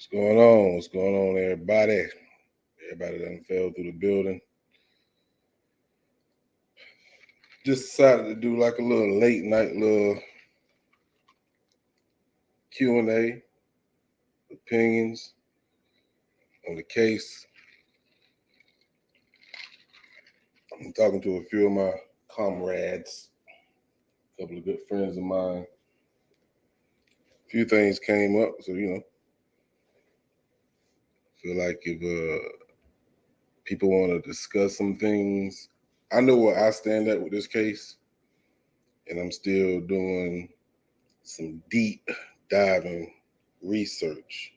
What's going on? What's going on, everybody? Everybody done fell through the building. Just decided to do like a little late night little Q&A, opinions on the case. I'm talking to a few of my comrades, a couple of good friends of mine. A few things came up, so feel like if people want to discuss some things, I know where I stand at with this case, and I'm still doing some deep diving research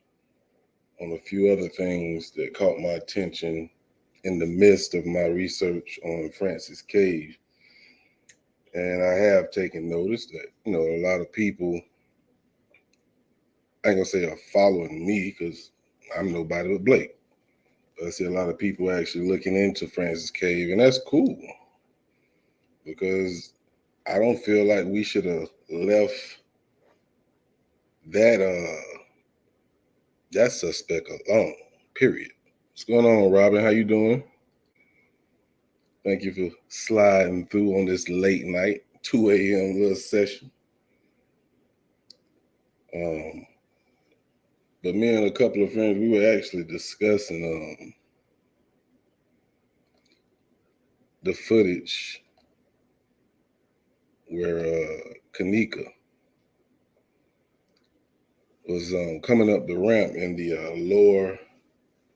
on a few other things that caught my attention in the midst of my research on Francis Cave. And I have taken notice that, a lot of people, I ain't gonna say are following me because I'm nobody but Blake. But I see a lot of people actually looking into Francis Cave, and that's cool because I don't feel like we should have left that that suspect alone. Period. What's going on, Robin? How you doing? Thank you for sliding through on this late night, 2 a.m. little session. Um, but me and a couple of friends, we were actually discussing the footage where Kenneka was coming up the ramp in the lower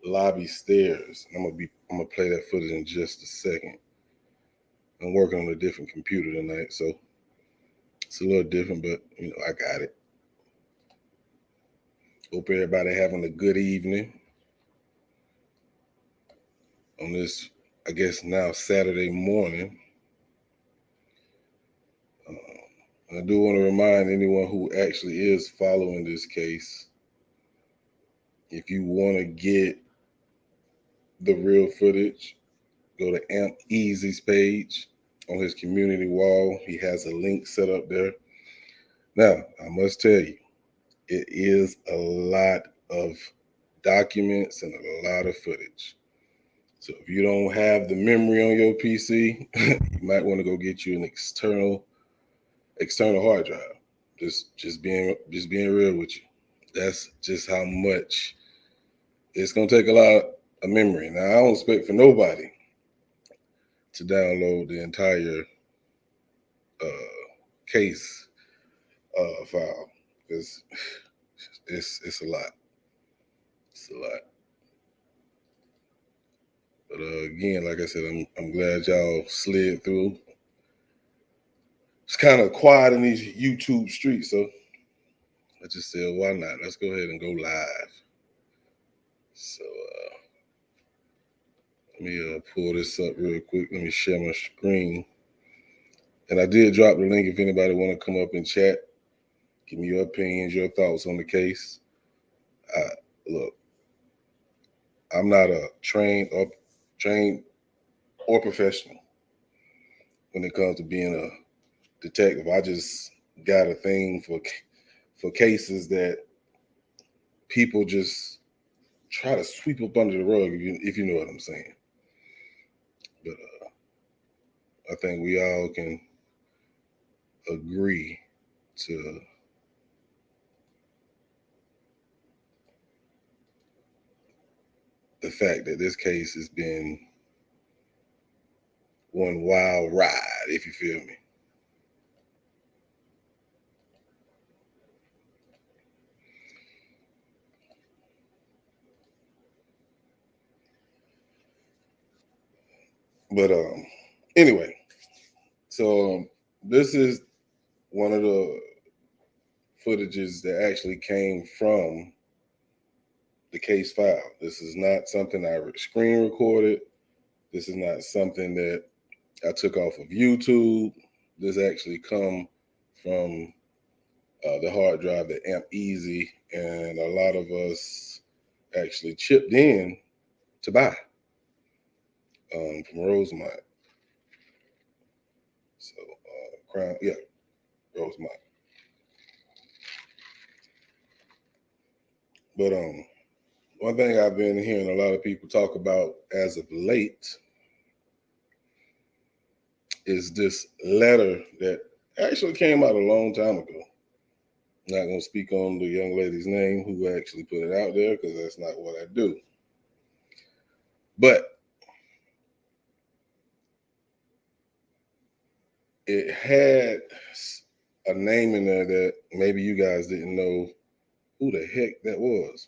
lobby stairs. I'm gonna play that footage in just a second. I'm working on a different computer tonight, so it's a little different, but I got it. Hope everybody having a good evening on this, I guess now Saturday morning. I do want to remind anyone who actually is following this case, if you want to get the real footage, go to Amp Easy's page on his community wall. He has a link set up there. Now, I must tell you, it is a lot of documents and a lot of footage. So if you don't have the memory on your PC, you might want to go get you an external hard drive. Just being real with you. That's just how much it's gonna take a lot of memory. Now I don't expect for nobody to download the entire case file because it's a lot. It's a lot. But again, like I said, I'm glad y'all slid through. It's kind of quiet in these YouTube streets, so I just said, why not? Let's go ahead and go live. So let me pull this up real quick. Let me share my screen. And I did drop the link if anybody want to come up and chat. Give me your opinions, your thoughts on the case. Look, I'm not a trained or professional when it comes to being a detective. I just got a thing for cases that people just try to sweep up under the rug, if you know what I'm saying. But I think we all can agree to the fact that this case has been one wild ride, if you feel me. But anyway, so this is one of the footages that actually came from the case file. This is not something I screen recorded. This is not something that I took off of YouTube. This actually come from the hard drive that Amp Easy and a lot of us actually chipped in to buy from Rosemont. So Crown, yeah, Rosemont. But One thing I've been hearing a lot of people talk about as of late is this letter that actually came out a long time ago. I'm not going to speak on the young lady's name who actually put it out there because that's not what I do. But it had a name in there that maybe you guys didn't know who the heck that was,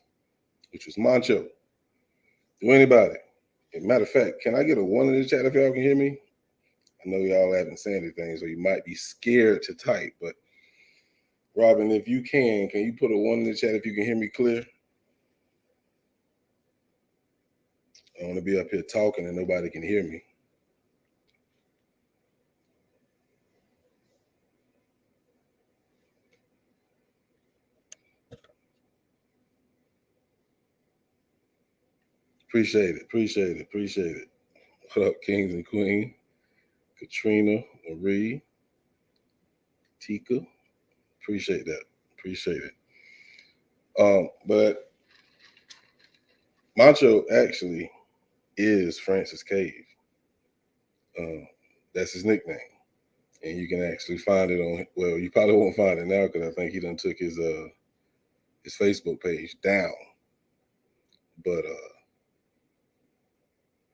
which was Macho. Do anybody? As a matter of fact, can I get a one in the chat if y'all can hear me? I know y'all haven't said anything, so you might be scared to type. But Robin, if you can you put a one in the chat if you can hear me clear? I want to be up here talking and nobody can hear me. Appreciate it. What up, kings and queen? Katrina, Marie, Tika. Appreciate that. But Macho actually is Francis Cave. That's his nickname. And you can actually find it on, well, you probably won't find it now because I think he done took his Facebook page down. But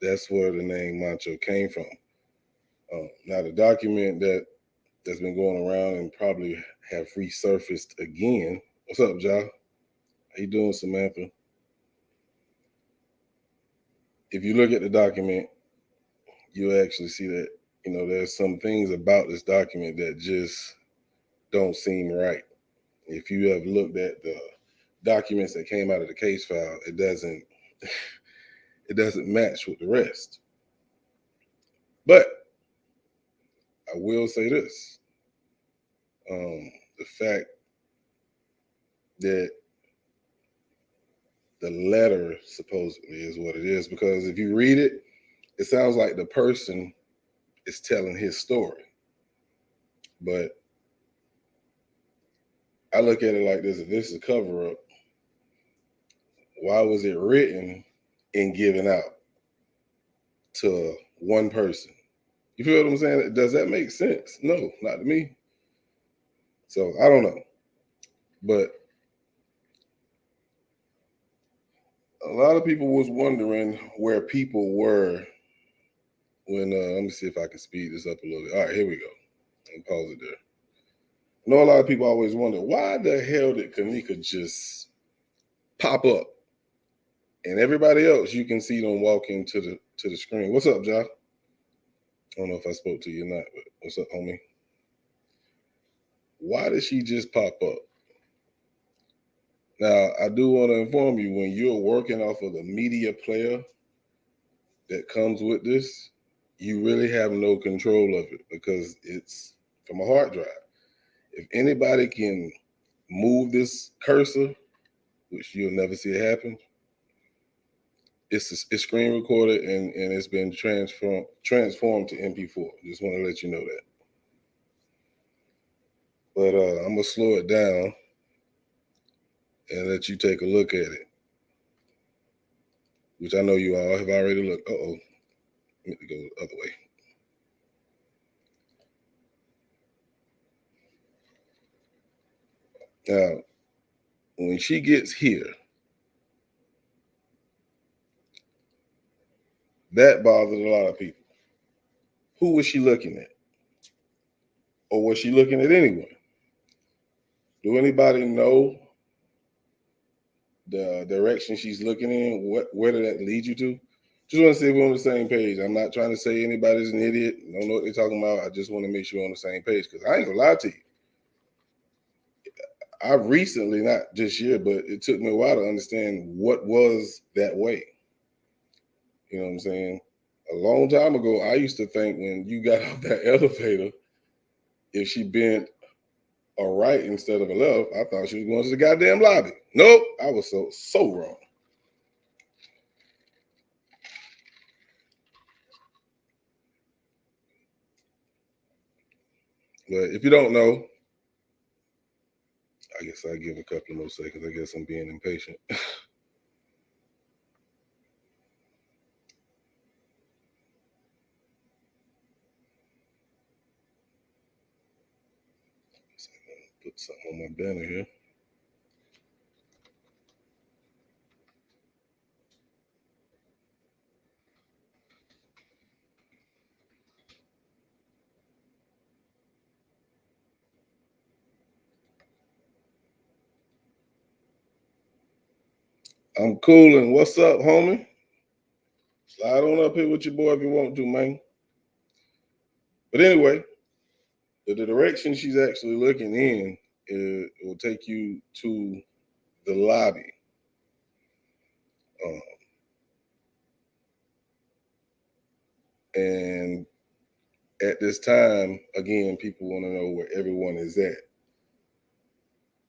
that's where the name Macho came from. Now the document that's been going around and probably have resurfaced again. What's up, Ja? How you doing, Samantha? If you look at the document, you'll actually see that, there's some things about this document that just don't seem right. If you have looked at the documents that came out of the case file, it doesn't match with the rest. But I will say this. The fact that the letter supposedly is what it is, because if you read it, it sounds like the person is telling his story. But I look at it like this: if this is a cover up, why was it written and given out to one person? You feel what I'm saying? Does that make sense? No, not to me. So I don't know. But a lot of people was wondering where people were when, let me see if I can speed this up a little bit. All right, here we go. And pause it there. I know a lot of people always wonder, why the hell did Kenneka just pop up? And everybody else, you can see them walking to the screen. What's up, Josh? I don't know if I spoke to you or not, but what's up, homie? Why did she just pop up? Now, I do want to inform you, when you're working off of the media player that comes with this, you really have no control of it because it's from a hard drive. If anybody can move this cursor, which you'll never see it happen, it's screen recorded and it's been transformed to MP4. Just want to let you know that. But I'm gonna slow it down and let you take a look at it, which I know you all have already looked. Let me go the other way. Now, when she gets here, that bothered a lot of people. Who was she looking at? Or was she looking at anyone? Do anybody know the direction she's looking in? Where did that lead you to? Just want to see if we're on the same page. I'm not trying to say anybody's an idiot. I don't know what they're talking about. I just want to make sure we're on the same page, because I ain't gonna lie to you. I recently, not this year, but it took me a while to understand what was that way. You know what I'm saying? A long time ago, I used to think when you got off that elevator, if she bent a right instead of a left, I thought she was going to the goddamn lobby. Nope, I was so wrong. But if you don't know, I guess I'll give a couple more seconds. I guess I'm being impatient. Something on my banner here. I'm coolin'. What's up, homie? Slide on up here with your boy if you want to, man. But anyway, the direction she's actually looking in, it will take you to the lobby. And at this time, again, people want to know where everyone is at.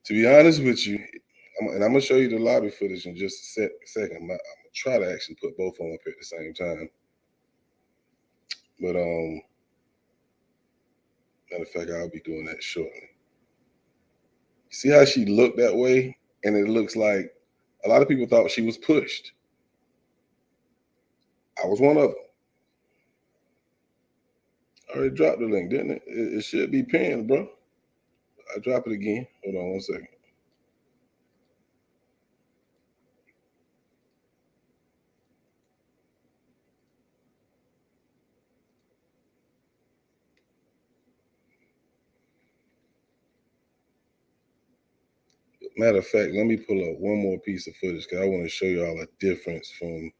To be honest with you, and I'm gonna show you the lobby footage in just a second. I'm gonna try to actually put both of them up at the same time. But matter of fact, I'll be doing that shortly. See how she looked that way, and it looks like a lot of people thought she was pushed. I was one of them. I already dropped the link, didn't it? It should be pinned, bro. I drop it again. Hold on 1 second. Matter of fact, let me pull up one more piece of footage because I want to show you all a difference from.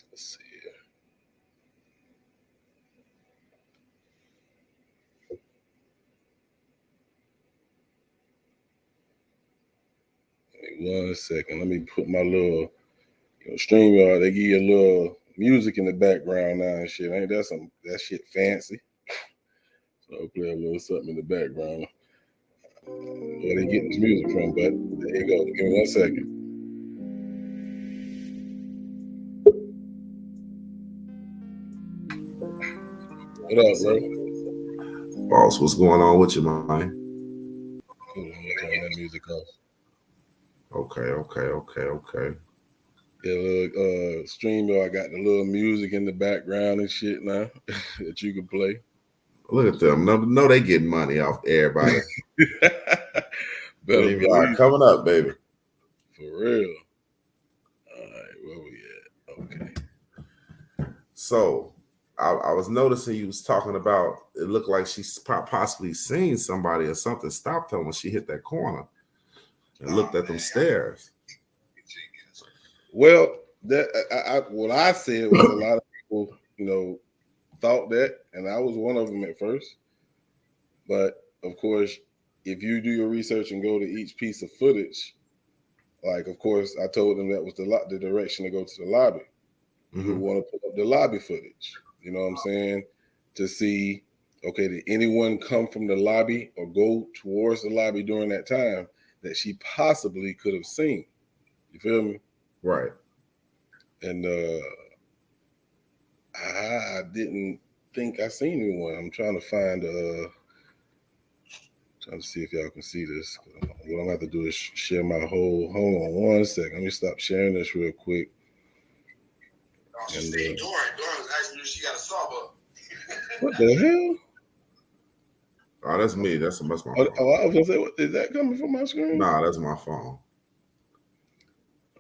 Let's see here. Give me 1 second. Let me put my little StreamYard. They give you a little music in the background now and shit. Ain't that shit fancy? So I'll play a little something in the background. Where they getting this music from, but there you go. Give me 1 second. What up, bro? Boss, what's going on with you, man? Hold on, I'm gonna turn that music off. Okay. Yeah, look, StreamYard, I got the little music in the background and shit now that you can play. Look at them. No, they getting money off everybody. Better StreamYard believe coming up, baby. for real. All right, where we at? Okay. So, I was noticing you was talking about. It looked like she's possibly seen somebody or something stopped her when she hit that corner and looked at them stairs. Well, what I said was a lot of people, thought that, and I was one of them at first. But of course, if you do your research and go to each piece of footage, like of course I told them that was the direction to go to the lobby. You would want to pull up the lobby footage. You know what I'm saying? To see, okay, did anyone come from the lobby or go towards the lobby during that time that she possibly could have seen? You feel me? Right. And I didn't think I seen anyone. I'm trying to find trying to see if y'all can see this. What I'm gonna have to do is share my whole. Hold on 1 second. Let me stop sharing this real quick. And, Doran was asking if she got a sawbuck. What the hell? Oh, that's me. That's my phone. Oh, I was gonna say, what is that coming from my screen? Nah, that's my phone.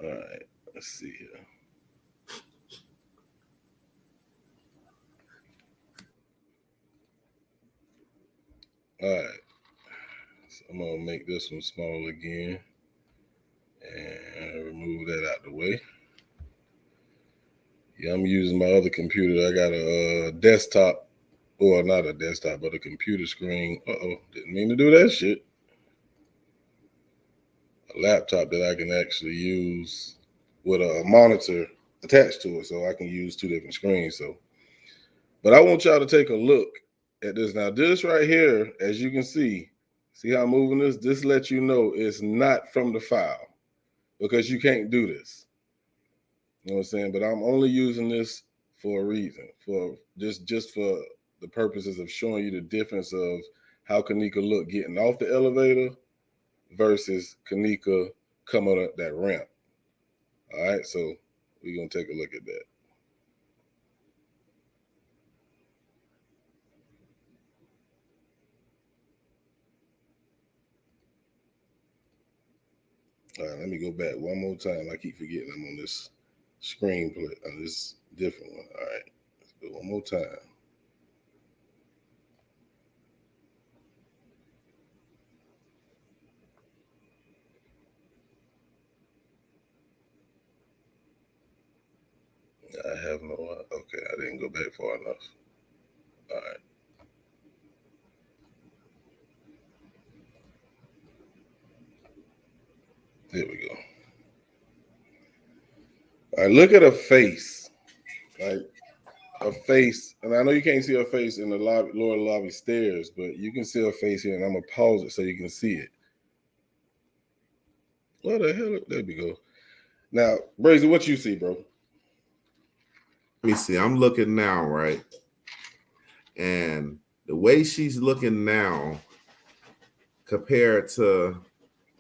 All right, let's see here. All right, so I'm gonna make this one small again and remove that out the way. Yeah, I'm using my other computer. I got a desktop, or not a desktop, but a computer screen. Didn't mean to do that shit. A laptop that I can actually use with a monitor attached to it, so I can use two different screens. So, but I want y'all to take a look at this. Now, this right here, as you can see how I'm moving this? This lets you know it's not from the file because you can't do this. You know what I'm saying? But I'm only using this for a reason, for just for the purposes of showing you the difference of how Kenneka looked getting off the elevator versus Kenneka coming up that ramp. All right, so we're gonna take a look at that. All right, let me go back one more time. I keep forgetting I'm on this screenplay, on this different one. All right, let's go one more time. I have no. Okay, I didn't go back far enough. All right. There we go. All right, look at her face. Like a face, and I know you can't see her face in the lobby, lower lobby stairs, but you can see her face here, and I'm gonna pause it so you can see it. What the hell? There we go. Now, Brazy, what you see, bro? Let me see. I'm looking now, right? And the way she's looking now compared to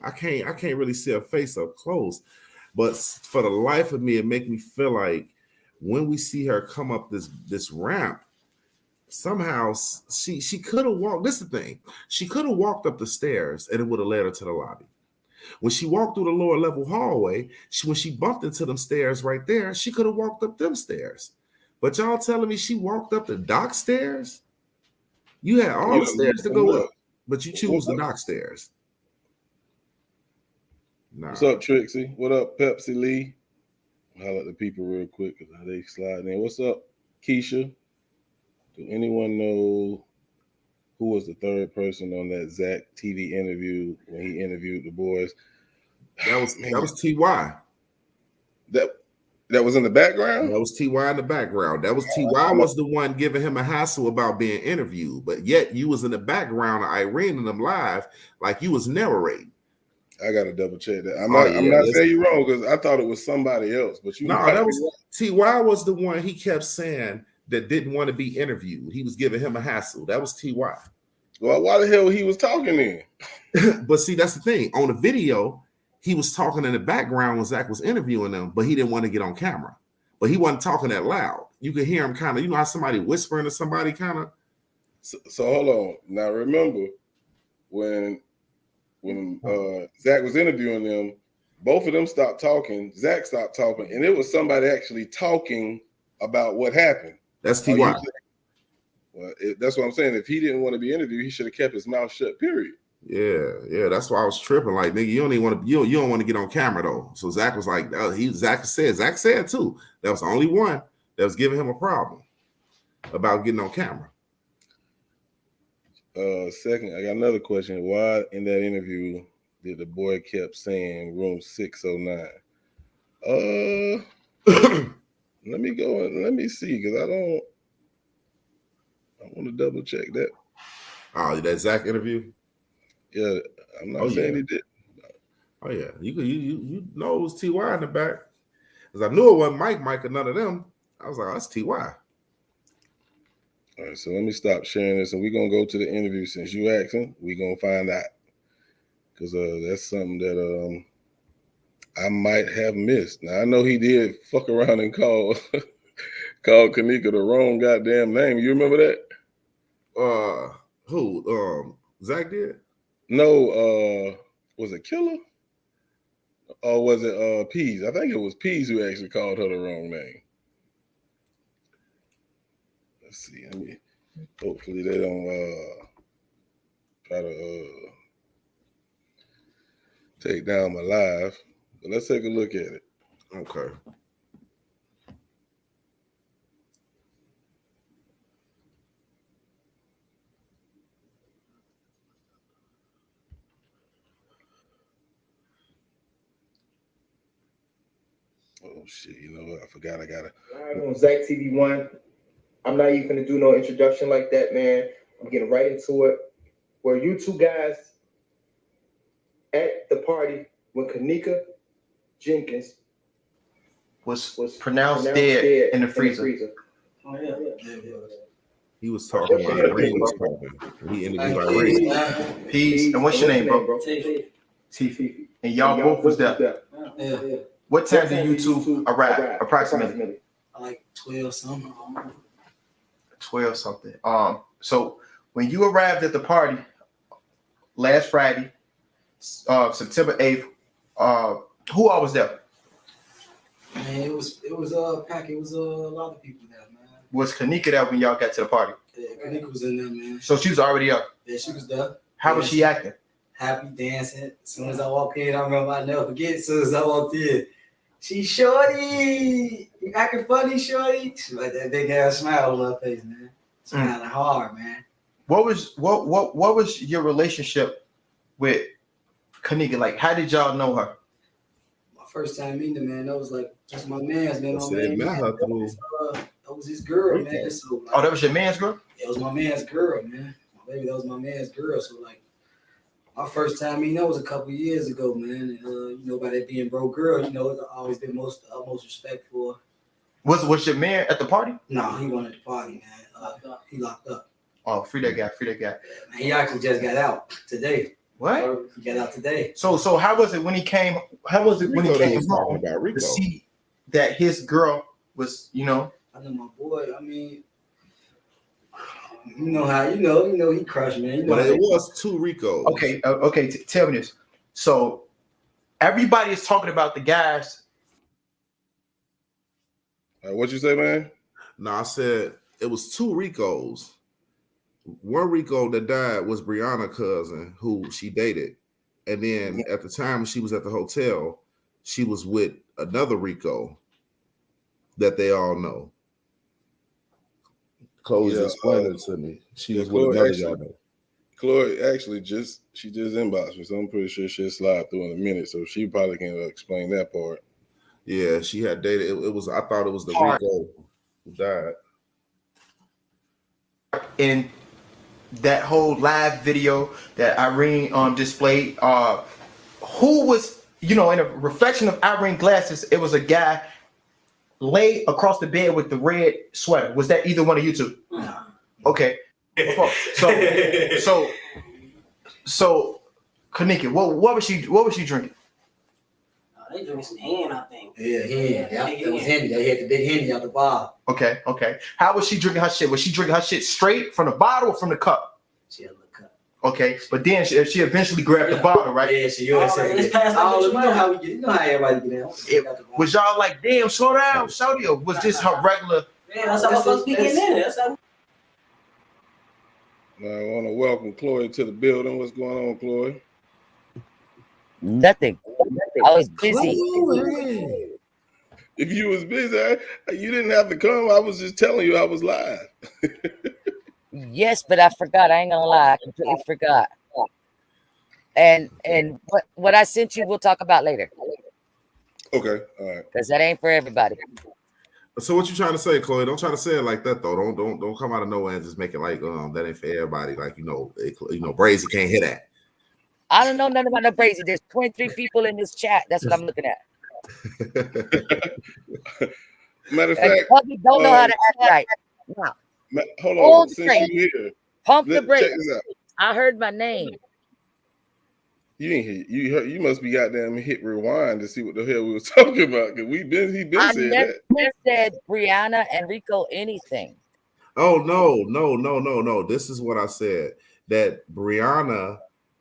I can't really see her face up close. But for the life of me, it make me feel like when we see her come up this ramp, somehow she could have walked. This is the thing. She could have walked up the stairs and it would have led her to the lobby. When she walked through the lower level hallway, when she bumped into them stairs right there, she could have walked up them stairs. But y'all telling me she walked up the dock stairs? You had all the stairs to go up, but you choose the dock stairs. Nah. What's up, Trixie? What up, Pepsi Lee? I'll let the people real quick because they slide in. What's up, Keisha? Do anyone know who was the third person on that Zach TV interview when he interviewed the boys? That was T.Y. That was in the background? That was T.Y. in the background. That was T.Y. was the one giving him a hassle about being interviewed, but yet you was in the background of Irene and them live like you was narrating. I gotta double check that. I'm not saying you wrong because I thought it was somebody else, but that was T.Y. was the one he kept saying that didn't want to be interviewed. He was giving him a hassle. That was T.Y. Well, why the hell he was talking then? But see, that's the thing. On the video, he was talking in the background when Zach was interviewing them, but he didn't want to get on camera. But he wasn't talking that loud. You could hear him kind of, you know how somebody whispering to somebody kind of. So hold on. Now remember when Zach was interviewing them, both of them stopped talking. Zach stopped talking, and it was somebody actually talking about what happened. That's T.Y. Well, that's what I'm saying. If he didn't want to be interviewed, he should have kept his mouth shut. Period. Yeah. That's why I was tripping. Like, nigga, you don't even want to. You don't want to get on camera though. So Zach was like, Zach said too. That was the only one that was giving him a problem about getting on camera. Second, I got another question. Why in that interview did the boy kept saying room 609? Let me go and let me see because I want to double check that. Oh, that Zach interview? Yeah, I'm not saying he did. Oh yeah, you know it was T.Y. in the back because I knew it wasn't Mike or none of them. I was like, oh, that's T.Y. All right, so let me stop sharing this, and we're gonna go to the interview since you asking. We're gonna find out because that's something that I might have missed. Now I know he did fuck around and call Kenneka the wrong goddamn name. You remember that? Who? Zach did? No, was it Killer? Or was it Pease? I think it was Pease who actually called her the wrong name. Let's see. Hopefully they don't try to take down my live. But let's take a look at it. Okay. Oh shit! You know what? I forgot. I gotta. Live on Zach TV 1. I'm not even gonna do no introduction like that, man. I'm getting right into it. Were you two guys at the party when Kenneka Jenkins was pronounced dead in the freezer? Oh yeah. He was talking about Irene was talking. He interviewed Irene. Peace. And what's your name, bro? Tiffy. And y'all both was there. Yeah. What time did you two arrive? Approximately. Like 12 something. 12 something. So when you arrived at the party last Friday, September 8th, Who all was there? Man, it was packed. It was a lot of people there, man. Was Kenneka there when y'all got to the party? Yeah, Kenneka was in there, man. So she was already up. Yeah, she was there. How was she acting? Happy, dancing. As soon as I walked in, I remember I never forget. As soon as I walked in, she shorty, you acting funny, shorty. She like that big ass smile on her face, man. Smiling hard, man. What was your relationship with Kenneka? Like, how did y'all know her? My first time meeting her, man, that was like, that's my man's, man. So they met her through. That was his girl, man. So, like, Oh, that was your man's girl? It was my man's girl, man. My baby, that was my man's girl. So, like, my first time meeting her was a couple years ago, man. And, by that being bro girl, I've always been utmost respect for. Was your man at the party? No, he wasn't at the party, man. He locked up. Oh, free that guy. Man, he actually just got out today. What? He got out today. So how was it when he came? How was it when he came home about Rico. to see that his girl was, I know my boy. I mean, you know how he crushed, man. But it was two Ricos. Okay. Tell me this. So everybody is talking about the guys. What you say, man? No, I said it was two Ricos. One Rico that died was Brianna's cousin, who she dated. And then at the time she was at the hotel, she was with another Rico that they all know. Chloe's explaining it to me. She was with another y'all know. Chloe actually just inboxed me, so I'm pretty sure she'll slide through in a minute. So she probably can explain that part. Yeah, she had dated. I thought it was the Rico who died. In that whole live video that Irene displayed, who was, in a reflection of Irene glasses, it was a guy lay across the bed with the red sweater. Was that either one of you two? No. Okay. So Kenneka, what was she drinking? They drinking some hen, I think. Yeah, it was Henny. They had the big Henny out the bar. Okay. How was she drinking her shit? Was she drinking her shit straight from the bottle or from the cup? She had a little cup. Okay, but then she eventually grabbed the bottle, right? Yeah, she always said that. You know how we get. You know how everybody get out. Was y'all like, damn, slow down, shorty, or was this her regular? Yeah, that's how I'm supposed to be getting in it. That's how. I want to welcome Chloe to the building. What's going on, Chloe? Nothing. I was busy. If you was busy, you didn't have to come. I was just telling you I was live. Yes, but I forgot. I ain't gonna lie. I completely forgot. And what I sent you, we'll talk about later. Okay, all right. Because that ain't for everybody. So what you trying to say, Chloe? Don't try to say it like that though. Don't come out of nowhere and just make it like that ain't for everybody. Like Brazy can't hear that. I don't know nothing about no crazy. There's 23 people in this chat. That's what I'm looking at. Matter of And fact, public don't know how to act right. Now, hold on. Hold Since straight. you here, pump the check brakes. this out. I heard my name. You ain't hear. You must be goddamn hit rewind to see what the hell we was talking about. Cause he been I saying never that. said Brianna and Rico anything. Oh no. This is what I said. That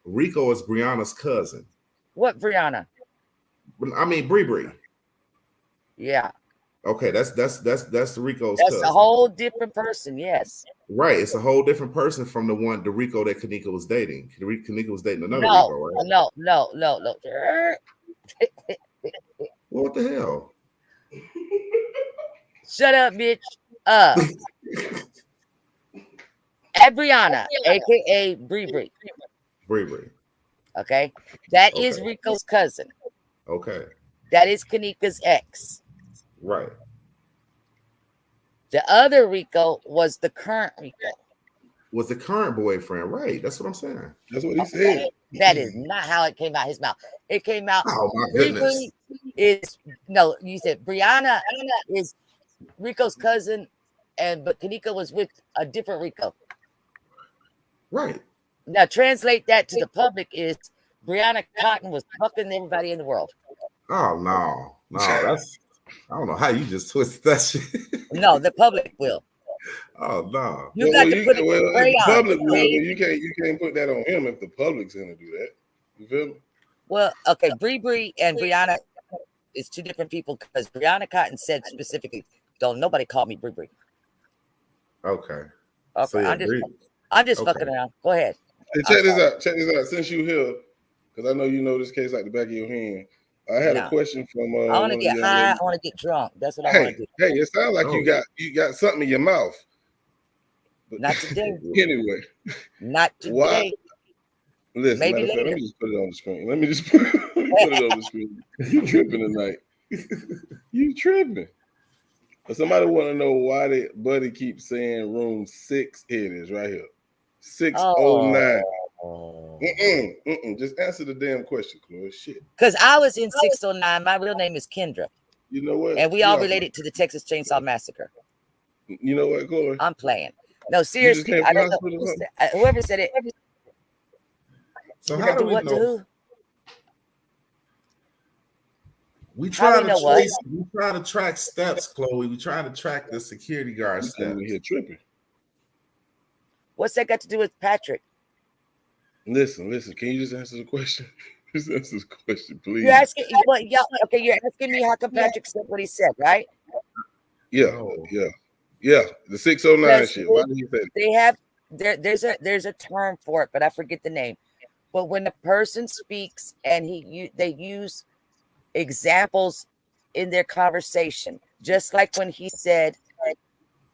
Rico is Brianna's cousin. What Brianna? I mean Bree. Yeah. Okay, that's Rico's That's cousin. a whole different person. Yes. Right, it's a whole different person from the Rico that Kenneka was dating. Kenneka was dating another No, Rico, right? no. What the hell? Shut up, bitch. Brianna, aka Bree. Bree. Okay. That is Okay. Rico's cousin. Okay. That is Kenneka's ex. Right. The other Rico was the current Rico. Was the current boyfriend, right? That's what I'm saying. That's what he said. That is not how it came out his mouth. It came out. Oh my goodness. You said Brianna is Rico's cousin, but Kenneka was with a different Rico. Right. Now translate that to the public is Brianna Cotton was fucking everybody in the world. Oh no, that's I don't know how you just twisted that shit. No, the public will. Oh no. You got to put it if the public will, but you can't put that on him if the public's gonna do that. You feel me? Well, okay, Bree and Brianna is two different people because Brianna Cotton said specifically, "Don't nobody call me Bree." Okay. Okay, So yeah, I'm just okay. fucking around. Go ahead. Hey, check this out. Check this out. Since you here, because I know you know this case like the back of your hand. I had a No, question from I one want to of the get young high. ladies. I want to get drunk. That's what I want to do. Hey, it sounds like Oh. you got something in your mouth. But Not today. anyway, Not why? today. Listen, Maybe matter of fact, let later. me just put it on the screen. Let me just put it on the screen. You tripping tonight? You tripping? But somebody want to know why Buddy keeps saying room 6. Here it is, right here. 609. Just answer the damn question, Chloe. Shit. Because I was in 609. My real name is Kendra. You know what? And we all related to the Texas Chainsaw Massacre. You know what, Chloe? I'm playing. No, just seriously. came I from the don't know. hospital or something? Whoever said it. So You how gotta do do we what to know? who? We How try we to know what? trace. We try to track steps, Chloe. We try to track the security guard You steps. coming here tripping. What's that got to do with Patrick? Listen. Can you just answer the question? Just answer the question, please. You're asking what y'all okay, you're asking me how come Patrick said what he said, right? Yeah, Oh. yeah. The 609 Because shit. Why did he say that? they have there's a term for it, but I forget the name. But when a person speaks and they use examples in their conversation, just like when he said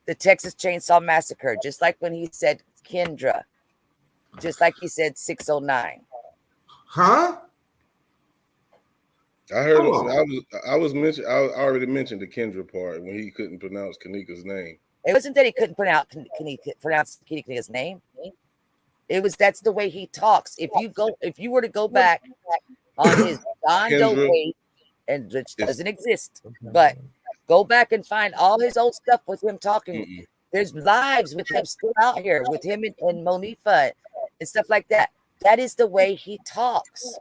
the Texas Chainsaw Massacre, just like when he said Kendra, just like he said 609. Huh? I heard Hold on. I already mentioned the Kendra part when he couldn't pronounce Kanika's name. It wasn't that he couldn't pronounce Keneka's name. It was that's the way he talks. If you were to go back on his Don Doe Kendra. page, and which doesn't exist, but go back and find all his old stuff with him talking. There's lives with him still out here with him and Monifa and stuff like that. That is the way he talks.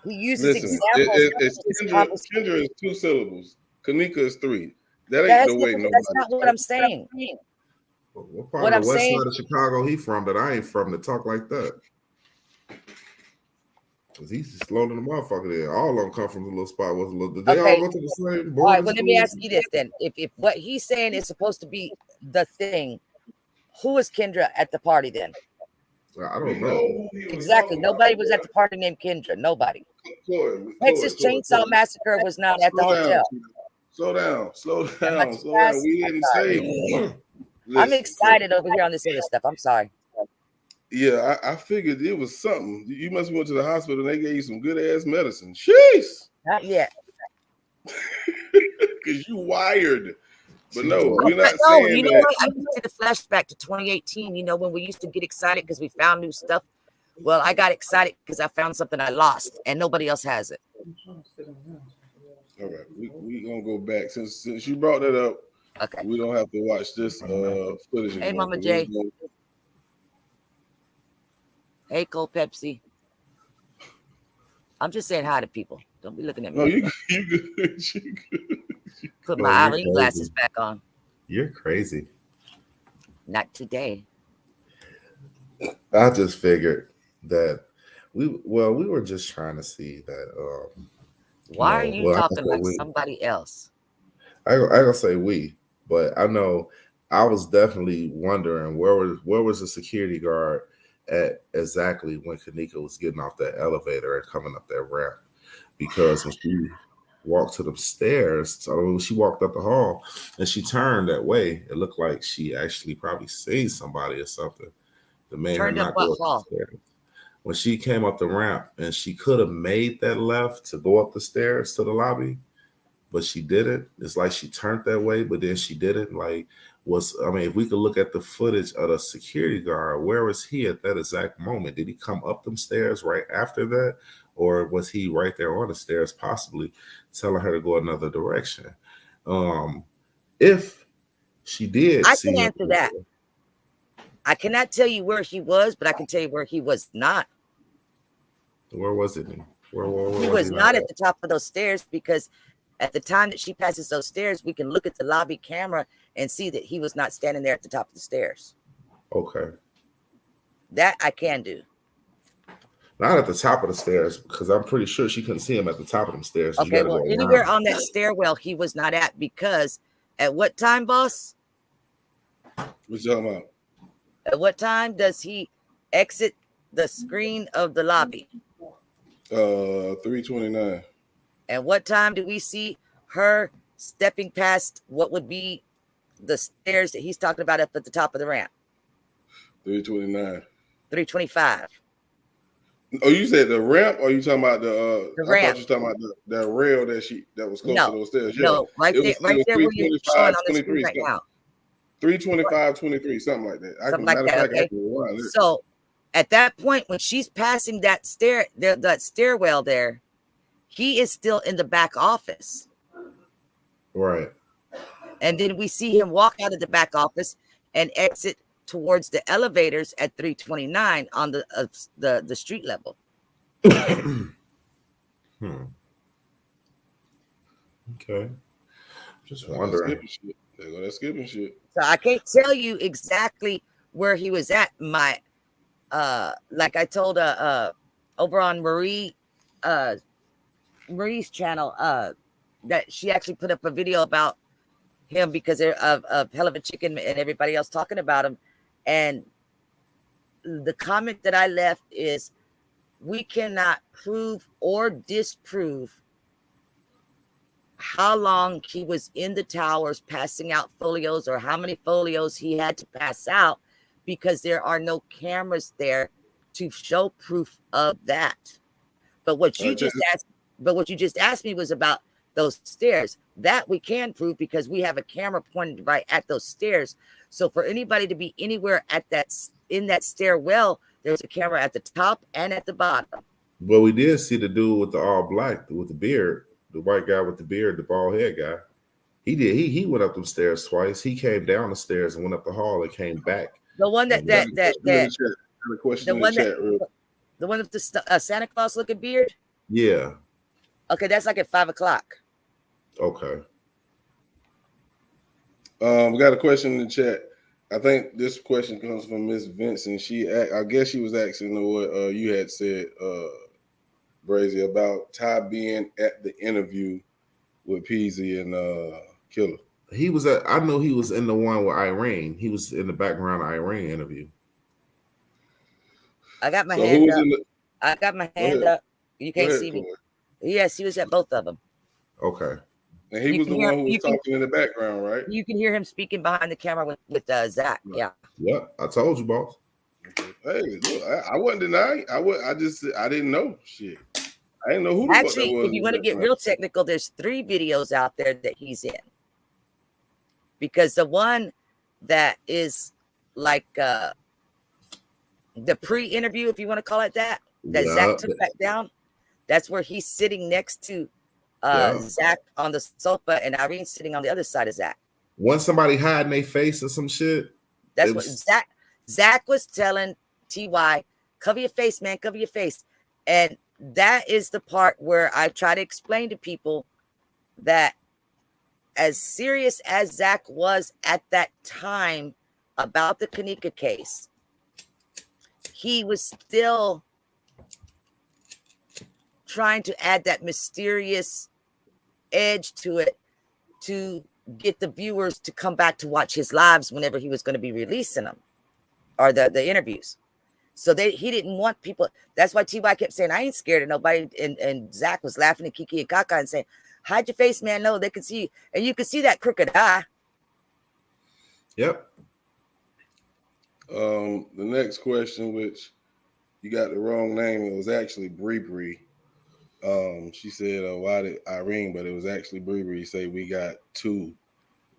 He uses examples. Kendra is 2 syllables. Kanika is 3. That ain't That's the way nobody. That's not what I'm saying. What part of the west side of Chicago he from that I ain't from to talk like that? Because he's just slow than the motherfucker there. All of them come from a little spot. Was a little. Did they all go to the same board? All right, well, let me ask you this then. If what he's saying is supposed to be the thing, who is Kendra at the party then? I don't know. Exactly. Nobody was at the party named Kendra. Nobody. Texas Chainsaw Massacre was not at the hotel. Slow down. We didn't say. I'm excited over here on this other stuff. I'm sorry. Yeah, I figured it was something. You must have went to the hospital and they gave you some good ass medicine. Jeez. Not yet. Because you wired. But no, we're not no, saying you know that. what? I used to the flashback to 2018, when we used to get excited because we found new stuff. Well, I got excited because I found something I lost and nobody else has it. All right, we gonna go back. Since you brought that up, okay. We don't have to watch this footage anymore. Hey, Mama J. Hey, Cold Pepsi. I'm just saying hi to people. Don't be looking at me. No, you good. Put my Eileen glasses back on. You're crazy. Not today. I just figured that we were just trying to see that. Why are you talking like somebody else? I gonna say we, but I know I was definitely wondering where was the security guard at exactly when Kenneka was getting off that elevator and coming up that ramp, because when she walked to the stairs, so when she walked up the hall and she turned that way, it looked like she actually probably seen somebody or something. The man turned up what hall? When she came up the ramp, and she could have made that left to go up the stairs to the lobby, but she didn't. It's like she turned that way, but then she didn't. If we could look at the footage of the security guard, where was he at that exact moment? Did he come up them stairs right after that? Or was he right there on the stairs, possibly telling her to go another direction? If she did, I can answer that. I cannot tell you where he was, but I can tell you where he was not. Where was it? Where he was not at the top of those stairs, because at the time that she passes those stairs, we can look at the lobby camera and see that he was not standing there at the top of the stairs. Okay. That I can do. Not at the top of the stairs, because I'm pretty sure she couldn't see him at the top of them stairs. So Okay, well, anywhere around. on that stairwell he was not at, because at what time, boss? What you talking about? At what time does he exit the screen of the lobby? 3:29. And what time do we see her stepping past what would be the stairs that he's talking about up at the top of the ramp? 3:29. 3:25. Oh, you said the ramp, or you talking about the? The I ramp. thought you were talking about the rail that was close to those stairs. Yeah, No, right it there, was, right there where you're showing on the 3:25, screen right 23, now. 3:25, 23, something like that. Something like that. Okay. So at that point, when she's passing that stairwell there, he is still in the back office. Right. And then we see him walk out of the back office and exit towards the elevators at 3:29 on the street level. Okay. Just wondering. They're gonna skipping shit. So I can't tell you exactly where he was at. My like I told over on Marie's channel that she actually put up a video about him because of Hell of a Chicken and everybody else talking about him. And the comment that I left is, we cannot prove or disprove how long he was in the towers passing out folios, or how many folios he had to pass out, because there are no cameras there to show proof of that. But what you just asked me was about those stairs. That we can prove because we have a camera pointed right at those stairs. So for anybody to be anywhere in that stairwell, there's a camera at the top and at the bottom. Well, we did see the dude with the all black, with the beard, the white guy with the beard, the bald head guy. He went up them stairs twice. He came down the stairs and went up the hall and came back. The one that The question in the chat. the one with the Santa Claus looking beard. Yeah. Okay, that's like at 5:00. Okay. We got a question in the chat. I think this question comes from Miss Vincent. I guess she was asking what you had said, Brazy, about Ty being at the interview with Peasy and Killer. I know he was in the one with Irene. He was in the background of Irene interview. I got my hand up. I got my hand up. You can't see me. Yes, he was at both of them. Okay. And he was the one who was talking in the background, right? You can hear him speaking behind the camera with Zach. Yeah. Yep. I told you, boss. Hey, look, I wasn't denying. I didn't know shit. I didn't know who. Actually, if you want to get real technical, there's 3 videos out there that he's in. Because the one that is like the pre-interview, if you want to call it that Zach took back down, that's where he's sitting next to Zach on the sofa and Irene sitting on the other side of Zach. Wasn't somebody hiding their face or some shit? That's what Zach was telling TY, cover your face, man, cover your face. And that is the part where I try to explain to people that as serious as Zach was at that time about the Kenneka case, he was still trying to add that mysterious edge to it to get the viewers to come back to watch his lives whenever he was going to be releasing them, or the interviews. So he didn't want people. That's why TY kept saying, I ain't scared of nobody. And Zach was laughing at Kiki and Kaka and saying, hide your face, man. No, they can see you. And you can see that crooked eye. Yep. The next question, which you got the wrong name, it was actually Bree Bree. She said, why did Irene, but it was actually Bree Bree. Say we got 2.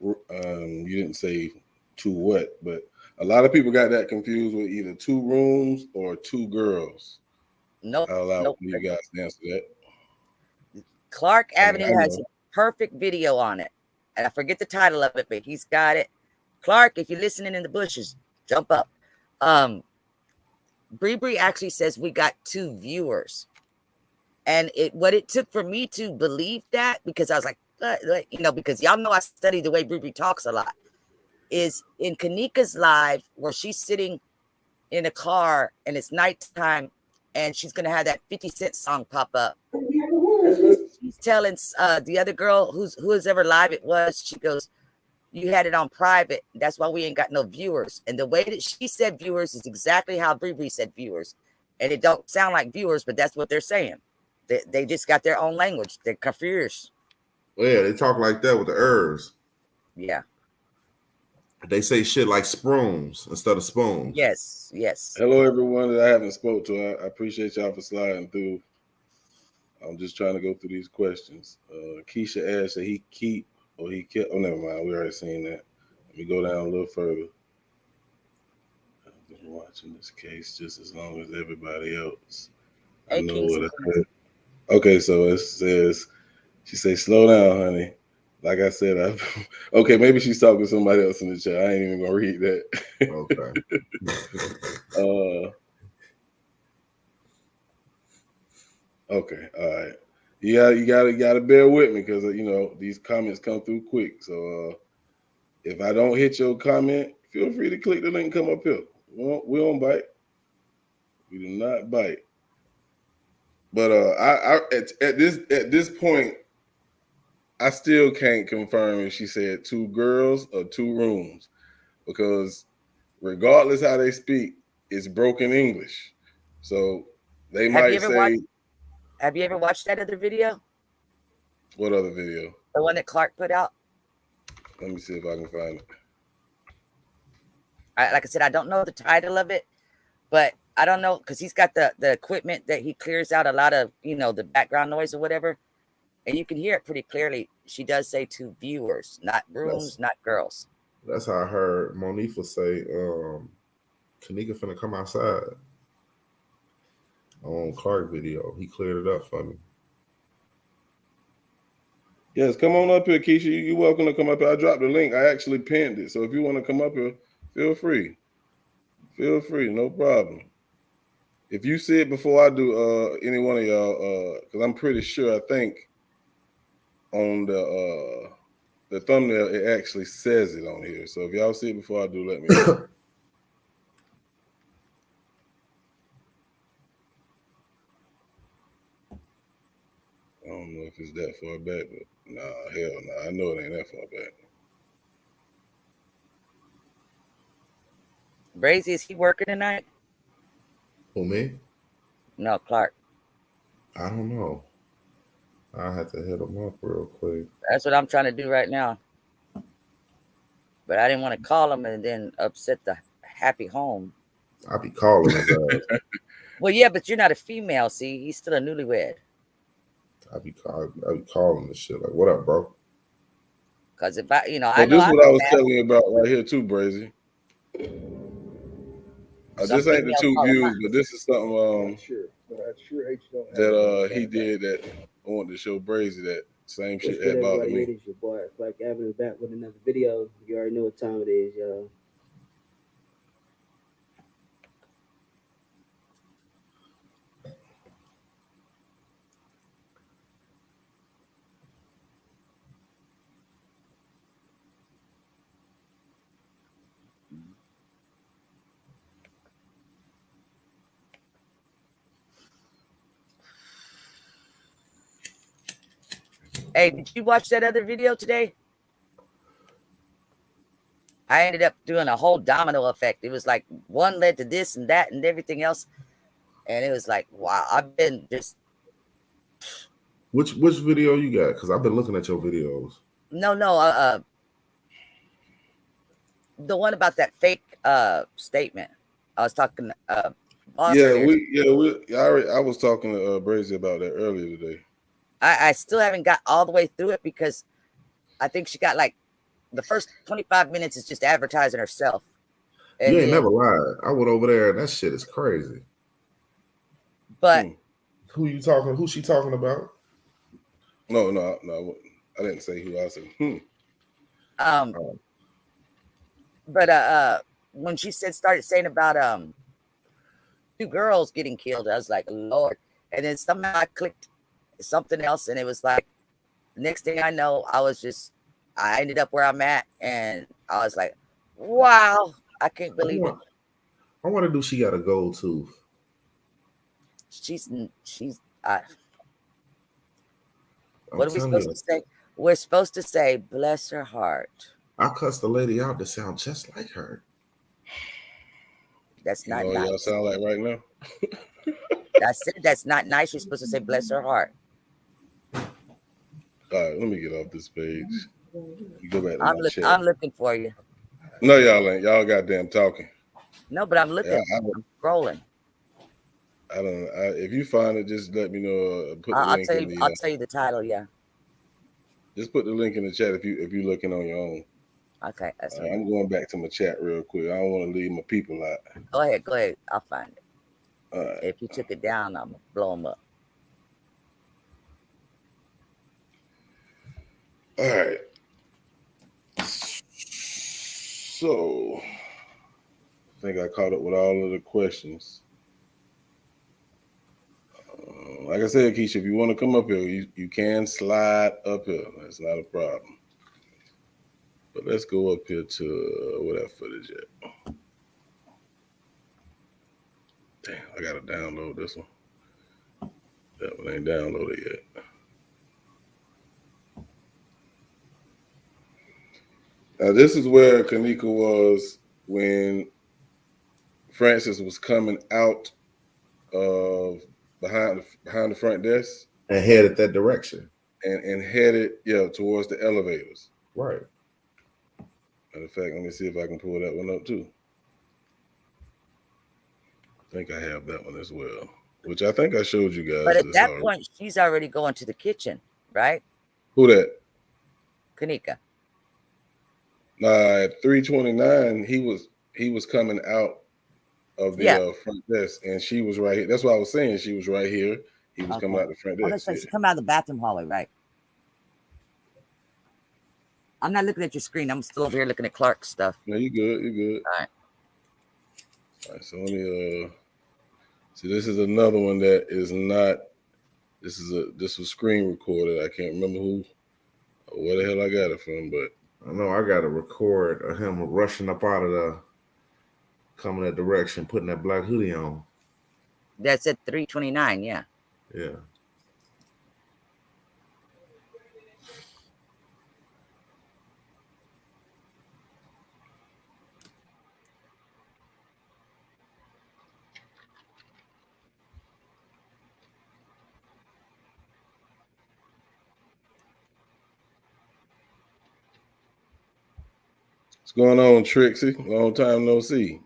You didn't say 2 what, but a lot of people got that confused with either 2 rooms or 2 girls. Nope. I'll allow you guys to answer that. Clark Avenue has a perfect video on it. And I forget the title of it, but he's got it. Clark, if you're listening in the bushes, jump up. Bree Bree actually says we got 2 viewers. And what it took for me to believe that, because I was like, because y'all know I study the way Bree Bree talks a lot, is in Kenneka's live where she's sitting in a car and it's nighttime and she's gonna have that 50 Cent song pop up. That's what- She's telling the other girl whoever live it was, she goes, "You had it on private. That's why we ain't got no viewers." And the way that she said viewers is exactly how Bree said viewers. And it don't sound like viewers, but that's what they're saying. They just got their own language. They're confused. Well, yeah, they talk like that with the herbs. Yeah. They say shit like spoons instead of spoons. Yes. Hello, everyone that I haven't spoke to. I appreciate y'all for sliding through. I'm just trying to go through these questions. Keisha asked that he kept. Oh, never mind. We already seen that. Let me go down a little further. I've been watching this case just as long as everybody else. I know what I said. Okay, so it says, she says, slow down, honey. Like I said, okay, maybe she's talking to somebody else in the chat. I ain't even gonna read that. Okay. Okay, all right. You gotta bear with me because these comments come through quick. So if I don't hit your comment, feel free to click the link and come up here. We don't bite. We do not bite. But at this point, I still can't confirm if she said 2 girls or 2 rooms, because regardless how they speak, it's broken English. So they might say. Have you ever watched that other video? What other video? The one that Clark put out? Let me see if I can find it. Like I said, I don't know the title of it, but I don't know because he's got the equipment that he clears out a lot of, the background noise or whatever. And you can hear it pretty clearly. She does say 2 viewers, not rooms, not girls. That's how I heard Monifa say, Kenneka finna come outside. On Clark video. He cleared it up for me. Yes, come on up here, Keisha. You're welcome to come up here. I dropped the link. I actually pinned it. So if you want to come up here, feel free. Feel free, no problem. If you see it before I do, any one of y'all, because I'm pretty sure, I think on the thumbnail, it actually says it on here. So if y'all see it before I do, let me know. I don't know if it's that far back, but nah, hell nah. I know it ain't that far back. Brazy, is he working tonight? Who, me? No, Clark. I don't know. I had to hit him up real quick. That's what I'm trying to do right now. But I didn't want to call him and then upset the happy home. I'll be calling his ass. Well, yeah, but you're not a female. See, he's still a newlywed. I be calling this shit like, "What up, bro?" Because if I So know this is what I was telling you about right here too, Brazy. This ain't the 2 views, but this is something that he did that I wanted to show Brazy that same shit had bothered me. It is your boy Clark Avenue back with another video. You already know what time it is, y'all. Hey, did you watch that other video today? I ended up doing a whole domino effect. It was like one led to this and that and everything else. And it was like, wow, I've been just. Which video you got? Because I've been looking at your videos. No, the one about that fake statement. I was talking. I was talking to Brazy about that earlier today. I still haven't got all the way through it because I think she got like the first 25 minutes is just advertising herself. And you ain't never lied. I went over there and that shit is crazy. But who she talking about? No, I didn't say who. I said But when she started saying about 2 girls getting killed, I was like, Lord. And then somehow I clicked something else, and it was like, next thing I know, I ended up where I'm at, and I was like, wow, I can't believe it. I wonder, do she got a gold tooth? she's I'm what are we telling supposed you, to say? We're supposed to say, bless her heart. I cussed the lady out to sound just like her. That's You not know what y'all nice. sound like right now? That's it. That's not nice. You're supposed to say, bless her heart. All right, let me get off this page. You go back to I'm my chat. I'm looking for you. No, y'all ain't. Y'all goddamn talking. No, but I'm looking. Yeah, I'm scrolling. I don't know. If you find it, just let me know. Put the I'll link tell in you. the. I'll tell you the title. Yeah. Just put the link in the chat if you're looking on your own. Okay. That's I'm going back to my chat real quick. I don't want to leave my people out. Go ahead. Go ahead. I'll find it. All right. If you took it down, I'm gonna blow them up. All right. So, I think I caught up with all of the questions. Like I said, Keisha, if you want to come up here, you can slide up here. That's not a problem. But let's go up here to where that footage at. Damn, I gotta download this one. That one ain't downloaded yet. Now this is where Kenneka was when Francis was coming out of behind the front desk And headed that direction. and headed towards the elevators. Right. Matter of fact, let me see if I can pull that one up too. I think I have that one as well, which I think I showed you guys. But at that already. point, she's already going to the kitchen, right? Who that? Kenneka. At 3:29, he was coming out of the front desk, and she was right here. That's why I was saying she was right here. He was coming out the front desk. That's right. She come out of the bathroom hallway, right? I'm not looking at your screen. I'm still over here looking at Clark's stuff. No, you good. You good. All right. All right. So let me see. This is another one that is not. This was screen recorded. I can't remember where the hell I got it from, but I know I got a record of him rushing up out of the coming that direction, putting that black hoodie on. That's at 3:29. Yeah. Yeah. what's going on, Trixie? Long time no see.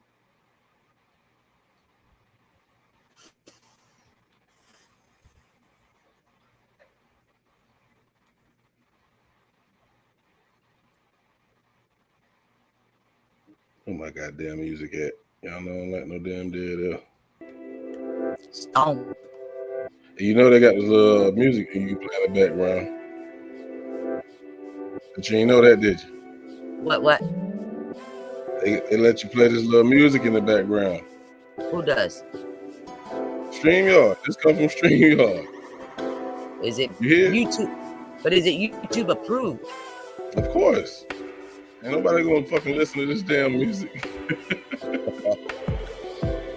Oh my goddamn music at. Y'all know I don't like no damn dead there. Stone. You know they got this little music you can play in the background. But you ain't know that, did you? What? They let you play this little music in the background. Who does? StreamYard. This comes from StreamYard. Is it You hear? YouTube? But is it YouTube approved? Of course. Ain't nobody gonna fucking listen to this damn music.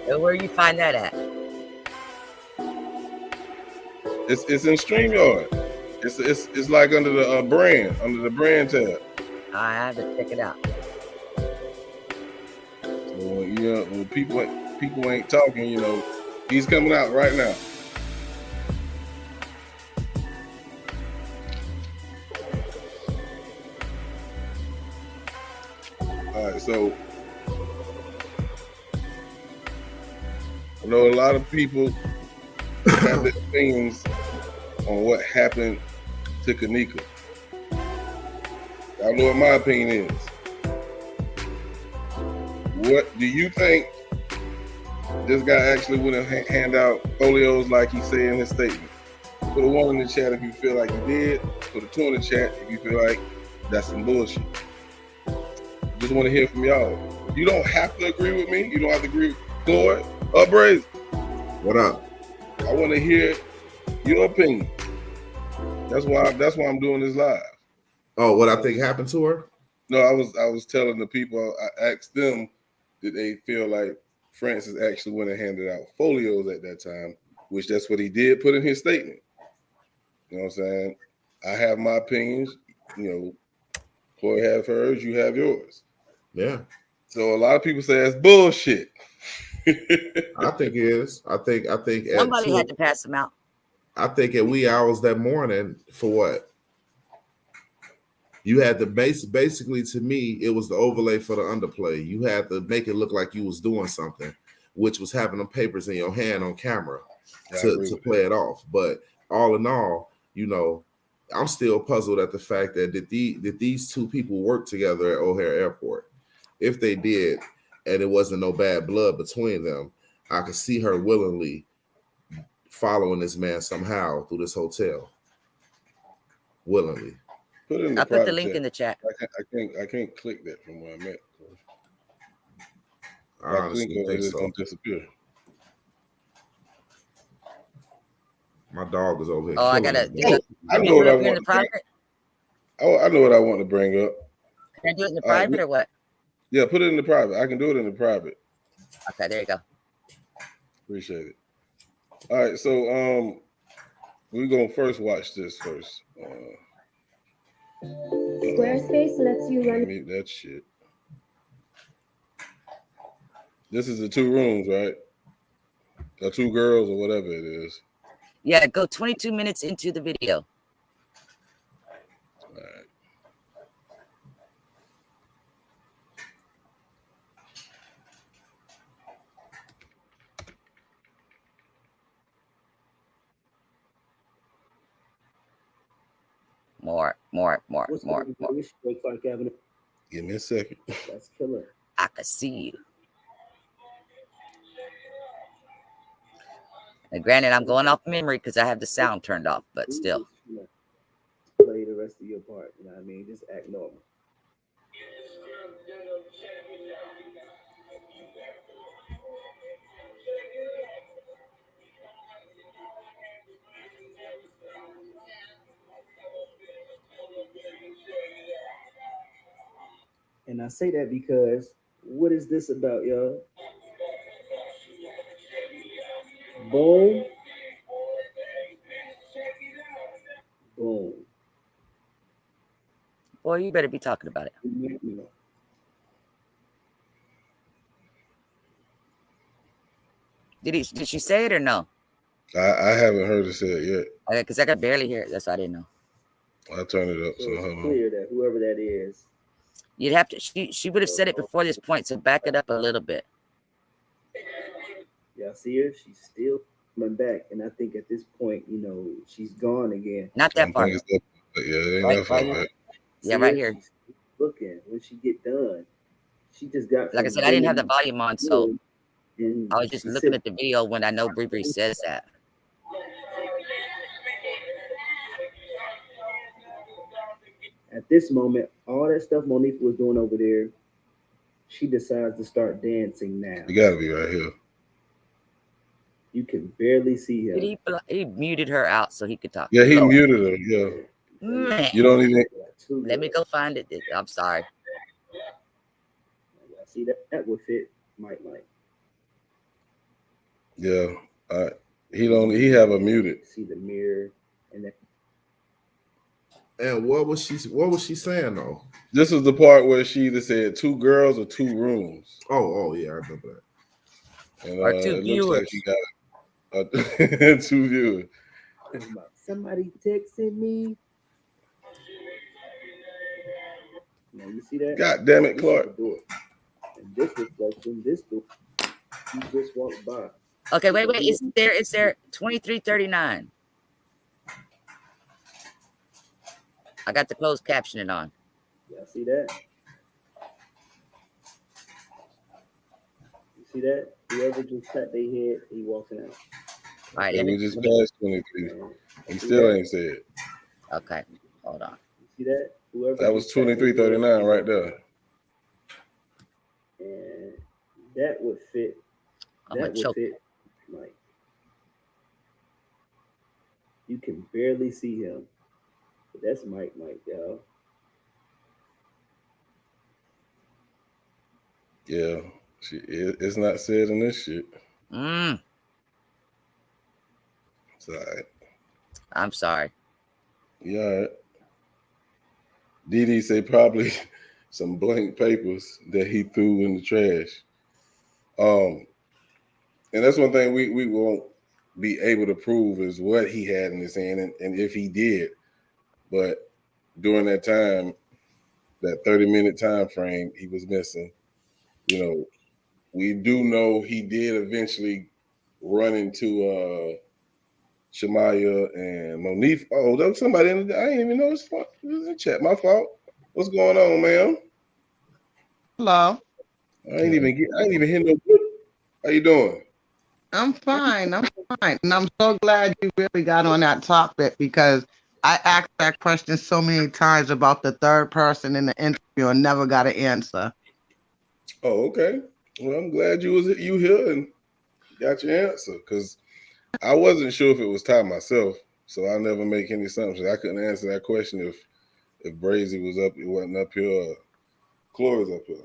And where you find that at? It's in StreamYard. It's like under the brand tab. I have to check it out. So when people ain't talking, he's coming out right now. All right, so I know a lot of people have their opinions on what happened to Kenneka. I know what my opinion is. What do you think this guy actually would have hand out folios like he said in his statement? Put a 1 in the chat if you feel like he did. Put a 2 in the chat if you feel like that's some bullshit. Just want to hear from y'all. You don't have to agree with me. You don't have to agree with Floyd or Brazen. What up? I want to hear your opinion. That's why I'm doing this live. Oh, what I think happened to her? No, I was telling the people, I asked them, did they feel like Francis actually went and handed out folios at that time, which that's what he did put in his statement. You know what I'm saying? I have my opinions. You know, Chloe has hers. You have yours. Yeah. So a lot of people say that's bullshit. I think it is. I think at Somebody two, had to pass them out. I think at wee hours that morning for what? You had to basically to me, it was the overlay for the underplay. You had to make it look like you was doing something, which was having them papers in your hand on camera to play it off. But all in all, you know, I'm still puzzled at the fact that did these two people work together at O'Hare Airport? If they did, and it wasn't no bad blood between them, I could see her willingly following this man somehow through this hotel. Willingly. Put it in the I put the link in the chat. I can't click that from where I'm at. I If I honestly click on it, think it's so. gonna disappear. My dog is over here. Oh, I killing gotta. me. I know what I in want the to bring. private. Oh, I know what I want to bring up. Can I do it in the private or what? Yeah, put it in the private. I can do it in the private. Okay, there you go. Appreciate it. All right, so we're gonna first watch this first. Squarespace lets you run. Mute that shit. This is the 2 rooms, right? Or 2 girls or whatever it is. Yeah, go 22 minutes into the video. All right. More. Clark Avenue. Give me a second. That's killer. I can see you. And granted, I'm going off memory because I have the sound turned off, but still. Play the rest of your part. You know what I mean? Just act normal. And I say that because what is this about, y'all? Boom. Boom. Boy, you better be talking about it. Did she say it or no? I haven't heard her say it yet. Okay, because I could barely hear it. That's why I didn't know. I'll turn it up. So it's clear that whoever that is. You'd have to. She would have said it before this point, so back it up a little bit. Y'all see her? She's still coming back, and I think at this point, you know, she's gone again. Not that far. Yeah, it ain't that far back. Yeah, right here. She's looking when she get done. She just got. Like I said, I didn't have the volume on, so I was just looking at the video when I know Bree says that. At this moment, all that stuff Monique was doing over there, she decides to start dancing now. You gotta be right here. You can barely see him. He muted her out so he could talk. Yeah, he muted her. Yeah. Man. You don't even. Let me go find it. I'm sorry. See that would fit Mike. Yeah. He have a muted. See the mirror and that. And what was she saying though? This is the part where she either said 2 girls or 2 rooms. Oh yeah, I remember that. And or 2 it viewers. looks like she got 2 viewers. Somebody texting me. Now you see that? God damn it, Clark. And this reflection, this door, you just walked by. Okay, wait. It's there 2339. I got the closed captioning on. Y'all see that? You see that? Whoever just tapped their head, he walking out. All right, We just passed 23. He still ain't said. Okay, hold on. You see that? Whoever that was 2339 right there. And that would fit. That would fit. Like you can barely see him. But that's Mike, y'all. Yeah, it's not said in this shit. It's all right. I'm sorry. Yeah. All right. Didi say probably some blank papers that he threw in the trash. And that's one thing we won't be able to prove is what he had in his hand and if he did. But during that time, that 30-minute time frame, he was missing. You know, we do know he did eventually run into Shamaya and Monique. Oh, there was somebody in the I didn't even know it was in the chat. My fault. What's going on, ma'am? Hello. I ain't even hear no good. How you doing? I'm fine. I'm fine. And I'm so glad you really got on that topic because I asked that question so many times about the third person in the interview and never got an answer. Oh, okay. Well, I'm glad you here and got your answer because I wasn't sure if it was Ty myself, so I never make any assumptions. I couldn't answer that question if Brazy was up, it wasn't up here, or Chloe's up here.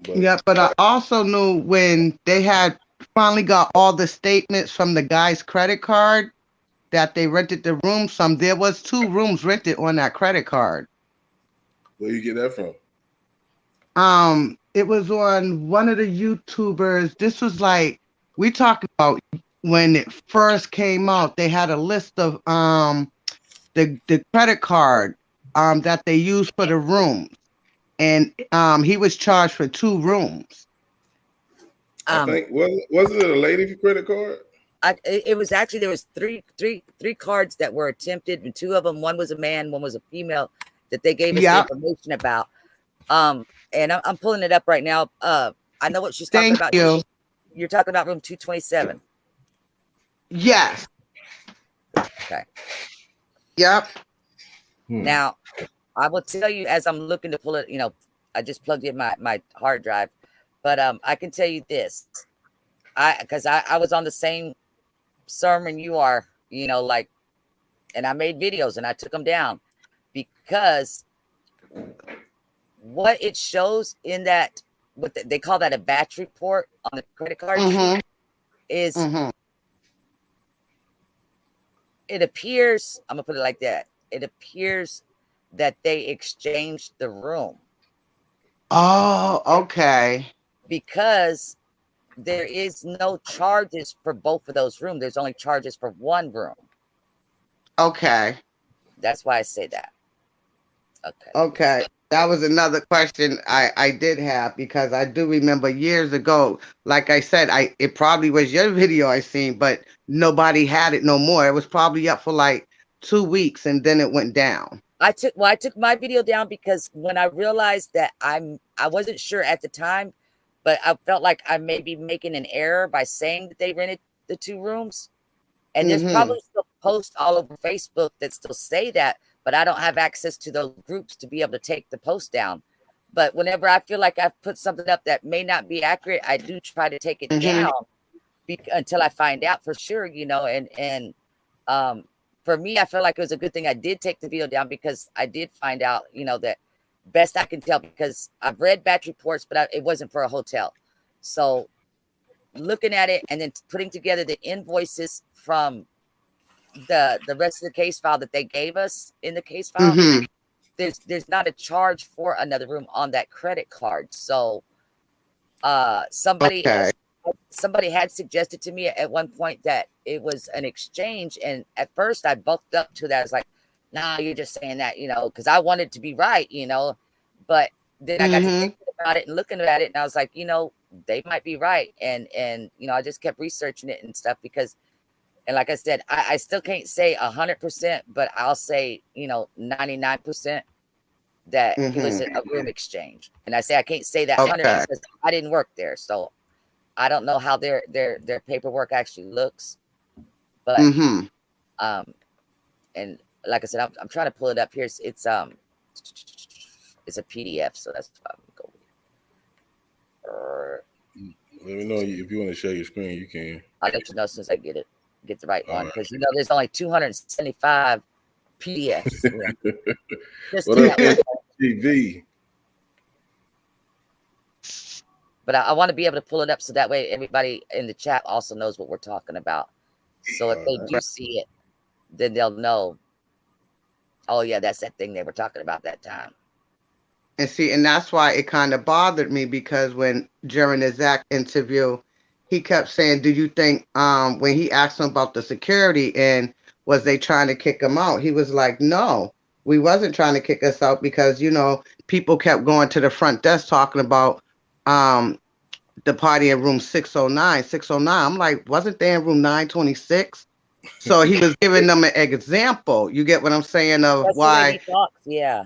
But yeah, but I also knew when they had finally got all the statements from the guy's credit card that they rented the room there was 2 rooms rented on that credit card. where you get that from? It was on one of the YouTubers. This was like we talked about when it first came out. They had a list of the credit card that they used for the rooms, and he was charged for 2 rooms. I think wasn't it a lady credit card? It was actually there was three cards that were attempted, and 2 of them, one was a man, one was a female, that they gave us the information about. And I'm pulling it up right now. I know what she's talking about. You're talking about room 227. Yes. Okay. Yep. Now, I will tell you as I'm looking to pull it, you know, I just plugged in my hard drive, but I can tell you this. Because I was on the same sermon you are, you know, like, and I made videos and I took them down because what it shows in that, they call that a batch report on the credit card is it appears, I'm gonna put it like that, it appears that they exchanged the room. Oh, okay. Because there is no charges for both of those rooms. There's only charges for one room. Okay. That's why I say that. Okay. Okay. That was another question I did have because I do remember years ago, like I said, it probably was your video I seen, but nobody had it no more. It was probably up for like 2 weeks and then it went down. I took my video down because when I realized that I wasn't sure at the time, but I felt like I may be making an error by saying that they rented the 2 rooms. And there's probably still posts all over Facebook that still say that, but I don't have access to those groups to be able to take the post down. But whenever I feel like I've put something up that may not be accurate, I do try to take it down until I find out for sure, you know. And for me, I feel like it was a good thing I did take the video down because I did find out, you know, that best I can tell, because I've read batch reports, but it wasn't for a hotel. So looking at it and then putting together the invoices from the rest of the case file that they gave us in the case file, there's not a charge for another room on that credit card. So somebody had suggested to me at one point that it was an exchange, and at first I bulked up to that. I was like, nah, you're just saying that, you know, because I wanted to be right, you know. But then I got to thinking about it and looking at it, and I was like, you know, they might be right. And you know, I just kept researching it and stuff because, and like I said, I still can't say 100%, but I'll say, you know, 99% that it was a room exchange. And I say I can't say that 100% because I didn't work there, so I don't know how their paperwork actually looks. But and like I said, I'm trying to pull it up here. It's a PDF, so that's why I'm going. Let me know if you want to share your screen. You can. I'll let you know as soon as I get the right one, because you know there's only 275 PDFs. What up, TV? But I want to be able to pull it up so that way everybody in the chat also knows what we're talking about. So if they do see it, then they'll know, oh yeah, that's that thing they were talking about that time. And see, and that's why it kind of bothered me, because when during the Zach interview, he kept saying, "Do you think when he asked him about the security and was they trying to kick him out?" He was like, "No, we wasn't trying to kick us out, because people kept going to the front desk talking about the party in room 609, 609." I'm like, wasn't they in room 926? So he was giving them an example. You get what I'm saying of That's why. the way he talks, yeah.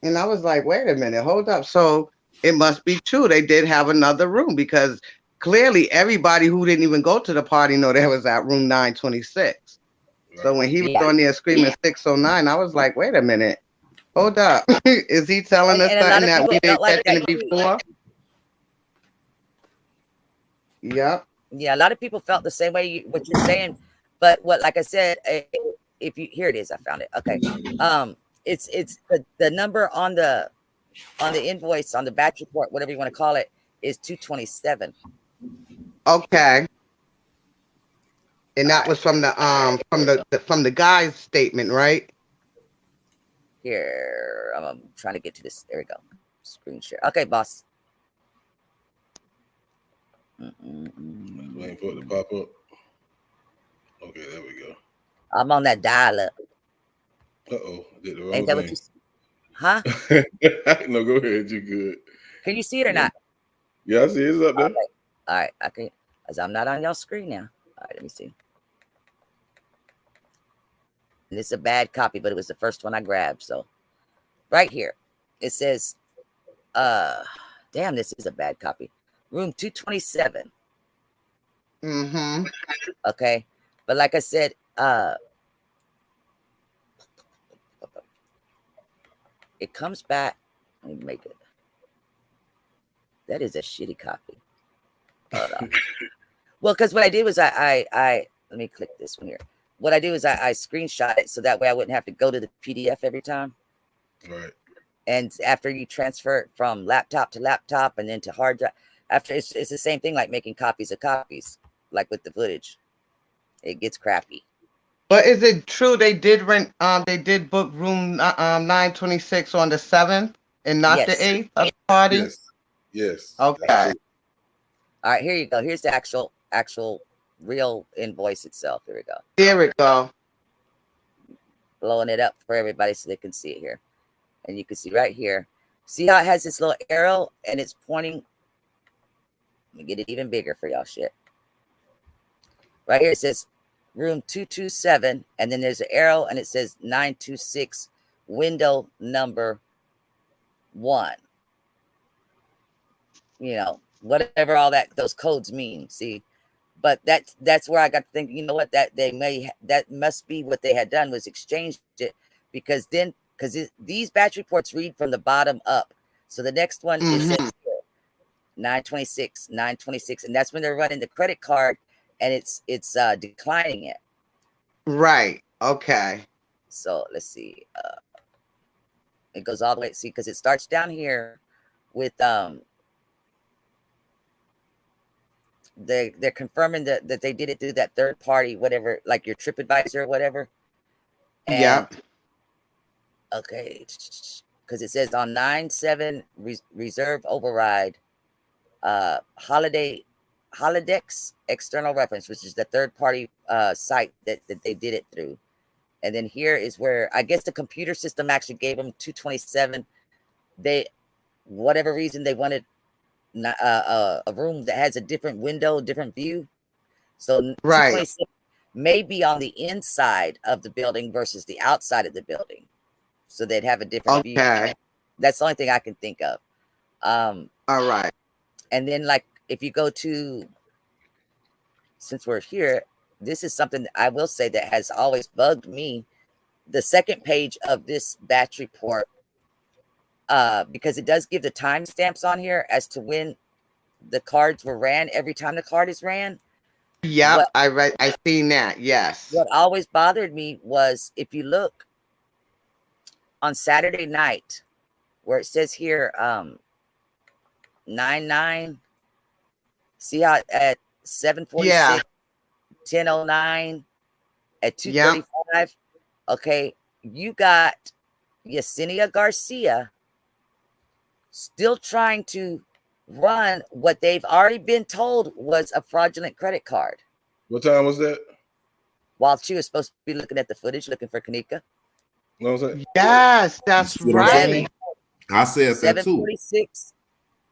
And I was like, wait a minute, hold up. So it must be true. They did have another room, because clearly everybody who didn't even go to the party know there was at room 926. So when he was on there screaming 609, I was like, wait a minute, hold up. Is he telling us something that we didn't get in before? Yep. Yeah, a lot of people felt the same way what you're saying, but like I said, if you here it is, I found it. Okay, it's the number on the invoice, on the batch report, whatever you want to call it, is 227. Okay. And that was from the guy's statement, right? Here, I'm trying to get to this. There we go. Screen share. Okay, boss. Waiting for it to pop up. Okay, there we go. I'm on that dial up. Uh-oh, I did the wrong Ain't that thing. what you? Huh? No, go ahead. You good? Can you see it or not? Yeah, I see it's up there. Okay. All right. Okay. As I'm not on your screen now. All right. Let me see. And it's a bad copy, but it was the first one I grabbed. So right here, it says, damn, this is a bad copy. Room 227. Mm-hmm. Okay. But like I said, it comes back. Let me make it. That is a shitty copy. Hold on. Well, because what I did was I let me click this one here. What I do is I screenshot it so that way I wouldn't have to go to the PDF every time. Right. And after you transfer it from laptop to laptop and then to hard drive, after it's the same thing like making copies of copies, like with the footage. It gets crappy. But is it true they did book room 926 on the 7th and not the 8th of the party? Yes. Okay. All right, here you go. Here's the actual real invoice itself. Here we go. There we go. Blowing it up for everybody so they can see it here. And you can see right here. See how it has this little arrow and it's pointing. Let me get it even bigger for y'all shit. Right here it says room 227, and then there's an arrow and it says 926 window number 1. Whatever all those codes mean. See, but that's where I got to think, you know what, that must be what they had done, was exchanged it, because these batch reports read from the bottom up. So the next one is 926, and that's when they're running the credit card and it's declining it. Right. Okay. So let's see. It goes all the way. See, because it starts down here with they're confirming that they did it through that third party, whatever, like your TripAdvisor or whatever. Yeah. Okay. Because it says on 9/7 reserve override, Holodex external reference, which is the third party site that they did it through. And then here is where I guess the computer system actually gave them 227. Whatever reason they wanted a room that has a different window, different view. So 227 may be on the inside of the building versus the outside of the building. So they'd have a different view. That's the only thing I can think of. All right. And then, like, if you go to, since we're here, this is something that I will say that has always bugged me. The second page of this batch report, because it does give the timestamps on here as to when the cards were ran, every time the card is ran. Yeah, I seen that. Yes. What always bothered me was, if you look on Saturday night, where it says here 99, see how at 7:46 10:09, at Yep. 2:35. Okay, you got Yesenia Garcia still trying to run what they've already been told was a fraudulent credit card What time was that? while she was supposed to be looking at the footage, looking for Kenneka. You know what I'm saying? Yes, that's You see what I'm saying? right. I said that too. 7:46,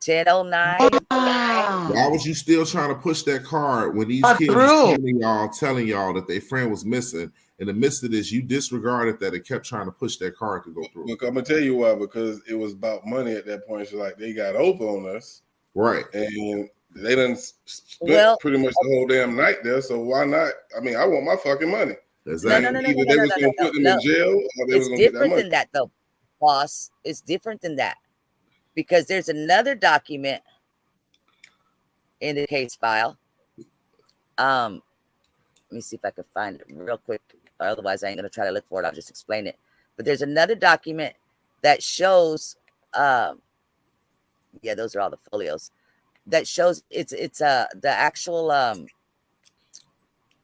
10:09. Why Wow. was you still trying to push that card when these Got kids through. was telling y'all that their friend was missing? In the midst of this, you disregarded that and kept trying to push that card to go through. Look, I'm gonna tell you why, because it was about money at that point. So like they got over on us, Right? and they done spent Well, pretty much the whole damn night there. So why not? I mean, I want my fucking money. Exactly. No, Either they was gonna put them in jail, or they was it's gonna get that different money. than that, though, boss. It's different than that because there's another document in the case file. Let me see if I can find it real quick. Or otherwise, I ain't gonna try to look for it. I'll just explain it. But there's another document that shows. Yeah, those are all the folios. That shows it's the actual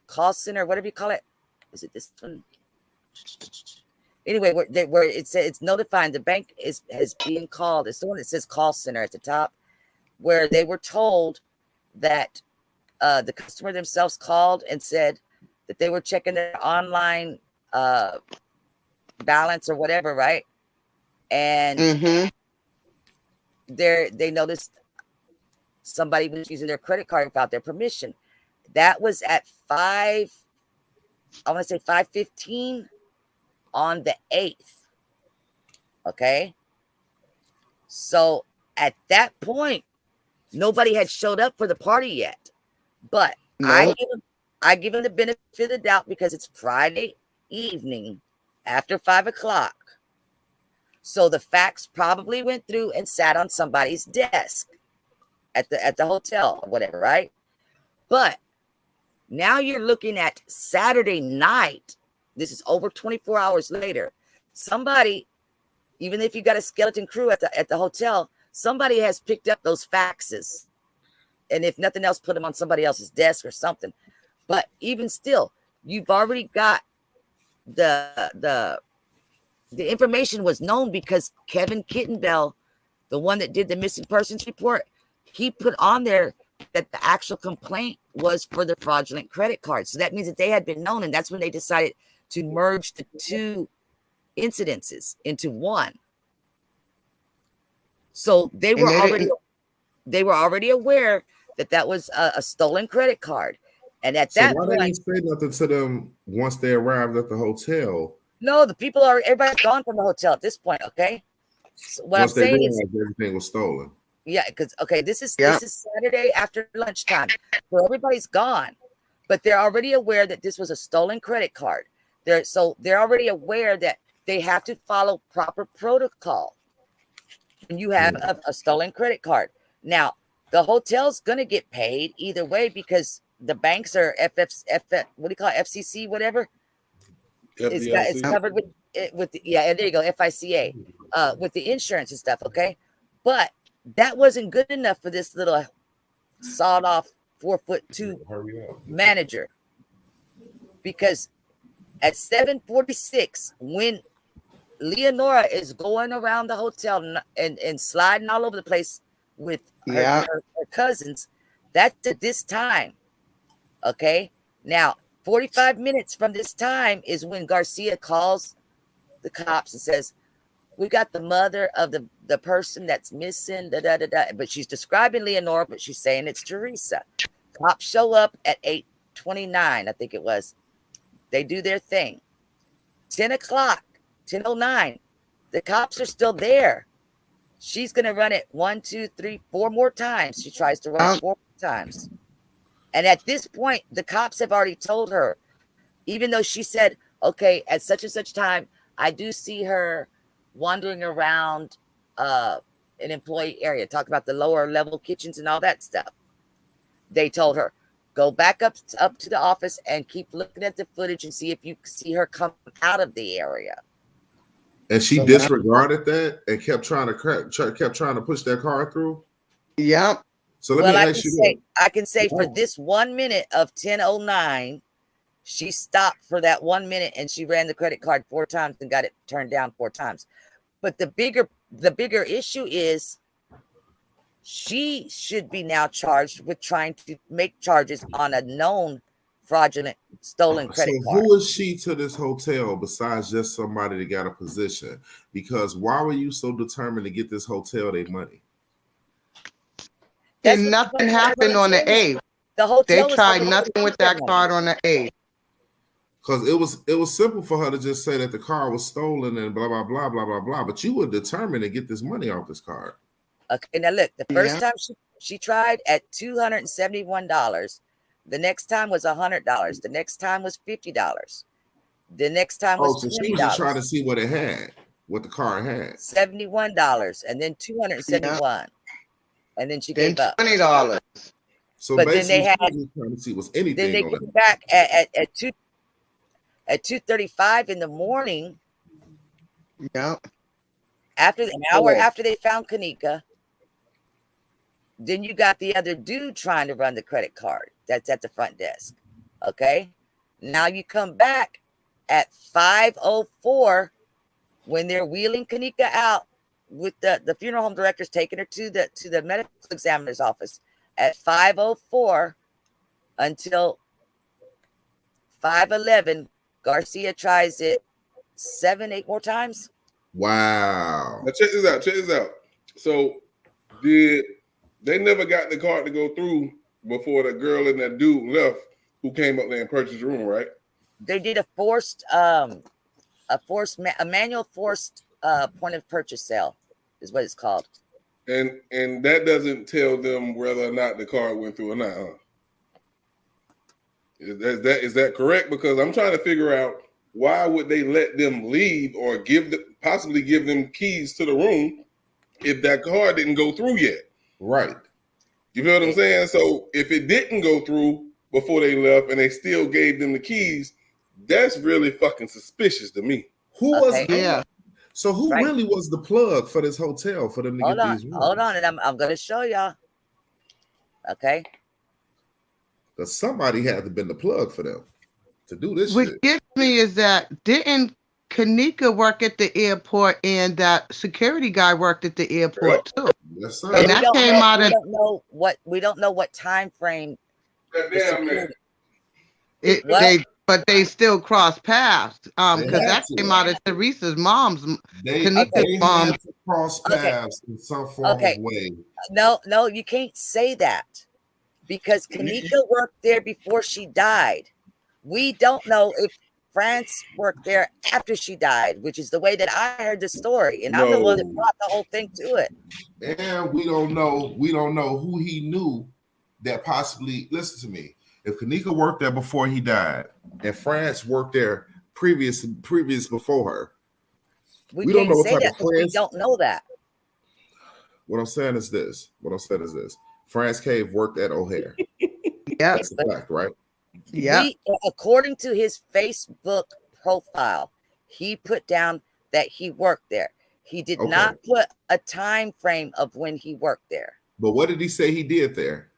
call center, whatever you call it. Is it this one? Anyway, where it's notifying the bank is being called. It's the one that says call center at the top, where they were told that the customer themselves called and said that they were checking their online balance or whatever, right? And they noticed somebody was using their credit card without their permission. That was at 5:15 on the 8th. Okay. So at that point, nobody had showed up for the party yet. But No. I give him the benefit of the doubt because it's Friday evening after 5:00. So the fax probably went through and sat on somebody's desk at the hotel or whatever, right? But now you're looking at Saturday night. This is over 24 hours later. Somebody, even if you got a skeleton crew at the hotel, somebody has picked up those faxes. And if nothing else, put them on somebody else's desk or something. But even still, you've already got the information was known because Kevin Kittenbell, the one that did the missing persons report, he put on there that the actual complaint was for the fraudulent credit card. So that means that they had been known, and that's when they decided to merge the two incidences into one. So they were already aware that was a stolen credit card. And at that why point, didn't you say nothing to them once they arrived at the hotel? no, everybody's gone from the hotel at this point. Okay. So what Once I'm saying is everything was stolen. Yeah, because this is Saturday after lunchtime, so everybody's gone, but they're already aware that this was a stolen credit card. They're already aware that they have to follow proper protocol when you have a stolen credit card. Now, the hotel's gonna get paid either way because the banks are what do you call it, FCC, whatever. It's covered with there you go, FICA, with the insurance and stuff. Okay, but that wasn't good enough for this little sawed off 4'2" manager, because at 7:46, when Leonora is going around the hotel and sliding all over the place with her cousins, that's at this time. Okay, now 45 minutes from this time is when Garcia calls the cops and says, "We got the mother of the person that's missing, but she's describing Leonora, but she's saying it's Teresa." Cops show up at 8:29, I think it was. They do their thing. 10:00, 10:09, the cops are still there. She's gonna run it 1, 2, 3, 4 more times. She tries to run it 4 times. And at this point, the cops have already told her, even though she said, okay, at such and such time, I do see her wandering around an employee area, talk about the lower level kitchens and all that stuff. They told her, go back up to the office and keep looking at the footage and see if you see her come out of the area. And she disregarded that and kept trying to push that car through. Yep. So let Well, me I ask can you say this. I can say for this 1 minute of 10:09, she stopped for that 1 minute and she ran the credit card 4 times and got it turned down 4 times. But the bigger issue is she should be now charged with trying to make charges on a known fraudulent stolen credit So card. who is she to this hotel besides just somebody that got a position? Because why were you so determined to get this hotel their money? That's And what nothing happened on the I'm saying. 8th. The They hotel was tried supposed to nothing keep with their that money. card on the 8th. Because it was simple for her to just say that the car was stolen and blah blah blah blah blah blah. But you were determined to get this money off this card. Okay, now look, the Yeah. first time she tried at $271. The next time was $100. The next time was $50. The next time Oh, was so she was just trying to $20. see what it had, what the car had. $71 and then $271. And then she Then gave up. $20. So But then basically, they had she was just trying to see was then anything they on came it. back at 2:35 in the morning Yeah. after an hour after they found Kenneka. Then you got the other dude trying to run the credit card that's at the front desk. Okay. Now you come back at 5:04 when they're wheeling Kenneka out with the funeral home directors taking her to the medical examiner's office at 5:04 until 5:11. Garcia tries it 7-8 more times. Wow. Now check this out. Check this out. So did they never got the card to go through before the girl and that dude left who came up there and purchased the room, right? They did a manual forced point of purchase sale is what it's called. And that doesn't tell them whether or not the card went through or not, huh? Is that correct? Because I'm trying to figure out why would they let them leave or possibly give them keys to the room if that card didn't go through yet? Right. You feel what I'm saying? So if it didn't go through before they left and they still gave them the keys, that's really fucking suspicious to me. Who was Yeah. So who Right. really was the plug for this hotel for them to Hold get on, these rooms? hold on, and I'm gonna show y'all. Okay. Because somebody had to been the plug for them to do this What shit. gets me is that didn't Kenneka work at the airport and that security guy worked at the airport too? Yes, But sir. And that came out we of don't know what time frame. That the damn man. security- it. What? But they still crossed paths. They Because had that to. came out of Teresa's mom's, They Kenneka's mom. had to cross Okay. paths in some form Okay. of way. No, you can't say that because Kenneka worked there before she died. We don't know if France worked there after she died, which is the way that I heard the story, and I'm the one that No. brought the whole thing to it. And we don't know who he knew that possibly, listen to me, if Kenneka worked there before he died and France worked there previous before her, We We don't can't know what say type that of because we friends- don't know that. what I'm saying is this. France Cave worked at O'Hare. Yeah. That's a fact, right? Yeah. According to his Facebook profile, he put down that he worked there. He did Okay. not put a time frame of when he worked there. But what did he say he did there?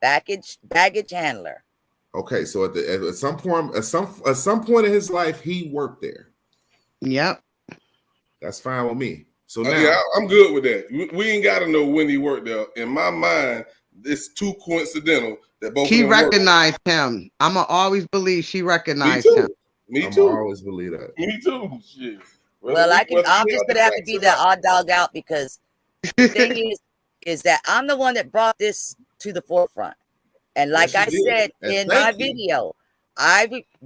Baggage handler. Okay, so at some point in his life, he worked there. Yep. That's fine with me. So now, Yeah, I'm good with that. We ain't got to know when he worked there. In my mind, it's too coincidental that both She of them worked. recognized him. I'ma always believe she Me recognized too. him. Me I'm too. always believe that. Me too. Shit. Well, I'm just gonna have to be the odd dog out because the thing is that I'm the one that brought this to the forefront. And like Yes, I you did. said And in thank my you. video,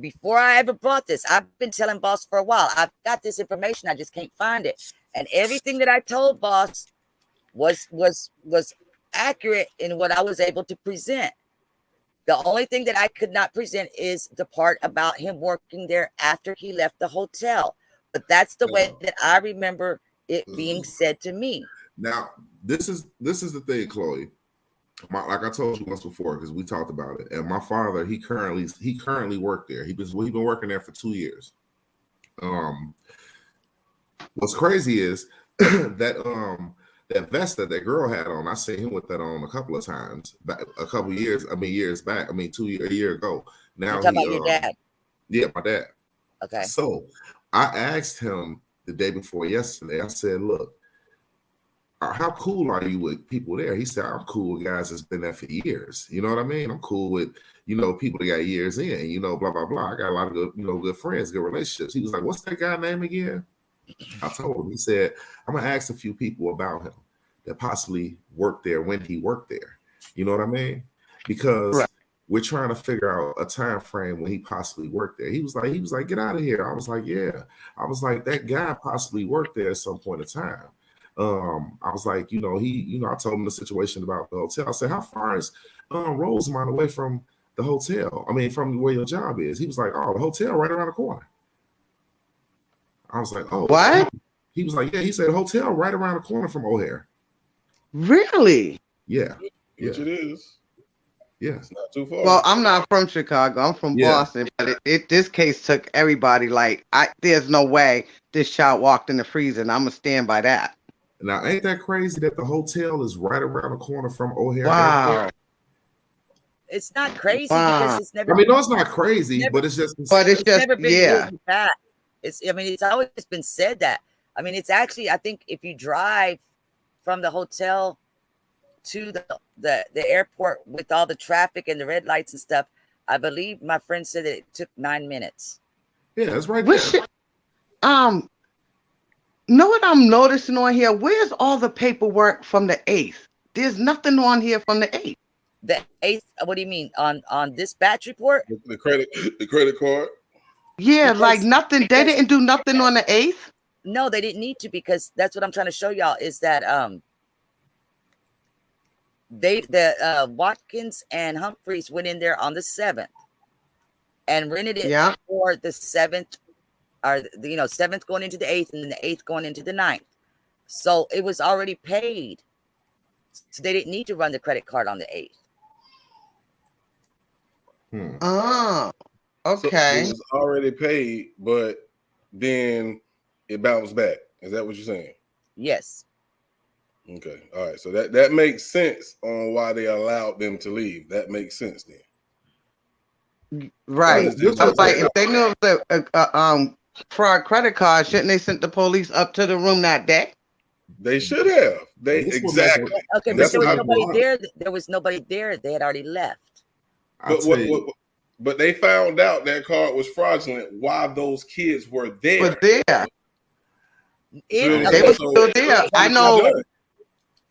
before I ever brought this, I've been telling Boss for a while. I've got this information, I just can't find it. And everything that I told Boss was accurate in what I was able to present. The only thing that I could not present is the part about him working there after he left the hotel. But that's the way that I remember it being said to me. Now, this is the thing, Chloe. Like I told you once before, because we talked about it. And my father, he currently worked there. He's been working there for 2 years. What's crazy is that that vest that girl had on, I seen him with that on a couple of times, years back. 2 years, a year ago. Now You're talking about your dad. Yeah, my dad. Okay. So I asked him the day before yesterday. I said, "Look, how cool are you with people there?" He said, "I'm cool with guys that's been there for years. You know what I mean? I'm cool with, people that got years in, blah, blah, blah. I got a lot of good, good friends, good relationships." He was like, "What's that guy name again?" I told him. He said, "I'm going to ask a few people about him that possibly worked there when he worked there." You know what I mean? Because we're trying to figure out a time frame when he possibly worked there. He was like, "Get out of here." I was like, "Yeah." I was like, "That guy possibly worked there at some point in time." I was like, I told him the situation about the hotel. I said, "How far is Rosemont away from the hotel? I mean, from where your job is?" He was like, "Oh, the hotel right around the corner." I was like, "Oh, what?" He was like, "Yeah." He said, "Hotel right around the corner from O'Hare." Really? Yeah. Which it is. Yeah. It's not too far. Well, I'm not from Chicago. I'm from Boston, but this case took everybody. Like, there's no way this child walked in the freezer, and I'm gonna stand by that. Now, ain't that crazy that the hotel is right around the corner from O'Hare Airport? It's not crazy because it's never. I mean, no, it's not crazy, but it's just. It's never been hidden back. It's always been said that. I mean, it's actually. I think if you drive from the hotel to the airport with all the traffic and the red lights and stuff, I believe my friend said that it took 9 minutes. Yeah, that's right there. Know what I'm noticing on here? Where's all the paperwork from the 8th? There's nothing on here from the 8th. The 8th? What do you mean? On this batch report? The credit card? Yeah, like nothing. They didn't do nothing on the 8th? No, they didn't need to, because that's what I'm trying to show y'all is that Watkins and Humphreys went in there on the 7th and rented it for the 7th, or 7th going into the 8th, and then the 8th going into the 9th. So it was already paid. So they didn't need to run the credit card on the 8th. Oh, okay. So it was already paid, but then it bounced back. Is that what you're saying? Yes. Okay. All right. So that makes sense on why they allowed them to leave. That makes sense then. Right. I was like, if they knew it was a fraud credit card, shouldn't they send the police up to the room that day? They should have. Exactly. Okay, but there was nobody there. There was nobody there. They had already left. But they found out that card was fraudulent while those kids were there. But there. They were still there. I know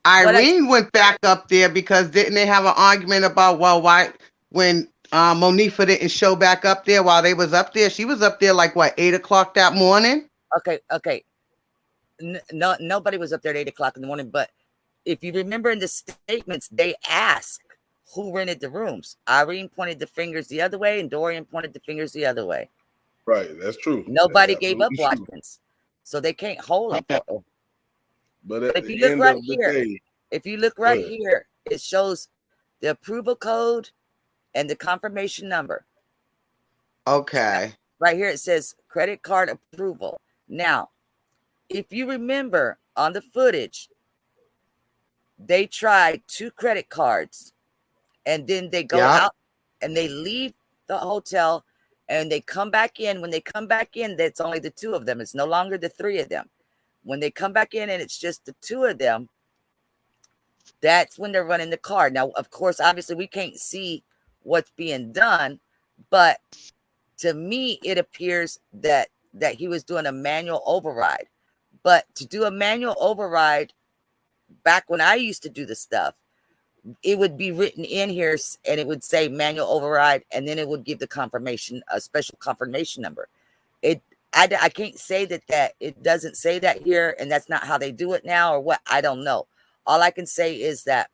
Irene went back up there because didn't they have an argument about, why when Monifa didn't show back up there while they was up there? She was up there like 8 o'clock that morning. Okay. No, nobody was up there at 8 o'clock in the morning. But if you remember in the statements, they asked who rented the rooms. Irene pointed the fingers the other way, and Dorian pointed the fingers the other way. Right, that's true. Nobody gave up Watkins, so they can't hold him. But if you look right here, here, it shows the approval code and the confirmation number. Okay. Right here, it says credit card approval. Now, if you remember on the footage, they tried 2 credit cards, and then they go out and they leave the hotel and they come back in. When they come back in, that's only the 2 of them. It's no longer the 3 of them. When they come back in and it's just the 2 of them, that's when they're running the card. Now, of course, obviously we can't see what's being done, but to me, it appears that he was doing a manual override. But to do a manual override, back when I used to do the stuff, it would be written in here and it would say manual override, and then it would give the confirmation, a special confirmation number. I can't say that it doesn't say that here, and that's not how they do it now, or what, I don't know. All I can say is that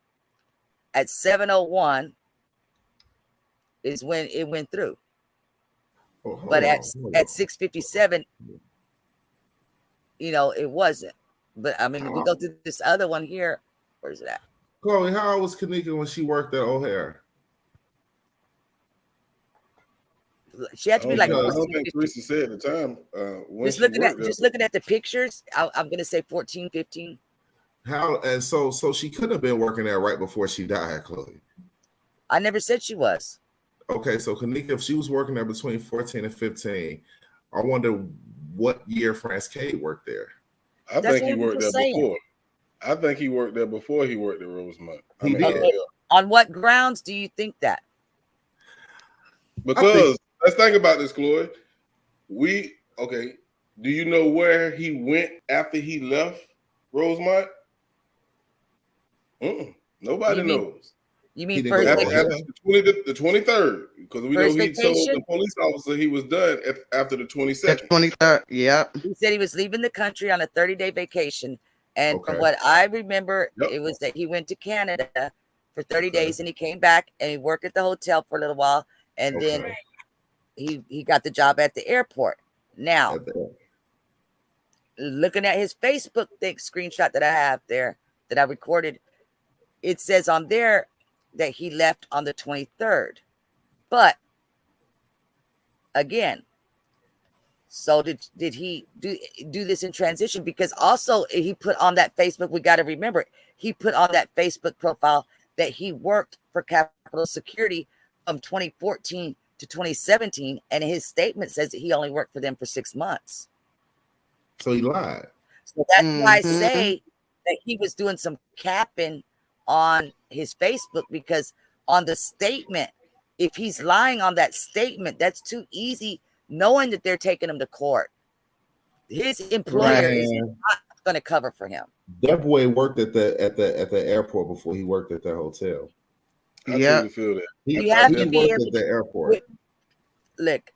at 7:01 is when it went through. But at 6:57, it wasn't. But I mean, if we go through this other one here, where's it at? Chloe, how old was Kenneka when she worked at O'Hare? She had to be like. I don't think Teresa said at the time. Just looking at the pictures, I'm gonna say 14, 15. How and so she couldn't have been working there right before she died, Chloe. I never said she was. Okay, so Kenneka, if she was working there between 14 and 15, I wonder what year France K worked there. I That's think he what I'm worked there just saying. before. I think he worked there before he worked at Rosemont. He did. Okay. On what grounds do you think that? Because let's think about this, Chloe. Do you know where he went after he left Rosemont? Nobody knows. You mean He first didn't go vacation? The 23rd, because we First know he told vacation? the police officer he was done after the 22nd. 23rd, yeah. He said he was leaving the country on a 30-day vacation. And from what I remember, it was that he went to Canada for 30 days and he came back and he worked at the hotel for a little while. And then he got the job at the airport. Now, looking at his Facebook screenshot that I have there, that I recorded, it says on there that he left on the 23rd. But again, so did he do this in transition? Because also he put on that Facebook, we got to remember, he put on that Facebook profile that he worked for Capitol Security from 2014 to 2017, and his statement says that he only worked for them for 6 months. So he lied. So that's why I say that he was doing some capping on his Facebook, because on the statement, if he's lying on that statement, that's too easy, knowing that they're taking him to court. His employer is not going to cover for him. That boy worked at the airport before he worked at that hotel. I truly feel that. You have to be able at the airport. Look,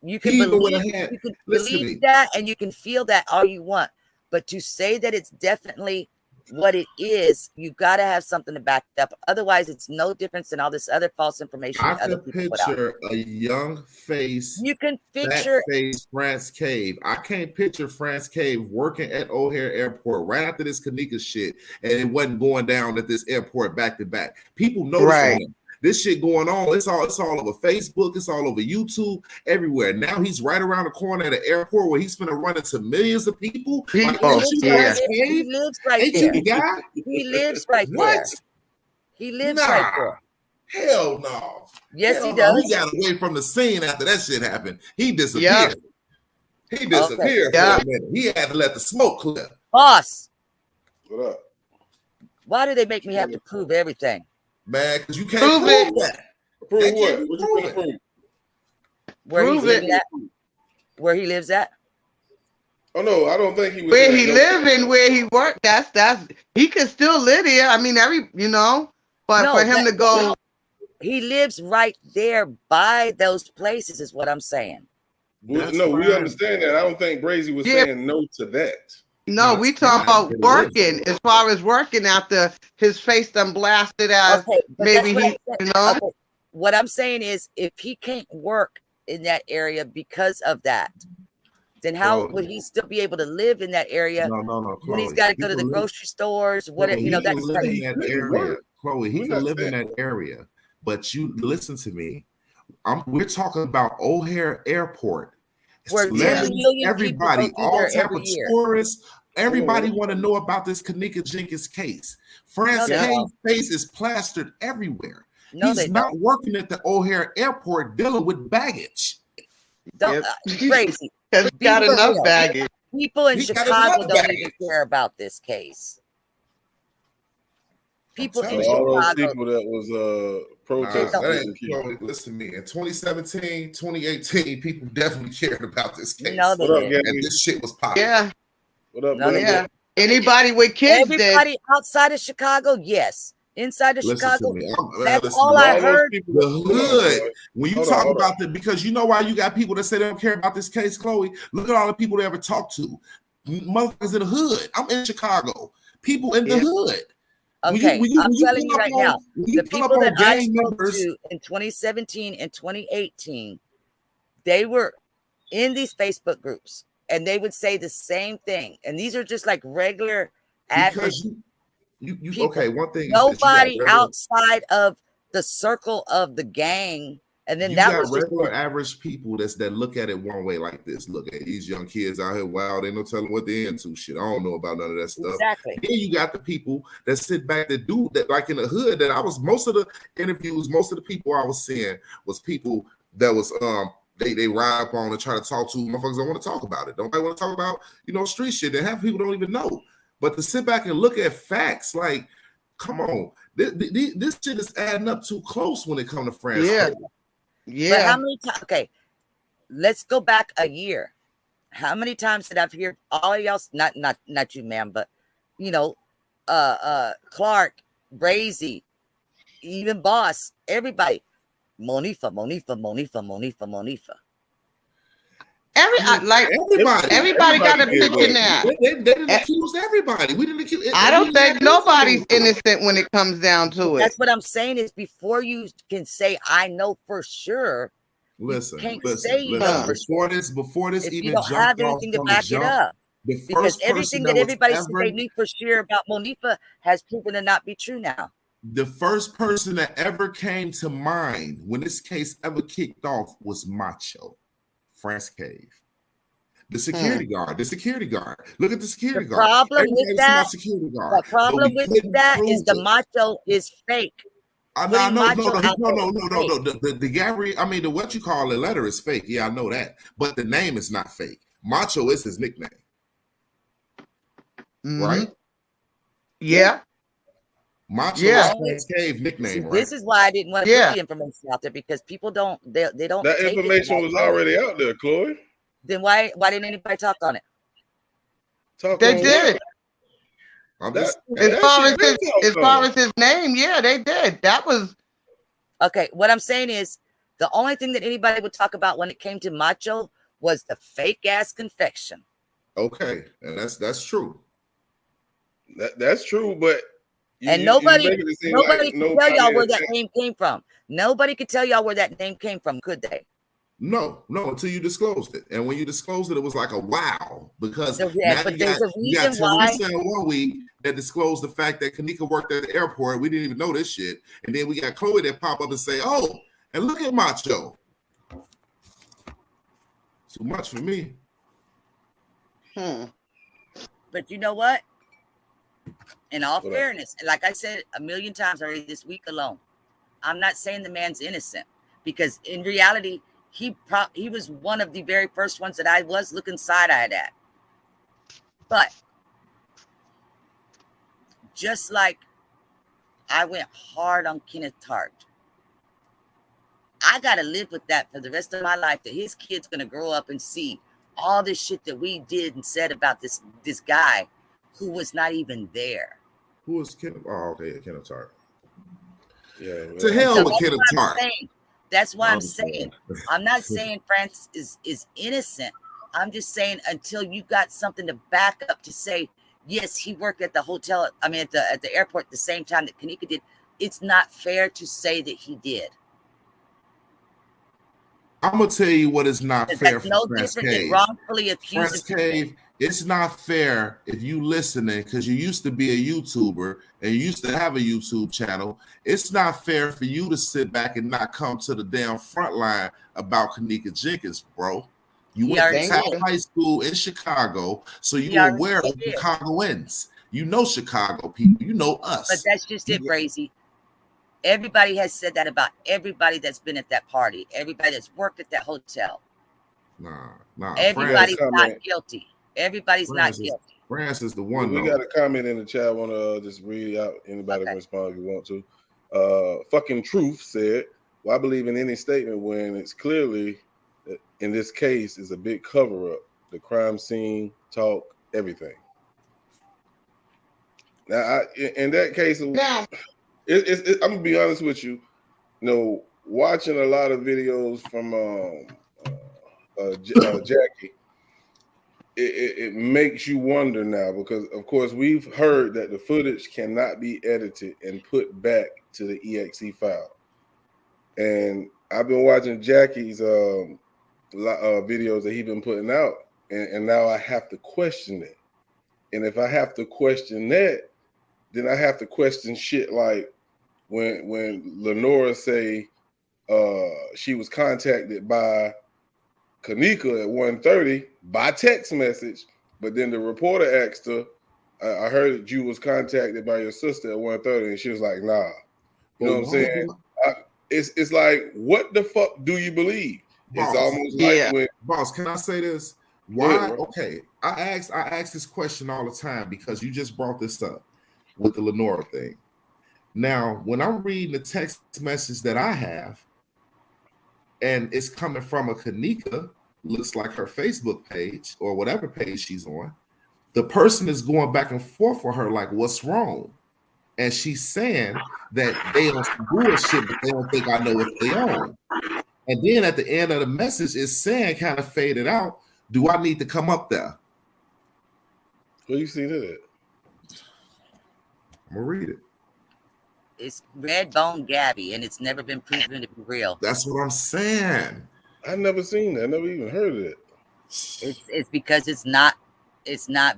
you can believe that and you can feel that all you want, but to say that it's definitely what it is, you got to have something to back it up. Otherwise, it's no difference than all this other false information. I can picture a young face. You can picture face France Cave. I can't picture France Cave working at O'Hare Airport right after this Kenneka shit, and it wasn't going down at this airport back to back. People notice this shit going on. It's all over Facebook. It's all over YouTube. Everywhere. Now he's right around the corner at the airport where he's finna run into millions of people. He lives right there. He lives right there. He lives right there. Hell no. Yes, he does. He got away from the scene after that shit happened. He disappeared. He disappeared for a minute. He had to let the smoke clear. Boss. What up? Why do they make me have to prove everything? Man, because you can't prove that. Prove what? What you gonna prove? Where he lives at? Oh no, I don't think he was where he lived and where he worked. That's he could still live there. I mean, but for him to go, he lives right there by those places, is what I'm saying. We understand that. I don't think Brazy was saying no to that. No, we talking about working. As far as working after his face done blasted as maybe he, What I'm saying is, if he can't work in that area because of that, then how would he still be able to live in that area? No. When he's got to go to the grocery stores, whatever, that's in that area. Chloe, he can live in that area. But you listen to me. We're talking about O'Hare Airport. Where everybody, all type of tourists, everybody want to know about this Kenneka Jenkins case. France K's face is plastered everywhere. He's not working at the O'Hare Airport dealing with baggage. Crazy. Has got enough baggage. People in Chicago don't even care about this case. People in Chicago. All those people that was protesting. Listen to me. In 2017, 2018, people definitely cared about this case. No, and this shit was popular. Yeah. What up, Anybody with kids? Everybody outside of Chicago, yes. Inside of Chicago, that's all I heard. The hood. When you talk about that, because you know why you got people that say they don't care about this case, Chloe. Look at all the people they ever talk to. Motherfuckers in the hood. I'm in Chicago. People in the hood. Okay, I'm telling you right now, the people that I spoke to in 2017 and 2018, they were in these Facebook groups, and they would say the same thing. And these are just like regular average people. Okay, one thing. Nobody outside of the circle of the gang And then you that got was just regular average people that look at it one way like this. Look at these young kids out here, wow, they no telling what they're into. Shit, I don't know about none of that stuff. exactly. Then you got the people that sit back that do that, like in the hood. That I was most of the interviews, most of the people I was seeing was people that was they ride up on and try to talk to motherfuckers don't want to talk about it. Don't they want to talk about street shit that half people don't even know. But to sit back and look at facts, like, come on, this shit is adding up too close when it comes to France. Yeah. But how many times? Okay, let's go back a year. How many times did I've heard all of y'all? Not you, ma'am, but Clark, Brazy, even Boss, everybody. Monifa. Everybody got a picture now. They didn't accuse everybody. We didn't accuse. I don't think nobody's innocent when it comes down to it. That's what I'm saying is before you can say I know for sure. Listen. Before this if even you don't have anything to back it up. Because everything that everybody said they knew for sure about Monifa has proven to not be true now. The first person that ever came to mind when this case ever kicked off was Macho, France Cave. The security guard. Look at the security guard. Problem with that is the Macho is fake. No. The Gary, I mean, the what you call the letter is fake. Yeah, I know that. But the name is not fake. Macho is his nickname. Mm-hmm. Right? Yeah. Macho is France Cave nickname. See, right? This is why I didn't want to put the information out there because people don't. They don't. That information was already out there, Chloe. Then why didn't anybody talk on it? They did. As far as his name, yeah, they did. That was okay. What I'm saying is the only thing that anybody would talk about when it came to Macho was the fake ass confection. Okay, and that's true. That's true, but nobody could tell y'all where that name came from. Nobody could tell y'all where that name came from, could they? No, until you disclosed it. And when you disclosed it, it was like a wow. Because there's a reason why. Teresa in 1 week that disclosed the fact that Kenneka worked at the airport. We didn't even know this shit. And then we got Chloe that pop up and say, oh, and look at Macho. Too much for me. But you know what? In all fairness, like I said a million times already this week alone, I'm not saying the man's innocent because in reality, he was one of the very first ones that I was looking side-eyed at. But just like I went hard on Kenneth Tart, I got to live with that for the rest of my life, that his kid's going to grow up and see all this shit that we did and said about this guy who was not even there. Who was Kenneth? Oh, okay, Kenneth Tart. Yeah. To hell with Kenneth Tart. That's why I'm saying. I'm not saying France is innocent. I'm just saying until you got something to back up to say, yes, he worked at the hotel. I mean, at the airport at the same time that Kenneka did. It's not fair to say that he did. I'm gonna tell you what is not fair. That's no different than wrongfully accusing Cave. It's not fair if you listening because you used to be a YouTuber and you used to have a YouTube channel. It's not fair for you to sit back and not come to the damn front line about Kenneka Jenkins, bro. You went to South High School in Chicago, so you're aware of Chicagoans. You know Chicago people. You know us. But that's just it, Brazy. Everybody has said that about everybody that's been at that party, everybody that's worked at that hotel. Nah. Everybody's not guilty. Everybody's not guilty. France is the one. We got a comment in the chat. I want to just read out. Anybody can respond if you want to. Fucking Truth said, well, I believe in any statement when it's clearly, in this case, is a big cover-up. The crime scene, talk, everything. Now, in that case, I'm gonna be honest with you. Watching a lot of videos from Jackie, it makes you wonder now because, of course, we've heard that the footage cannot be edited and put back to the EXE file. And I've been watching Jackie's videos that he's been putting out, and now I have to question it. And if I have to question that, then I have to question shit like when Lenora say she was contacted by Kenneka at 1:30 by text message, but then the reporter asked her, I heard that you was contacted by your sister at 1:30, and she was like, nah. You know what I'm saying? It's like, what the fuck do you believe? It's Boss, almost like when boss, can I say this? Go Why? ahead, bro. Okay, I ask this question all the time because you just brought this up with the Lenora thing. Now, when I'm reading the text message that I have, and it's coming from a Kenneka, looks like her Facebook page or whatever page she's on, the person is going back and forth for her, like, what's wrong? And she's saying that they on some bullshit, but they don't think I know what they own. And then at the end of the message, it's saying, kind of faded out, do I need to come up there? Where you see that? I'm gonna read it. It's Redbone Gabby, and it's never been proven to be real. That's what I'm saying. I never seen that. I never even heard of it. It's because it's not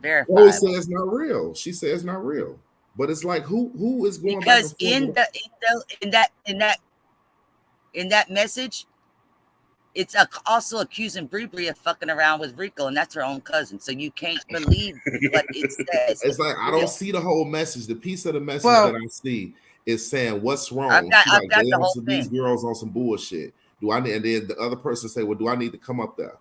verified. Oh, it says it's not real. She says it's not real. But it's like who is going because back and forth in that message, it's also accusing Bree of fucking around with Rico, and that's her own cousin. So you can't believe what it says. It's like I don't see the whole message. The piece of the message that I see is saying, "What's wrong?" I've got the whole thing. These girls on some bullshit. Do I need? And then the other person say, "Well, do I need to come up there?"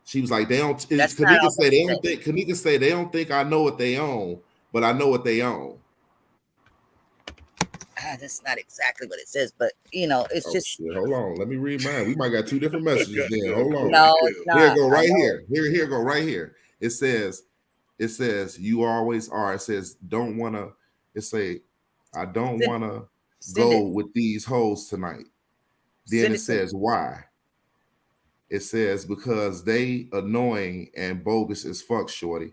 She was like, "They don't." Kenneka say they don't think. Kenneka say they don't think I know what they own, but I know what they own. That's not exactly what it says, but it's just. Shit. Hold on, let me read mine. We might got two different messages then. Hold on. No, it's not. Here go right here. Here go right here. It says, you always are. It says, don't wanna. It say, I don't wanna go with these hoes tonight. Then it says why. It says because they annoying and bogus as fuck, shorty.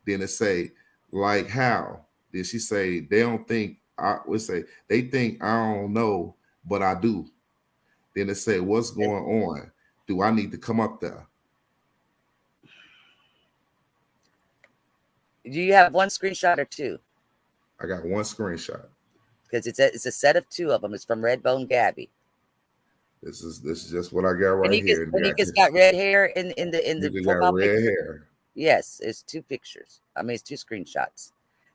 Then it say like how. Then she say they don't think. I would say they think I don't know, but I do. Then it say, what's going on? Do I need to come up there? Do you have one screenshot or two? I got one screenshot. Because it's a set of two of them. It's from Redbone Gabby. This is just what I got right here. Kenneka's got red hair in the profile got red picture. hair. Yes, it's two pictures. I mean, it's two screenshots.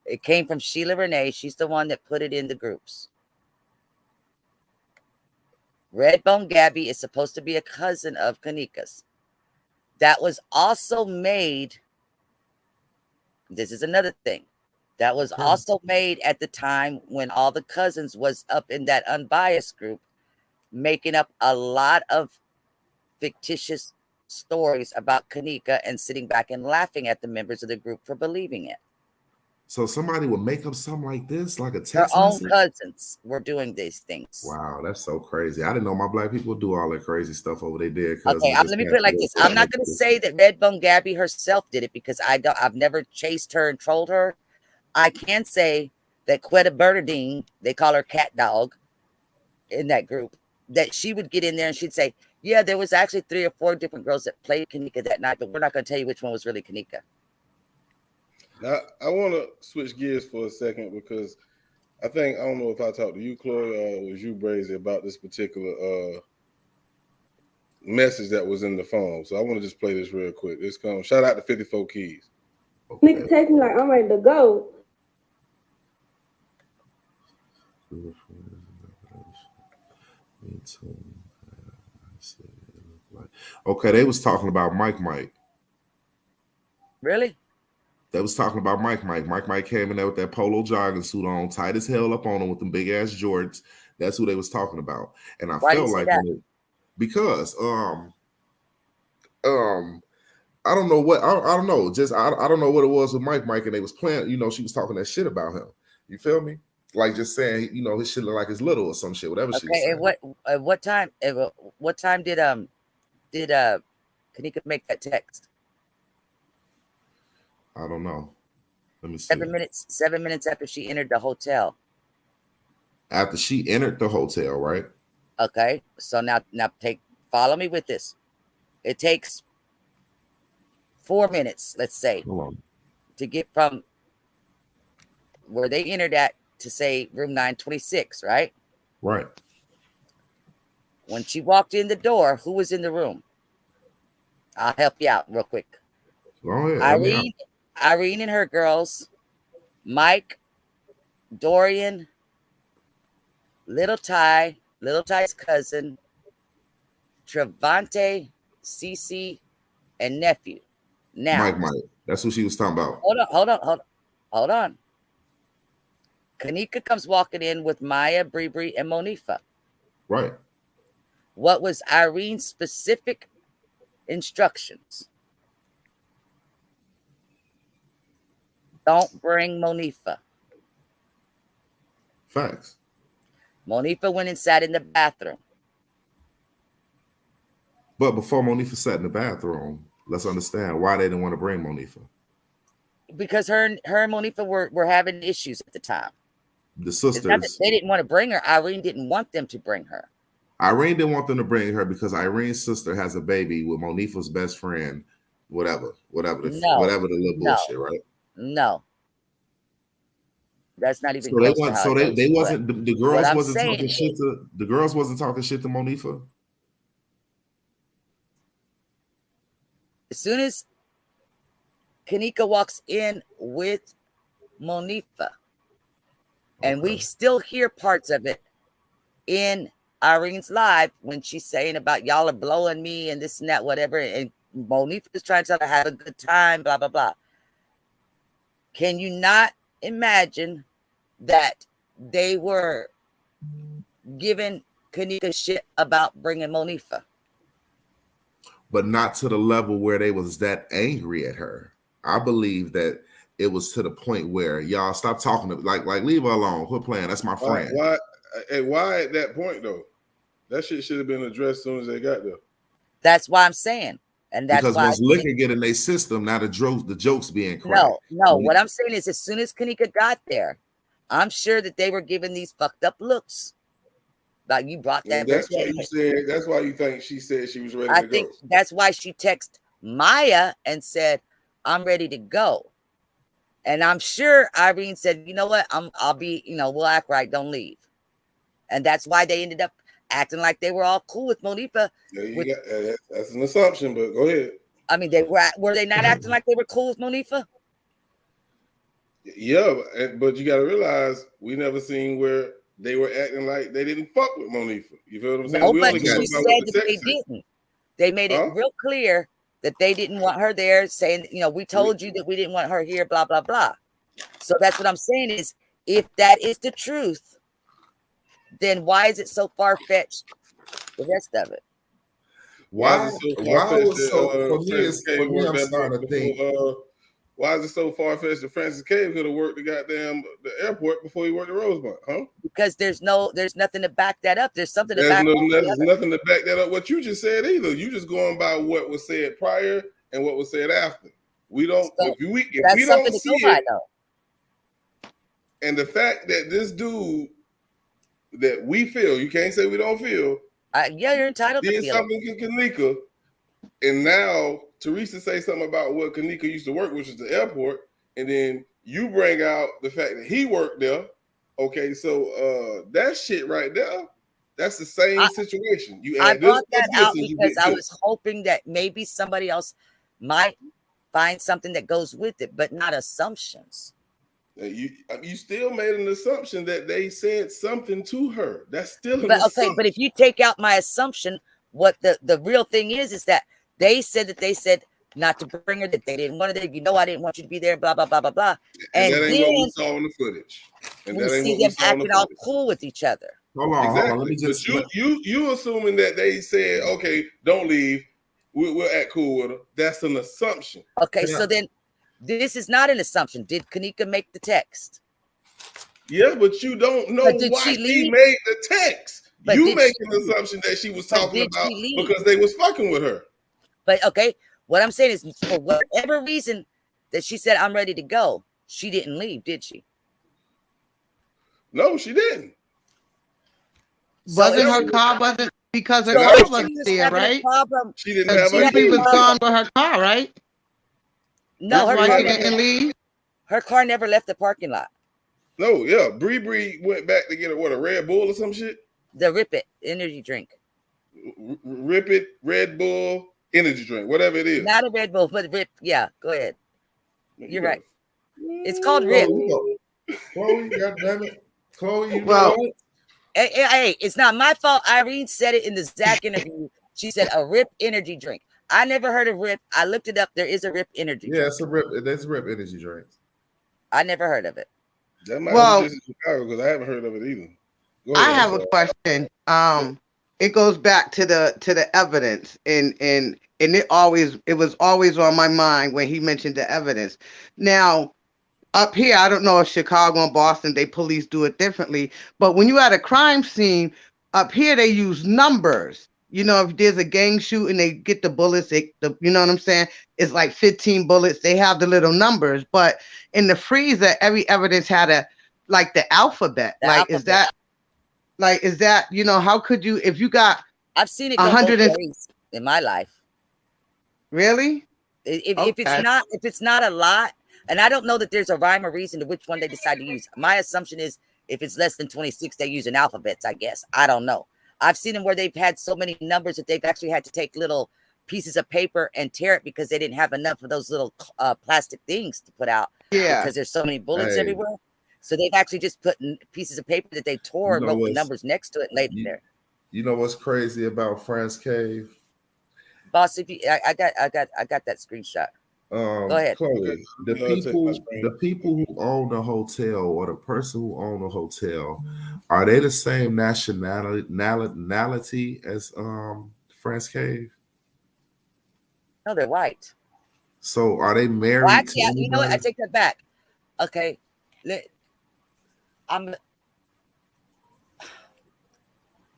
It came from Sheila Renee. She's the one that put it in the groups. Redbone Gabby is supposed to be a cousin of Kenneka's. That was also made. This is another thing. That was also made at the time when all the cousins was up in that unbiased group, making up a lot of fictitious stories about Kenneka and sitting back and laughing at the members of the group for believing it. So somebody would make up something like this, like a text Their own message? cousins were doing these things. Wow, that's so crazy. I didn't know my black people do all that crazy stuff over they did. Okay, let me put it like this. I'm not going to say that Redbone Gabby herself did it because I've never chased her and trolled her. I can say that Quetta Bernadine, they call her Cat Dog in that group, that she would get in there and she'd say, yeah, there was actually 3 or 4 different girls that played Kenneka that night, but we're not going to tell you which one was really Kenneka. Now, I want to switch gears for a second because I don't know if I talked to you, Chloe, or was you, Brazy, about this particular message that was in the phone. So I want to just play this real quick. This comes, shout out to 54 Keys. Nigga text me like, I'm ready to go. Okay, they was talking about Mike. Really? They was talking about Mike. Mike came in there with that polo jogging suit on, tight as hell up on him with them big ass Jordans. That's who they was talking about. And I felt like because I don't know what I don't know. Just I don't know what it was with Mike, and they was playing. She was talking that shit about him. You feel me? Like just saying, his shit look like it's little or some shit, whatever. Okay, she was saying. And what time did Kenneka make that text? I don't know. Let me see. 7 minutes after she entered the hotel. After she entered the hotel, right? Okay, so now follow me with this. It takes 4 minutes, let's say, to get from where they entered at to say room 926, right? Right. When she walked in the door, who was in the room? I'll help you out real quick. Go ahead. Irene and her girls, Mike, Dorian, Little Ty's cousin, Trevante, Cece, and nephew. Now, Mike. That's what she was talking about. Hold on. Kenneka comes walking in with Maya, Bree, and Monifa. Right. What was Irene's specific instructions? Don't bring Monifa. Facts. Monifa went and sat in the bathroom. But before Monifa sat in the bathroom, let's understand why they didn't want to bring Monifa. Because her and Monifa were having issues at the time. The It's not that sisters. they didn't want to bring her. Irene didn't want them to bring her. Irene didn't want them to bring her because Irene's sister has a baby with Monifa's best friend, whatever the little bullshit, right? No. That's not even So they close to want. how So it they goes. wasn't. The girls what I'm wasn't saying talking shit to the girls. Wasn't talking shit to Monifa. As soon as Kenneka walks in with Monifa, and we still hear parts of it in Irene's live when she's saying about y'all are blowing me and this and that, whatever. And Monifa is trying to tell her have a good time, blah, blah, blah. Can you not imagine that they were giving Kenneka shit about bringing Monifa? But not to the level where they was that angry at her. I believe that it was to the point where y'all stop talking to like leave her alone. Quit playing. That's my friend. Why at that point though? That shit should have been addressed as soon as they got there. That's why I'm saying. And that's because why once liquor get in their system, now the jokes being cracked. No. What I'm saying is, as soon as Kenneka got there, I'm sure that they were giving these fucked up looks. Like you brought that. That's why you said. That's why you think she said she was ready to go. I think that's why she texted Maya and said, "I'm ready to go." And I'm sure Irene said, "You know what? I'll be. We'll act right. Don't leave." And that's why they ended up acting like they were all cool with Monifa. That's an assumption, but go ahead. I mean, were they not acting like they were cool with Monifa? Yeah, but you got to realize we never seen where they were acting like they didn't fuck with Monifa. You feel what I'm saying? No, but she said that they didn't. They made it real clear that they didn't want her there, saying, we told you that we didn't want her here, blah, blah, blah. So that's what I'm saying is, if that is the truth, then why is it so far-fetched, the rest of it? Why is it so far-fetched that Francis Cave could have worked the airport before he worked the Rosemont, huh? Because there's nothing to back that up. There's something to there's back nothing to back that up. What you just said either. You just going by what was said prior and what was said after. We don't. So if we don't see it, and the fact that this dude that we feel, you can't say we don't feel. Yeah, you're entitled to feel something to Kenneka, and now Teresa say something about what Kenneka used to work, which is the airport, and then you bring out the fact that he worked there. Okay, so that shit right there, that's the same situation. I brought that out because I was hoping that maybe somebody else might find something that goes with it, but not assumptions. You still made an assumption that they said something to her. That's still an assumption. But if you take out my assumption, what the real thing is that they said not to bring her, that they didn't want her there. I didn't want you to be there, blah, blah, blah, blah, blah. And that ain't what we saw in the footage. And we see them acting all cool with each other. Hold on. Let me just. You assuming that they said, okay, don't leave. We'll act cool with her. That's an assumption. Okay, so then this is not an assumption. Did Kenneka make the text? Yeah, but you don't know why she made the text. You make an assumption that she was talking about because they was fucking with her. But okay, what I'm saying is, for whatever reason that she said, "I'm ready to go," she didn't leave, did she? No, she didn't. Wasn't her car? Wasn't because her car wasn't there, right? She didn't have her. She was gone with her car, right? No, that's why she didn't leave. Her car never left the parking lot. No, yeah, Bree went back to get a Red Bull or some shit. The Rip It energy drink. Rip It, Red Bull, energy drink, whatever it is. Not a Red Bull, but Rip. Yeah, go ahead. You're right. It's called Chloe, Rip. Chloe, goddamn it, Chloe, you Well, know what? Hey, it's not my fault. Irene said it in the Zach interview. She said a Rip energy drink. I never heard of Rip. I looked it up. There is a Rip energy Yeah, drink. it's a Rip. That's Rip energy drinks. I never heard of it. That might Well, be just in Chicago because I haven't heard of it either. Go I ahead, have I'm a sorry. question. It goes back to the evidence, and it was always on my mind when he mentioned the evidence. Now, up here, I don't know if Chicago and Boston, they police do it differently, but when you're at a crime scene, up here they use numbers. You know, if there's a gang shooting, they get the bullets. You know what I'm saying? It's like 15 bullets. They have the little numbers, but in the freezer, every evidence had the alphabet. Is that, you know, how could you, if you got I've seen it go both ways in my life. Really? If it's not a lot, and I don't know that there's a rhyme or reason to which one they decide to use. My assumption is if it's less than 26, they use an alphabets, I guess. I don't know. I've seen them where they've had so many numbers that they've actually had to take little pieces of paper and tear it because they didn't have enough of those little plastic things to put out. Yeah. Because there's so many bullets everywhere. So they've actually just put pieces of paper that they tore and wrote the numbers next to it and laid it there. You know what's crazy about France Cave? Boss, if you, I got that screenshot. Go ahead. Chloe, the people who own the hotel or the person who owned the hotel, are they the same nationality as France Cave? No, they're white. So are they married? Well, actually, you know what? I take that back. Okay,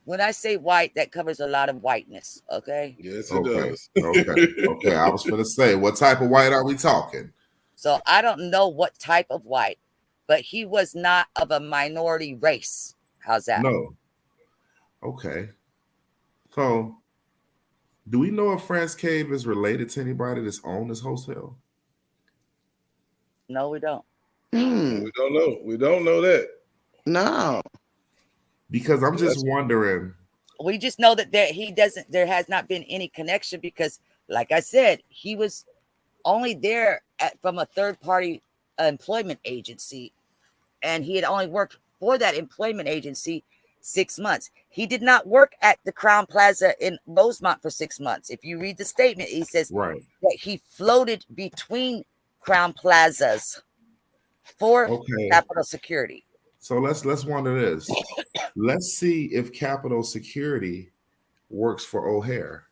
when I say white, that covers a lot of whiteness. Okay. Yes, it does. Okay. I was going to say, what type of white are we talking? So I don't know what type of white, but he was not of a minority race. How's that? No. Okay. So, do we know if France Cave is related to anybody that's owned this hotel? No, we don't. We don't know. We don't know that. No. Because I'm just wondering. We just know that there has not been any connection because, like I said, he was only there from a third-party employment agency, and he had only worked for that employment agency 6 months. He did not work at the Crown Plaza in Rosemont for 6 months. If you read the statement, he says that he floated between Crown Plazas for Capitol Security. So let's wonder this. Let's see if Capitol Security works for O'Hare.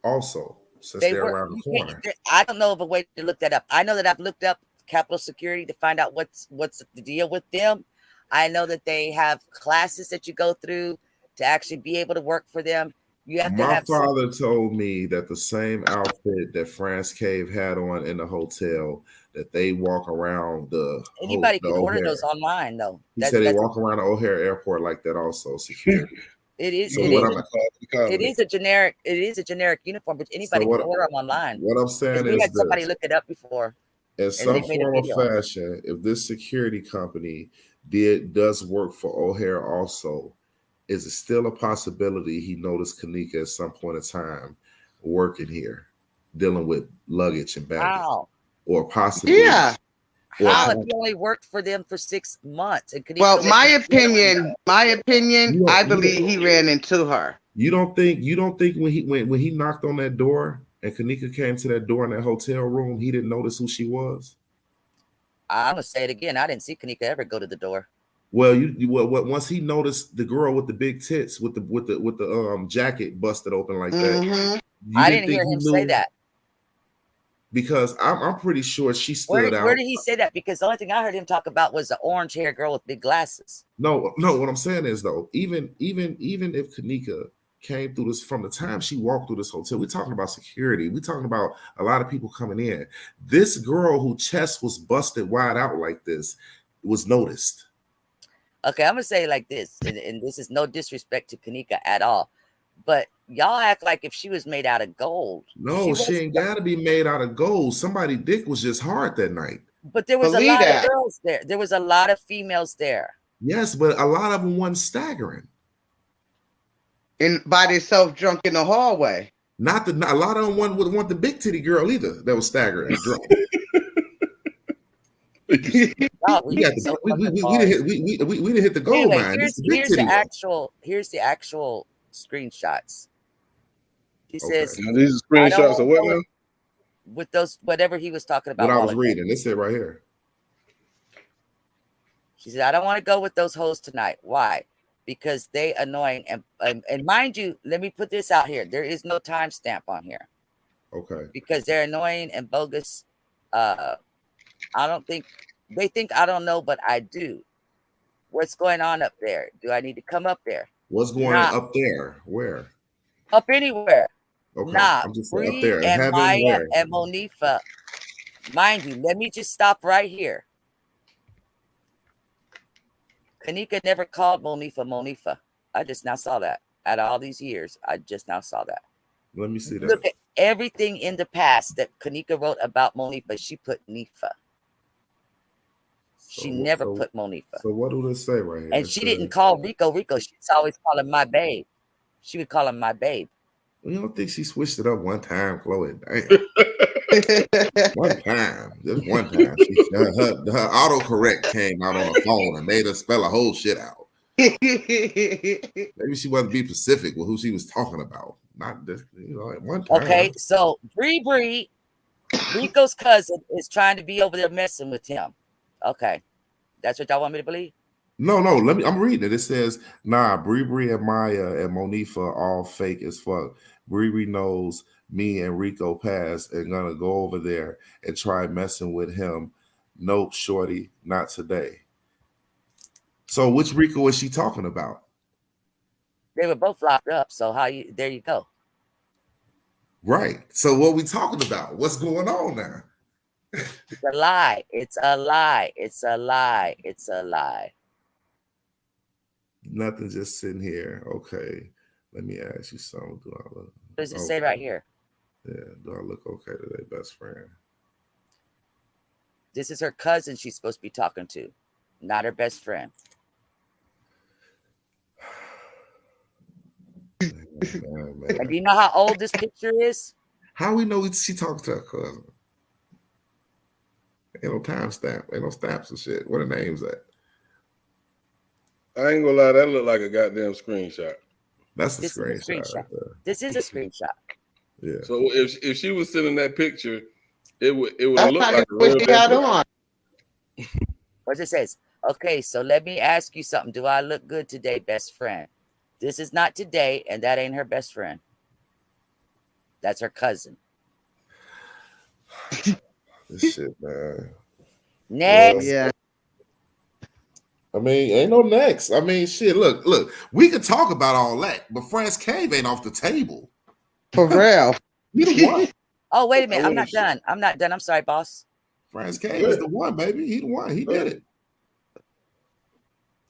Also, since they're around the corner. I don't know of a way to look that up. I know that I've looked up Capitol Security to find out what's the deal with them. I know that they have classes that you go through to actually be able to work for them. You have to have. My father told me that the same outfit that France Cave had on in the hotel, that they walk around anybody can order those online though. He said they walk around the O'Hare Airport like that also. Security. It is a generic uniform, but anybody can order them online. What I'm saying is had somebody look it up before. In some form of fashion, if this security company does work for O'Hare also, is it still a possibility he noticed Kenneka at some point in time working here, dealing with luggage and baggage? Wow. Or possibly. Yeah. How if he only worked for them for 6 months? And well, my opinion, I believe he ran into her. You don't think when he knocked on that door and Kenneka came to that door in that hotel room, he didn't notice who she was? I'm gonna say it again. I didn't see Kenneka ever go to the door. Well, once he noticed the girl with the big tits with the jacket busted open like that, I didn't hear him say that. Because I'm pretty sure she stood out. Where did he say that? Because the only thing I heard him talk about was the orange hair girl with big glasses. No. What I'm saying is though, even if Kenneka came through this from the time she walked through this hotel, we're talking about security. We're talking about a lot of people coming in. This girl whose chest was busted wide out like this was noticed. Okay, I'm gonna say it like this, and this is no disrespect to Kenneka at all, but y'all act like if she was made out of gold. No, she ain't got to be made out of gold. Somebody's dick was just hard that night. But there was a lot of girls there. There was a lot of females there. Yes, but a lot of them wasn't staggering. by themselves drunk in the hallway. Not a lot of them would want the big titty girl either. That was staggered and drunk. Oh, We you got so we fucking didn't hit we didn't hit the gold Anyway, mine. This here's is the big the titty. here's the actual screenshots. He says, Now, these are I don't screenshots of wanna what go now? with those whatever he was talking about. What I a while was ago. reading, it said right here. She said, I don't want to go with those hoes tonight. Why? Because they annoying and mind you, let me put this out here. There is no timestamp on here. Okay. Because they're annoying and bogus. I don't think they think I don't know, but I do. What's going on up there? Do I need to come up there? What's going on up there? Where? Up anywhere. Okay. Nah, I'm just saying up Bree there. In and heaven, Maya where? and Monifa. Mind you, let me just stop right here. Kenneka never called Monifa. I just now saw that. Out of all these years, I just now saw that. Let me see that. Look at everything in the past that Kenneka wrote about Monifa. She put Nifa. She never put Monifa. So what do this say right here? And she didn't call Rico. She's always calling my babe. She would call him my babe. You don't think she switched it up one time, Chloe? Damn. One time. Just one time. Her autocorrect came out on the phone and made her spell a whole shit out. Maybe she wasn't be specific with who she was talking about. Not this, at one time. Okay, so Bree, Rico's cousin, is trying to be over there messing with him. Okay, that's what y'all want me to believe? No. I'm reading it. It says, nah, Bree and Maya and Monifa are all fake as fuck. Bree knows me and Rico passed and gonna go over there and try messing with him. Nope, shorty, not today. So which Rico is she talking about? They were both locked up. So there you go. Right. So what we talking about? What's going on now? It's a lie. It's a lie. It's a lie. It's a lie. Nothing, just sitting here. Okay. Let me ask you something. Do I look? What does it say right here? Yeah. Do I look okay to their best friend? This is her cousin she's supposed to be talking to, not her best friend. Man. And do you know how old this picture is? How we know she talks to her cousin? Ain't no timestamp. Ain't no stamps and shit. What are the names at? I ain't gonna lie, that look like a goddamn screenshot. That's a This screenshot. is a screenshot. Right there. This is a screenshot. Yeah. So if she was sending that picture, it would That's look not like a what real she had picture. on. What it says? Okay, so let me ask you something. Do I look good today, best friend? This is not today, and that ain't her best friend. That's her cousin. This shit, man. Next. Yeah. I mean, ain't no next. I mean, shit. Look. We could talk about all that, but France Cave ain't off the table. For real. He the one. Oh, wait a minute. I'm not done. I'm sorry, boss. France Cave is the one, baby. He the one. He did it.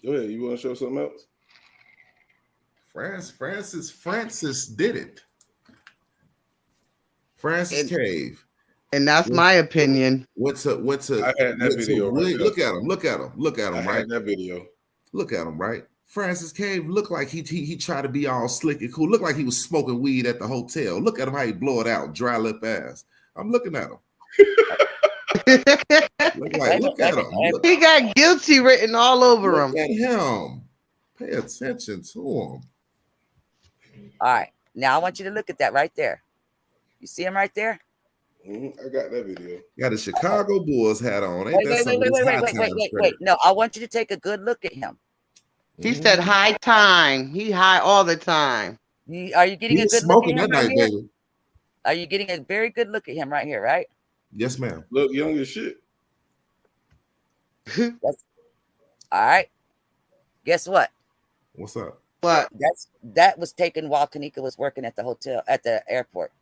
Go ahead. You want to show something else? Francis did it. Francis Cave. And that's my opinion. Went to I had that video right look at him, I right? had that video. Look at him, right? Francis Cave looked like he tried to be all slick and cool. Looked like he was smoking weed at the hotel. Look at him how he blow it out, dry lip ass. I'm looking at him. Look at him. He got guilty written all over him. Look at him. Pay attention to him. All right. Now I want you to look at that right there. You see him right there? I got that video. Got a Chicago Bulls hat on. Ain't Wait. No, I want you to take a good look at him. He said high time. He high all the time. Are you getting a good look at him that right night, here? baby. Are you getting a very good look at him right here, right? Yes, ma'am. Look young as shit. All right. Guess what? What's up? What? That was taken while Kenneka was working at the hotel at the airport.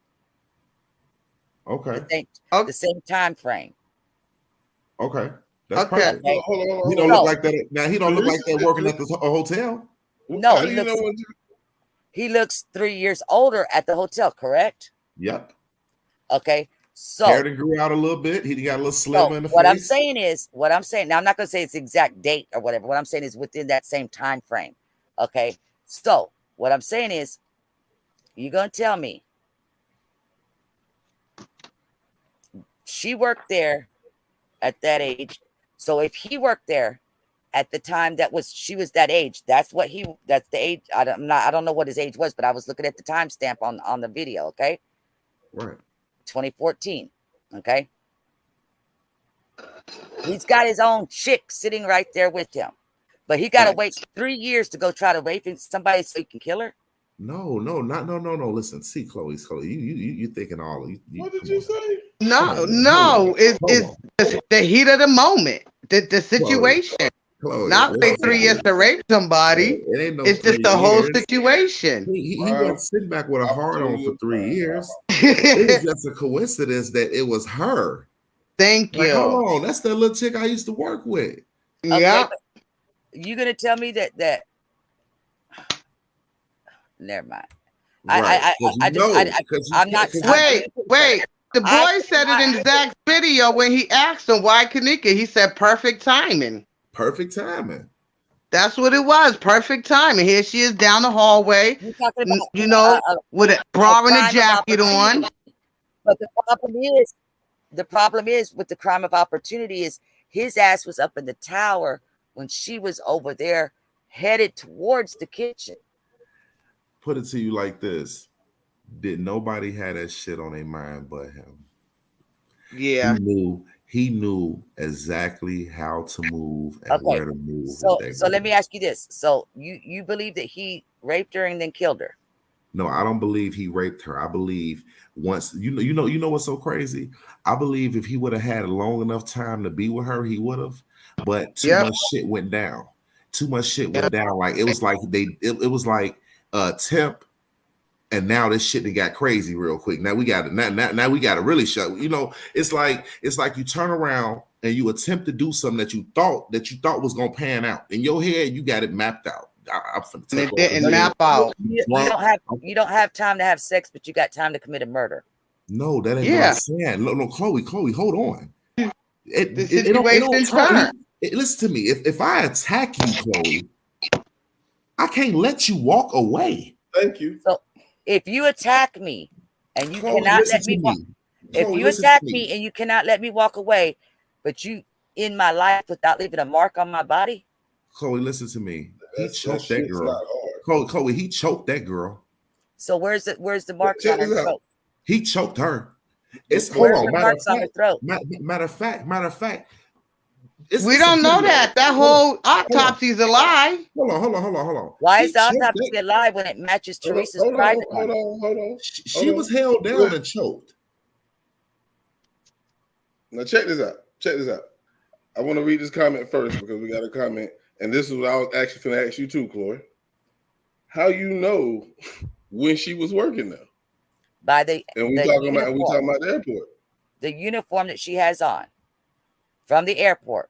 Okay. The same time frame. Okay. That's Okay. perfect. Hold on. He don't look like that. Now he don't look like that working at the hotel. No, How do you know when he looks 3 years older at the hotel, correct? Yep. Okay. So Hair that grew out a little bit. He got a little slimmer in the what face. I'm saying now, I'm not going to say it's the exact date or whatever. What I'm saying is within that same time frame. Okay. So what I'm saying is, you're gonna tell me she worked there at that age. So if he worked there at the time she was that age, that's the age. I don't know what his age was, but I was looking at the timestamp on the video. Okay. Right. 2014. Okay. He's got his own chick sitting right there with him, but he got to wait 3 years to go try to rape somebody so he can kill her. No. Listen, see, Chloe, you thinking all of you. What did you say? No. It's the heat of the moment, the situation. Chloe, not wait 3 years to rape somebody. It ain't no it's just the whole situation. He wasn't sitting back with a hard on for 3 years. It was just a coincidence that it was her. Thank you. Hold on, that's that little chick I used to work with. Okay, yeah. You gonna tell me that? Never mind. Right. I'm not. Wait. The boy said it in Zach's video when he asked him why Kenneka. He said perfect timing. Perfect timing. That's what it was. Perfect timing. Here she is down the hallway, with a bra and a jacket on. But the problem is with the crime of opportunity is his ass was up in the tower when she was over there headed towards the kitchen. Put it to you like this. Did nobody have that shit on their mind but him? Yeah. He knew exactly how to move and where to move. So let me ask you this. So you believe that he raped her and then killed her? No, I don't believe he raped her. I believe once you know what's so crazy? I believe if he would have had a long enough time to be with her, he would have. But too much shit went down. Too much shit went down. Like it was like it was like temp. And now this shit that got crazy real quick. Now we got it. Now we got to really show. It's like you turn around and you attempt to do something that you thought was gonna pan out. In your head, you got it mapped out. It didn't map out. You don't have time to have sex, but you got time to commit a murder. No, that ain't what I'm saying. No, Chloe, hold on. Listen to me. If I attack you, Chloe, I can't let you walk away. Thank you. So if you attack me and you cannot let me walk, if you attack me and you cannot let me walk away, but you in my life without leaving a mark on my body. Chloe, listen to me. He choked that girl. Chloe, he choked that girl. So where's the marks on her throat? He choked her. Hold on. Matter of fact. We don't know that. That whole autopsy's a lie. Hold on. Why is the autopsy a lie when it matches Teresa's private? Hold on. She was held down and choked. Now check this out. I want to read this comment first because we got a comment, and this is what I was actually going to ask you too, Chloe. How you know when she was working now? We talking about the airport. The uniform that she has on from the airport.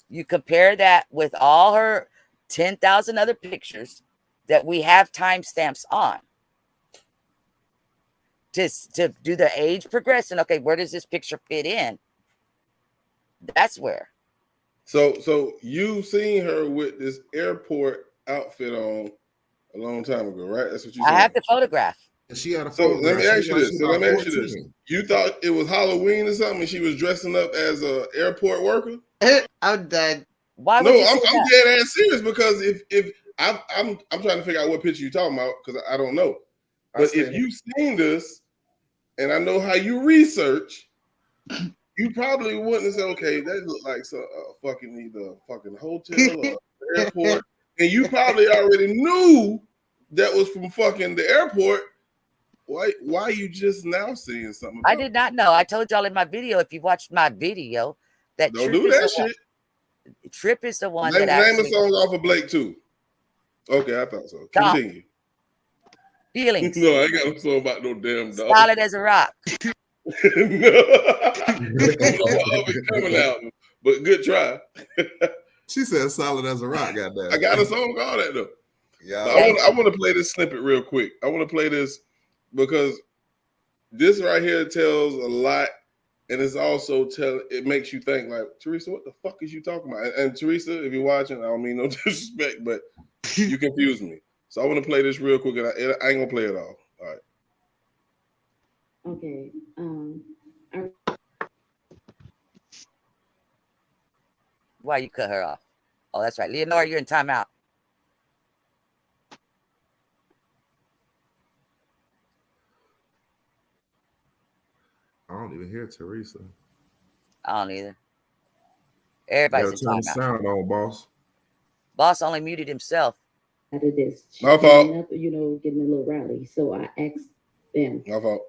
You compare that with all her 10,000 other pictures that we have timestamps on to do the age progression. Okay, where does this picture fit in? That's where. So you seen her with this airport outfit on a long time ago, right? That's what you said. I have the photograph. She had a so let me ask you this. You thought it was Halloween or something and she was dressing up as an airport worker? I'm dead. Why I'm dead ass serious because if I'm trying to figure out what picture you're talking about because I don't know. But if you've seen this and I know how you research, you probably wouldn't say, okay, that look like fucking either fucking hotel or airport. And you probably already knew that was from fucking the airport. Why are you just now seeing something? I did not know. I told y'all in my video, if you watched my video, that don't do that shit. Trip is the one name a song off of Blake too. Okay, I thought so. Continue. Feelings. No, I ain't got a song about no damn dog. Solid as a rock. Coming out, but good try. She said solid as a rock. Goddamn. I got a song called that though. Yeah. I want to play this snippet real quick. I want to play this because this right here tells a lot, and it's also it makes you think like, Teresa, what the fuck is you talking about? And Teresa, if you're watching, I don't mean no disrespect, but You confused me. So I want to play this real quick, and I ain't gonna play it all. All right. Okay. Why you cut her off? Oh, that's right. Leonora, you're in timeout. I don't even hear Teresa. I don't either. Everybody's in Turn the timeout. sound on, boss. Boss only muted himself. Out of this, My fault. up, getting a little rowdy. So I asked them My fault.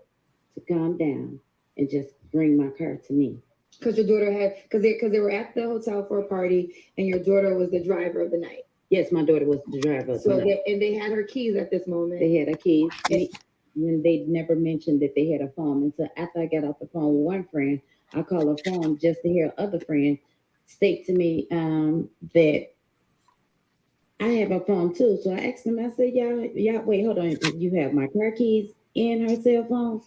to calm down and just bring my car to me. Because your daughter had, because they were at the hotel for a party, and your daughter was the driver of the night. Yes, my daughter was the driver. So they had her keys at this moment. They had her keys. When they never mentioned that they had a phone until after I got off the phone with one friend, I called her phone just to hear other friend state to me that I have a phone too. So I asked them, I said, y'all, wait, hold on. You have my car keys and her cell phone?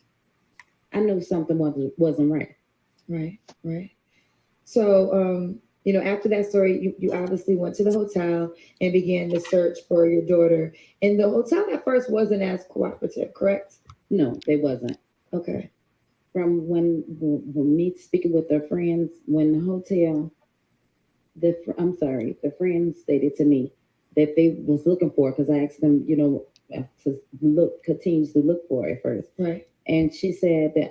I knew something wasn't right. Right. So, after that story, you obviously went to the hotel and began to search for your daughter. And the hotel at first wasn't as cooperative, correct? No, they wasn't. Okay. From when me speaking with their friends, when the hotel, the friends stated to me that they was looking for, because I asked them, to continuously look for it at first. Right. And she said that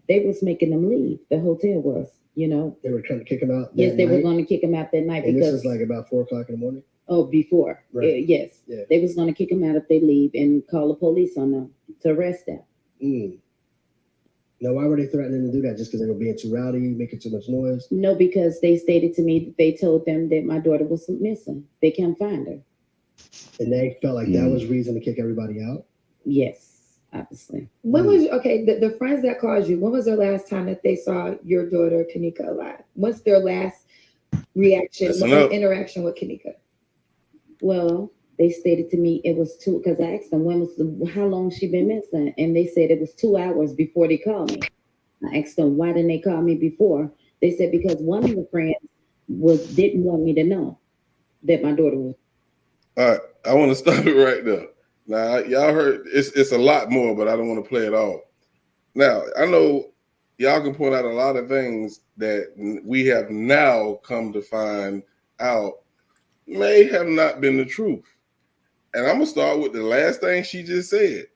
they was making them leave. The hotel was, They were trying to kick him out. Yes, they were going to kick him out that night. And because this is like about 4:00 in the morning. Oh, before. Right. Yes. Yeah. They was going to kick him out if they leave and call the police on them to arrest them. Now, why were they threatening to do that? Just because they were being too rowdy, making too much noise? No, because they stated to me that they told them that my daughter was missing. They can't find her. And they felt like that was reason to kick everybody out? Yes, obviously. When was the friends that called you, when was their last time that they saw your daughter Kenneka alive? What's their last reaction, interaction with Kenneka? Well, they stated to me it was because I asked them how long she been missing, and they said it was 2 hours before they called me. I asked them why didn't they call me before? They said because one of the friends didn't want me to know that my daughter was. All right, I want to stop it right there. Now, y'all heard it's a lot more, but I don't want to play it all. Now, I know y'all can point out a lot of things that we have now come to find out may have not been the truth. And I'm gonna start with the last thing she just said.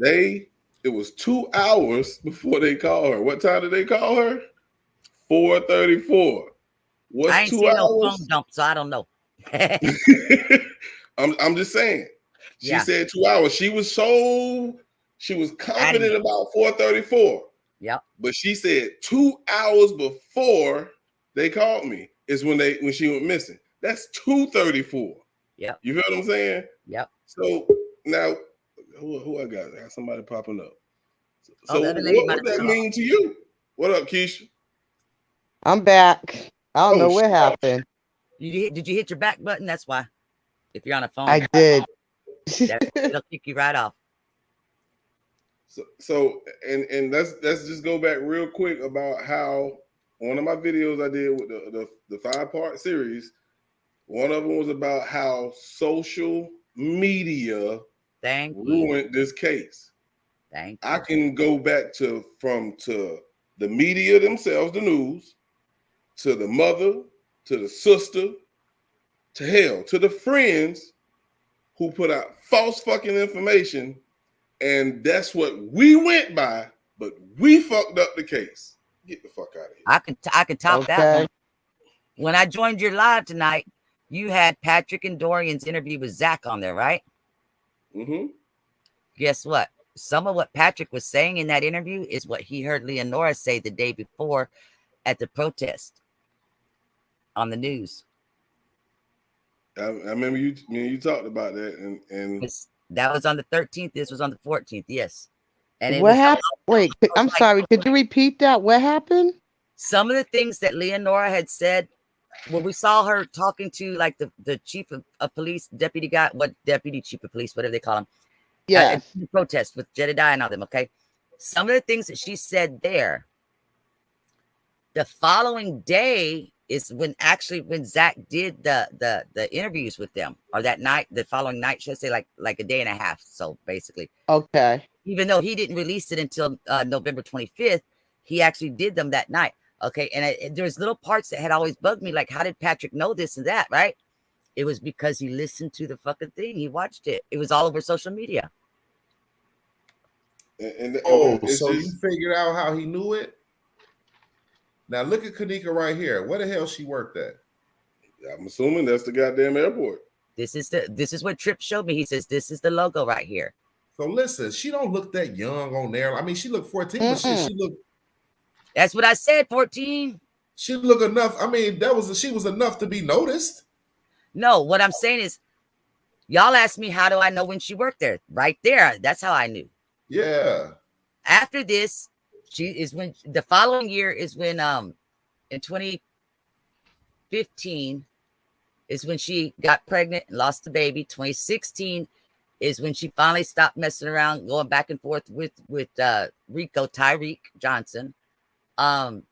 It was 2 hours before they called her. What time did they call her? 4:34. What's I ain't 2 seen hours? no phone dump, so I don't know. I'm just saying. She said 2 hours. She was confident about 4:34. Yep. But she said 2 hours before they called me is when she went missing. That's 2:34. Yep. You feel what I'm saying? Yep. So now who I got? I got somebody popping up. So what would that mean to you? What up, Keisha? I'm back. I don't know what happened. Did you hit your back button? That's why. If you're on a phone. I did. It'll kick you right off. So let's just go back real quick about how one of my videos I did with the 5-part series, one of them was about how social media ruined this case. I can go back to the media themselves, the news, to the mother, to the sister, to the friends who put out false fucking information, and that's what we went by, but we fucked up the case. Get the fuck out of here. I can top that one. When I joined your live tonight, you had Patrick and Dorian's interview with Zach on there, right? Mm-hmm. Guess what? Some of what Patrick was saying in that interview is what he heard Leonora say the day before at the protest on the news. I remember you talked about that, and that was on the 13th. This was on the 14th. Yes. And what happened? Wait, I'm sorry. Could you repeat that? What happened? Some of the things that Leonora had said when we saw her talking to like the chief of police, deputy chief of police, whatever they call him. Yeah. Protest with Jedediah and all them. Okay. Some of the things that she said there, the following day, is when Zach did the interviews with them, or that night, the following night, should I say, like a day and a half. So basically, Okay. even though he didn't release it until November 25th, he actually did them that night. Okay, and there's little parts that had always bugged me, like how did Patrick know this and that, right? It was because he listened to the fucking thing. He watched it. It was all over social media. So you figured out how he knew it? Now look at Kenneka right here. Where the hell she worked at? I'm assuming that's the goddamn airport. This is what Tripp showed me. He says this is the logo right here. So listen, she don't look that young on there. I mean, she looked 14, but she looked. That's what I said, 14. She looked enough. I mean, she was enough to be noticed. No, what I'm saying is, y'all asked me how do I know when she worked there? Right there. That's how I knew. Yeah. After this, the following year is when in 2015 is when she got pregnant and lost the baby. 2016 is when she finally stopped messing around, going back and forth with Tyreek Johnson. In